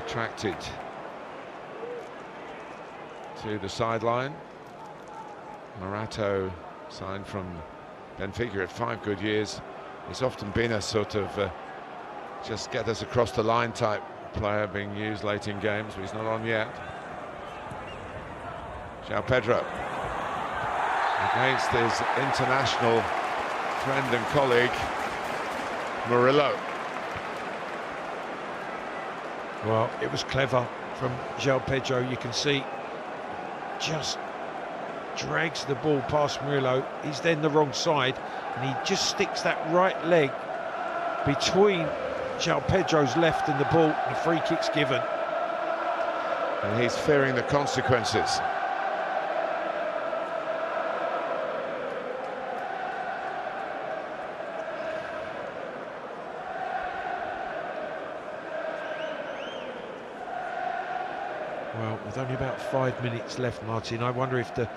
attracted to the sideline. Morato, signed from Benfica, had 5 good years. He's often been a sort of just get us across the line type player, being used late in games, but he's not on yet. João Pedro against his international friend and colleague Murillo. Well, it was clever from João Pedro. You can see just drags the ball past Murillo. He's then the wrong side, and he just sticks that right leg between João Pedro's left and the ball, and the free kick's given. And he's fearing the consequences. Well, with only about 5 minutes left, Martin, I wonder if the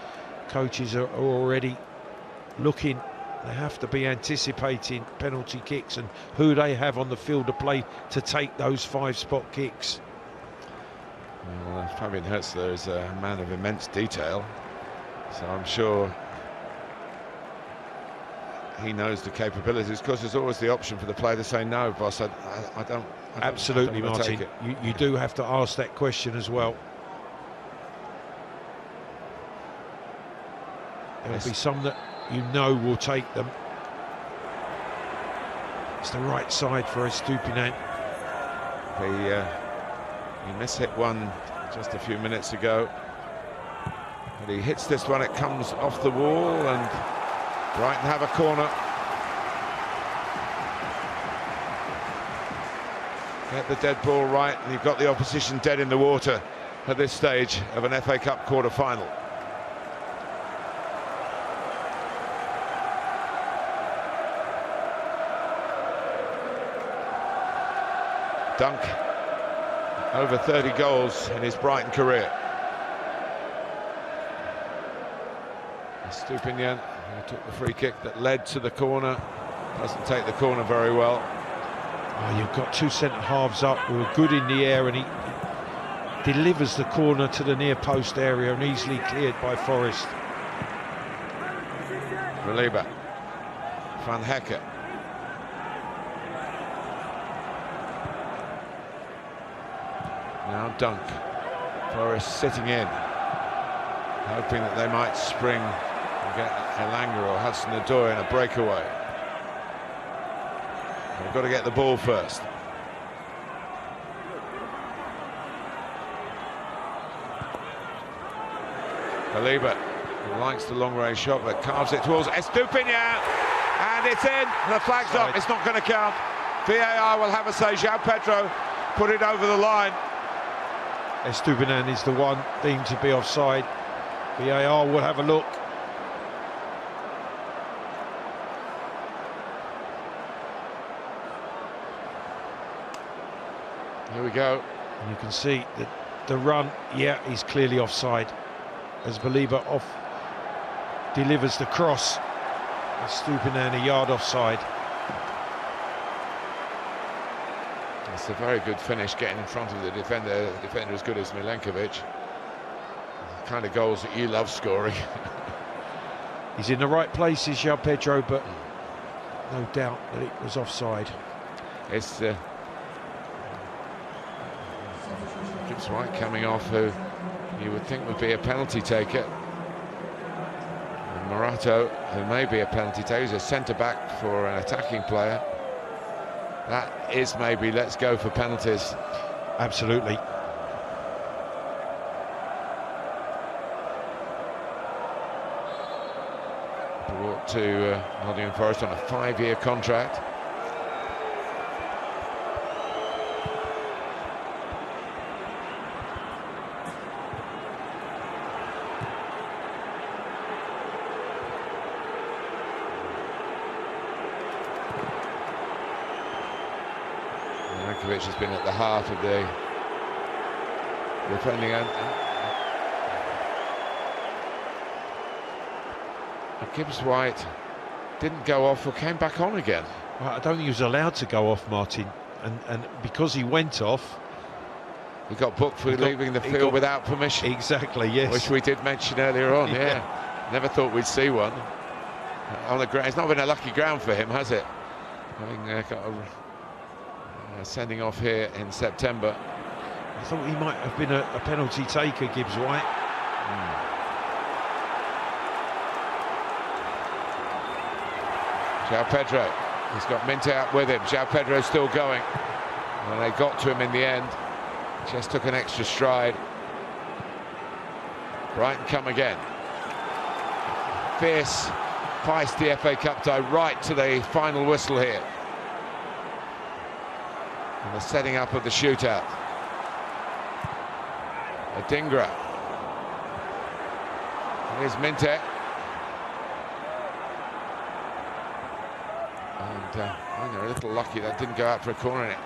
coaches are already looking. They have to be anticipating penalty kicks and who they have on the field of play to take those 5-spot kicks. Well, Fabian Hertzler is a man of immense detail, so I'm sure he knows the capabilities. Of course, there's always the option for the player to say, no, boss, I don't. Absolutely, I don't Martin. You do have to ask that question as well. There'll be some that you know will take them. It's the right side for Estupiñán. He mishit one just a few minutes ago, but he hits this one, it comes off the wall, and Brighton have a corner. Get the dead ball right, and you've got the opposition dead in the water at this stage of an FA Cup quarter-final. Dunk, over 30 goals in his Brighton career. Estupiñán, who took the free kick that led to the corner, doesn't take the corner very well. Oh, you've got 2 centre-halves up who are good in the air, and he delivers the corner to the near post area and easily cleared by Forest. Relieber, Van Hekke. Now Dunk. Forest sitting in, hoping that they might spring and get Elanga or Hudson-Odoi in a breakaway. We've got to get the ball first. Relieber, who likes the long-range shot, but carves it towards Estupiñán, and it's in. The flag's up. It's not going to count. VAR will have a say. João Pedro put it over the line. Estupiñán is the one deemed to be offside. VAR will have a look. Here we go. And you can see that the run, yeah, he's clearly offside. As Belieber delivers the cross, Estupiñán a yard offside. It's a very good finish, getting in front of the defender as good as Milenkovic. The kind of goals that you love scoring. He's in the right places, João Pedro, but no doubt that it was offside. It's Gibbs White coming off, who you would think would be a penalty taker. And Morato, who may be a penalty taker, is a centre-back for an attacking player. That is maybe, let's go for penalties. Absolutely. Brought to Nottingham Forest on a 5-year contract. Has been at the heart of the defending end. Gibbs White didn't go off or came back on again. Well, I don't think he was allowed to go off, Martin, and because he went off, he got booked for leaving the field without permission. Exactly, yes. Which we did mention earlier on. Yeah. Never thought we'd see one on the ground. It's not been a lucky ground for him, has it? Having got a sending off here in September. I thought he might have been a penalty taker, Gibbs White. João Pedro, he's got Minte out with him. João Pedro's still going. And they got to him in the end. Just took an extra stride. Brighton come again. Fierce, feisty FA Cup tie right to the final whistle here. And the setting up of the shootout. Adingra. Here's Minte. And they're a little lucky that didn't go out for a corner in it.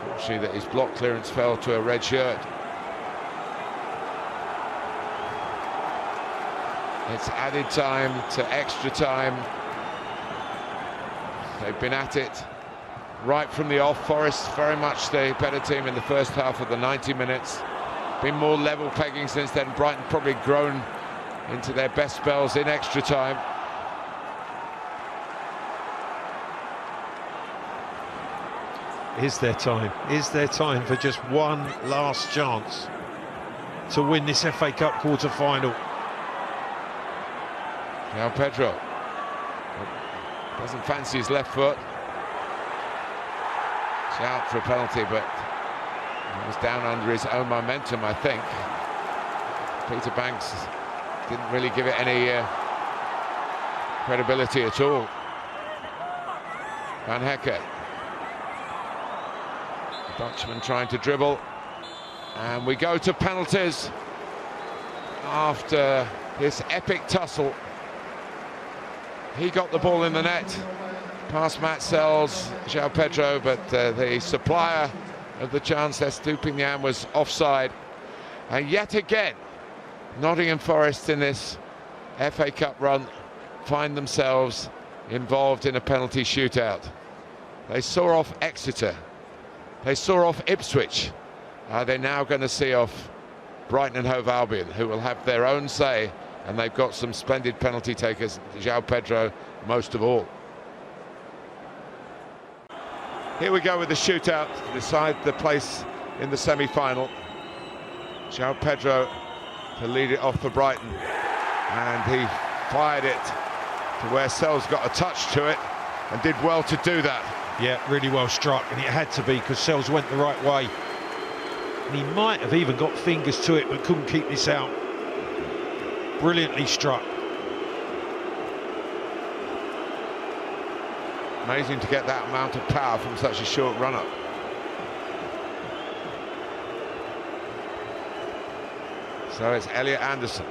Unfortunately, that his block clearance fell to a red shirt. It's added time to extra time. They've been at it right from the off. Forest very much the better team in the first half of the 90 minutes. Been more level pegging since then. Brighton probably grown into their best spells in extra time. Is there time? Is there time for just one last chance to win this FA Cup quarter-final? Now Pedro doesn't fancy his left foot. Shout for a penalty, but he was down under his own momentum, I think. Peter Banks didn't really give it any credibility at all. Van Hecke. The Dutchman trying to dribble. And we go to penalties after this epic tussle. He got the ball in the net. Past Matt Sells, João Pedro, but the supplier of the chance, Estupinian, was offside. And yet again, Nottingham Forest in this FA Cup run find themselves involved in a penalty shootout. They saw off Exeter. They saw off Ipswich. Are they now going to see off Brighton and Hove Albion, who will have their own say? And they've got some splendid penalty takers, João Pedro most of all. Here we go with the shootout to decide the place in the semi-final. João Pedro to lead it off for Brighton, and he fired it to where Sells got a touch to it and did well to do that. Yeah, really well struck, and it had to be because Sells went the right way. And he might have even got fingers to it, but couldn't keep this out. Brilliantly struck. Amazing to get that amount of power from such a short run-up. So it's Elliot Anderson.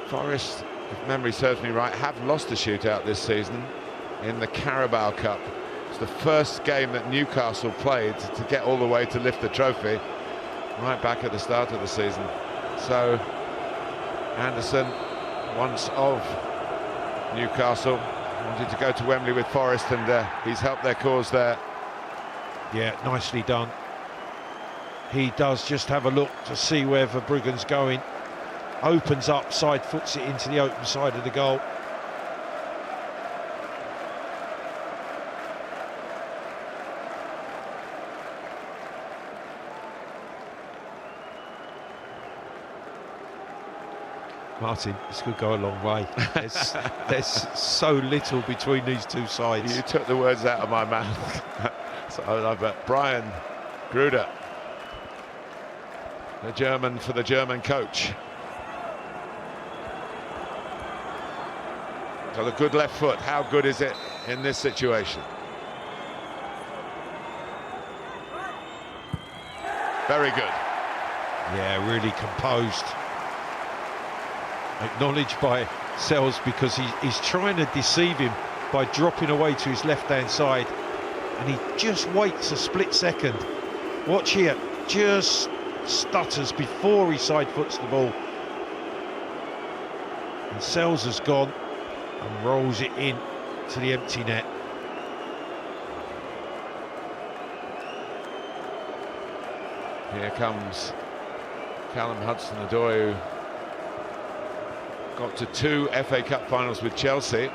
Forest, if memory serves me right, have lost a shootout this season in the Carabao Cup. It's the first game that Newcastle played to get all the way to lift the trophy, right back at the start of the season. So Anderson, once of Newcastle, wanted to go to Wembley with Forest, and he's helped their cause there. Yeah, nicely done. He does just have a look to see where Verbruggen's going. Opens up, side foots it into the open side of the goal. Martin, this could go a long way. There's so little between these two sides. You took the words out of my mouth. But Brian Gruder, the German for the German coach. Got a good left foot. How good is it in this situation? Very good. Yeah, really composed. Acknowledged by Sells, because he's trying to deceive him by dropping away to his left-hand side, and he just waits a split second. Watch here, just stutters before he side-foots the ball. And Sells has gone and rolls it in to the empty net. Here comes Callum Hudson-Odoi, who got to 2 FA Cup finals with Chelsea.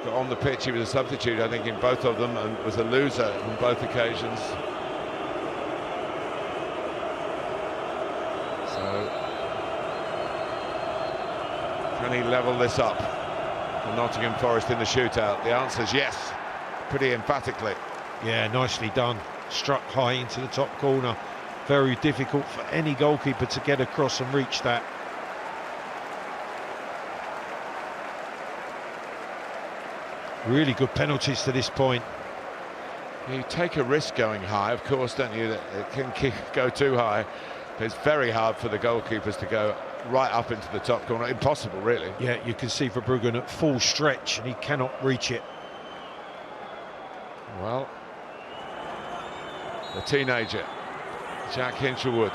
Got on the pitch, he was a substitute, I think, in both of them, and was a loser on both occasions. So, can he level this up for Nottingham Forest in the shootout? The answer is yes, pretty emphatically. Yeah, nicely done. Struck high into the top corner. Very difficult for any goalkeeper to get across and reach that. Really good penalties to this point. You take a risk going high, of course, don't you? That it can go too high. But it's very hard for the goalkeepers to go right up into the top corner. Impossible, really. Yeah, you can see Verbruggen at full stretch, and he cannot reach it. Well, the teenager, Jack Hinchelwood,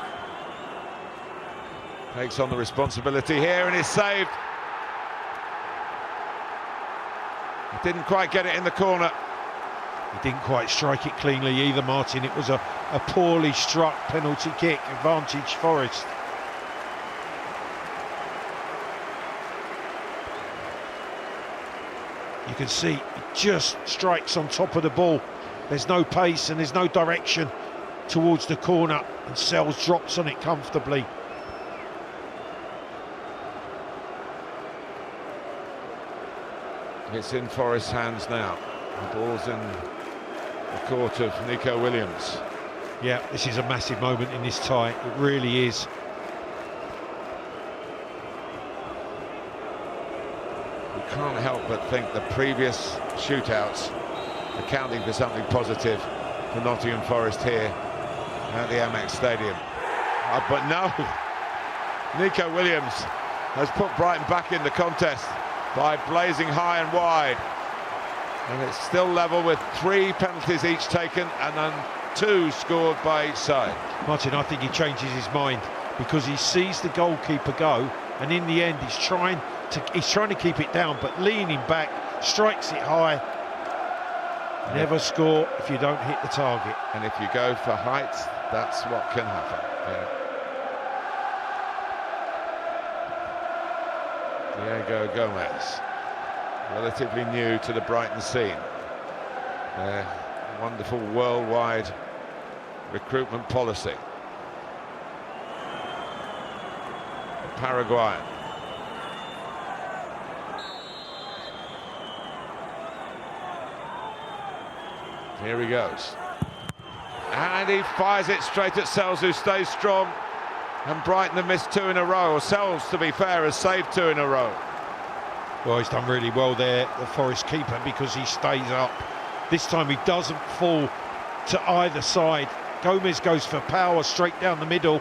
takes on the responsibility here and is saved. He didn't quite get it in the corner. He didn't quite strike it cleanly either, Martin. It was a poorly struck penalty kick, advantage Forest. You can see it just strikes on top of the ball. There's no pace and there's no direction towards the corner, and Sells drops on it comfortably. It's in Forest's hands now. The ball's in the court of Nico Williams. Yeah, this is a massive moment in this tie. It really is. We can't help but think the previous shootouts accounting for something positive for Nottingham Forest here at the Amex Stadium. But no, Nico Williams has put Brighton back in the contest by blazing high and wide. And it's still level with 3 penalties each taken and then 2 scored by each side. Martin, I think he changes his mind because he sees the goalkeeper go, and in the end he's trying to keep it down, but leaning back, strikes it high. Never score if you don't hit the target. And if you go for height, that's what can happen. Diego Gomez, relatively new to the Brighton scene. Their wonderful worldwide recruitment policy. Paraguayan. Here he goes. And he fires it straight at Sells, who stays strong. And Brighton have missed 2 in a row. Or Sells, to be fair, has saved 2 in a row. Well, he's done really well there, the Forest keeper, because he stays up. This time he doesn't fall to either side. Gomez goes for power straight down the middle.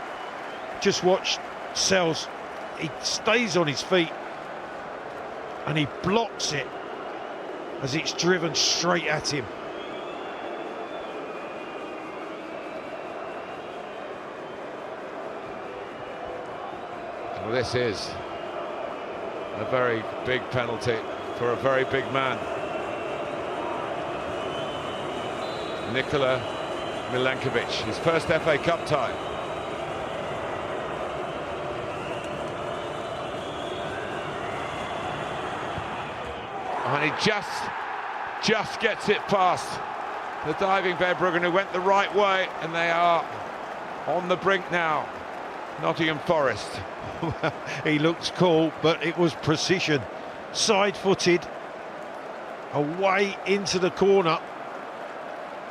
Just watch Sells. He stays on his feet and he blocks it as it's driven straight at him. Well, this is a very big penalty for a very big man. Nikola Milenkovic, his first FA Cup tie. And he just gets it past the diving Verbruggen, who went the right way, and they are on the brink now Nottingham Forest. He looked cool, but it was precision. Side-footed, away into the corner.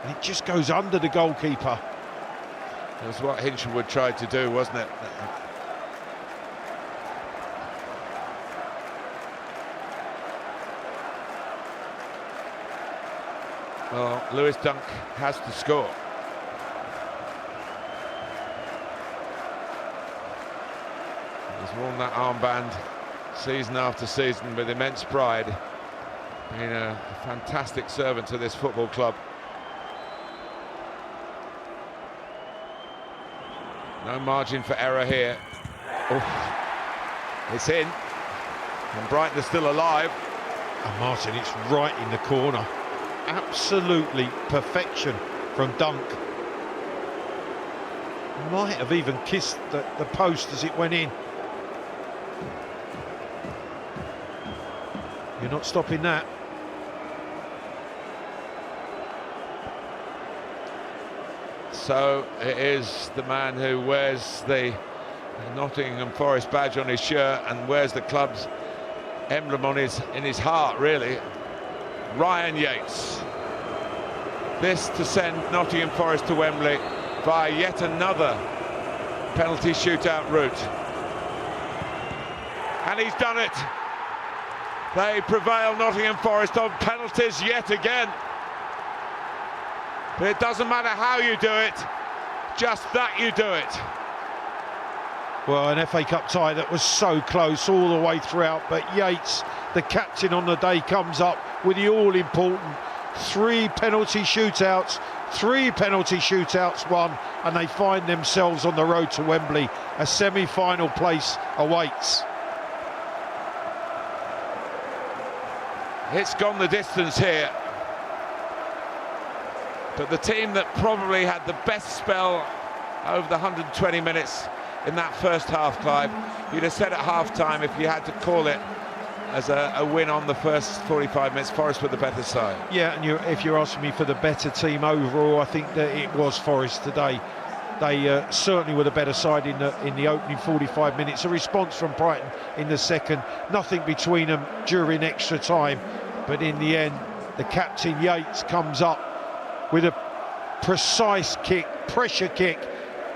And it just goes under the goalkeeper. That was what Hinchelwood tried to do, wasn't it? Well, Lewis Dunk has to score. He's worn that armband season after season with immense pride, being a fantastic servant to this football club. No margin for error here. Oh, it's in, and Brighton are still alive. And Martin, it's right in the corner. Absolutely perfection from Dunk. Might have even kissed the post as it went in. You're not stopping that. So it is the man who wears the Nottingham Forest badge on his shirt and wears the club's emblem on in his heart, really. Ryan Yates. This to send Nottingham Forest to Wembley via yet another penalty shootout route. And he's done it. They prevail, Nottingham Forest, on penalties yet again. But it doesn't matter how you do it, just that you do it. Well, an FA Cup tie that was so close all the way throughout, but Yates, the captain on the day, comes up with the all-important three penalty shootouts won, and they find themselves on the road to Wembley. A semi-final place awaits. It's gone the distance here. But the team that probably had the best spell over the 120 minutes in that first half, Clive, you'd have said at half-time, if you had to call it as a win on the first 45 minutes, Forest were the better side. Yeah, and if you're asking me for the better team overall, I think that it was Forest today. They certainly were the better side in the opening 45 minutes. A response from Brighton in the second, nothing between them during extra time. But in the end, the captain Yates comes up with a precise kick, pressure kick,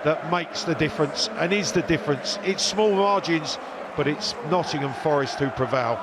that makes the difference and is the difference. It's small margins, but it's Nottingham Forest who prevail.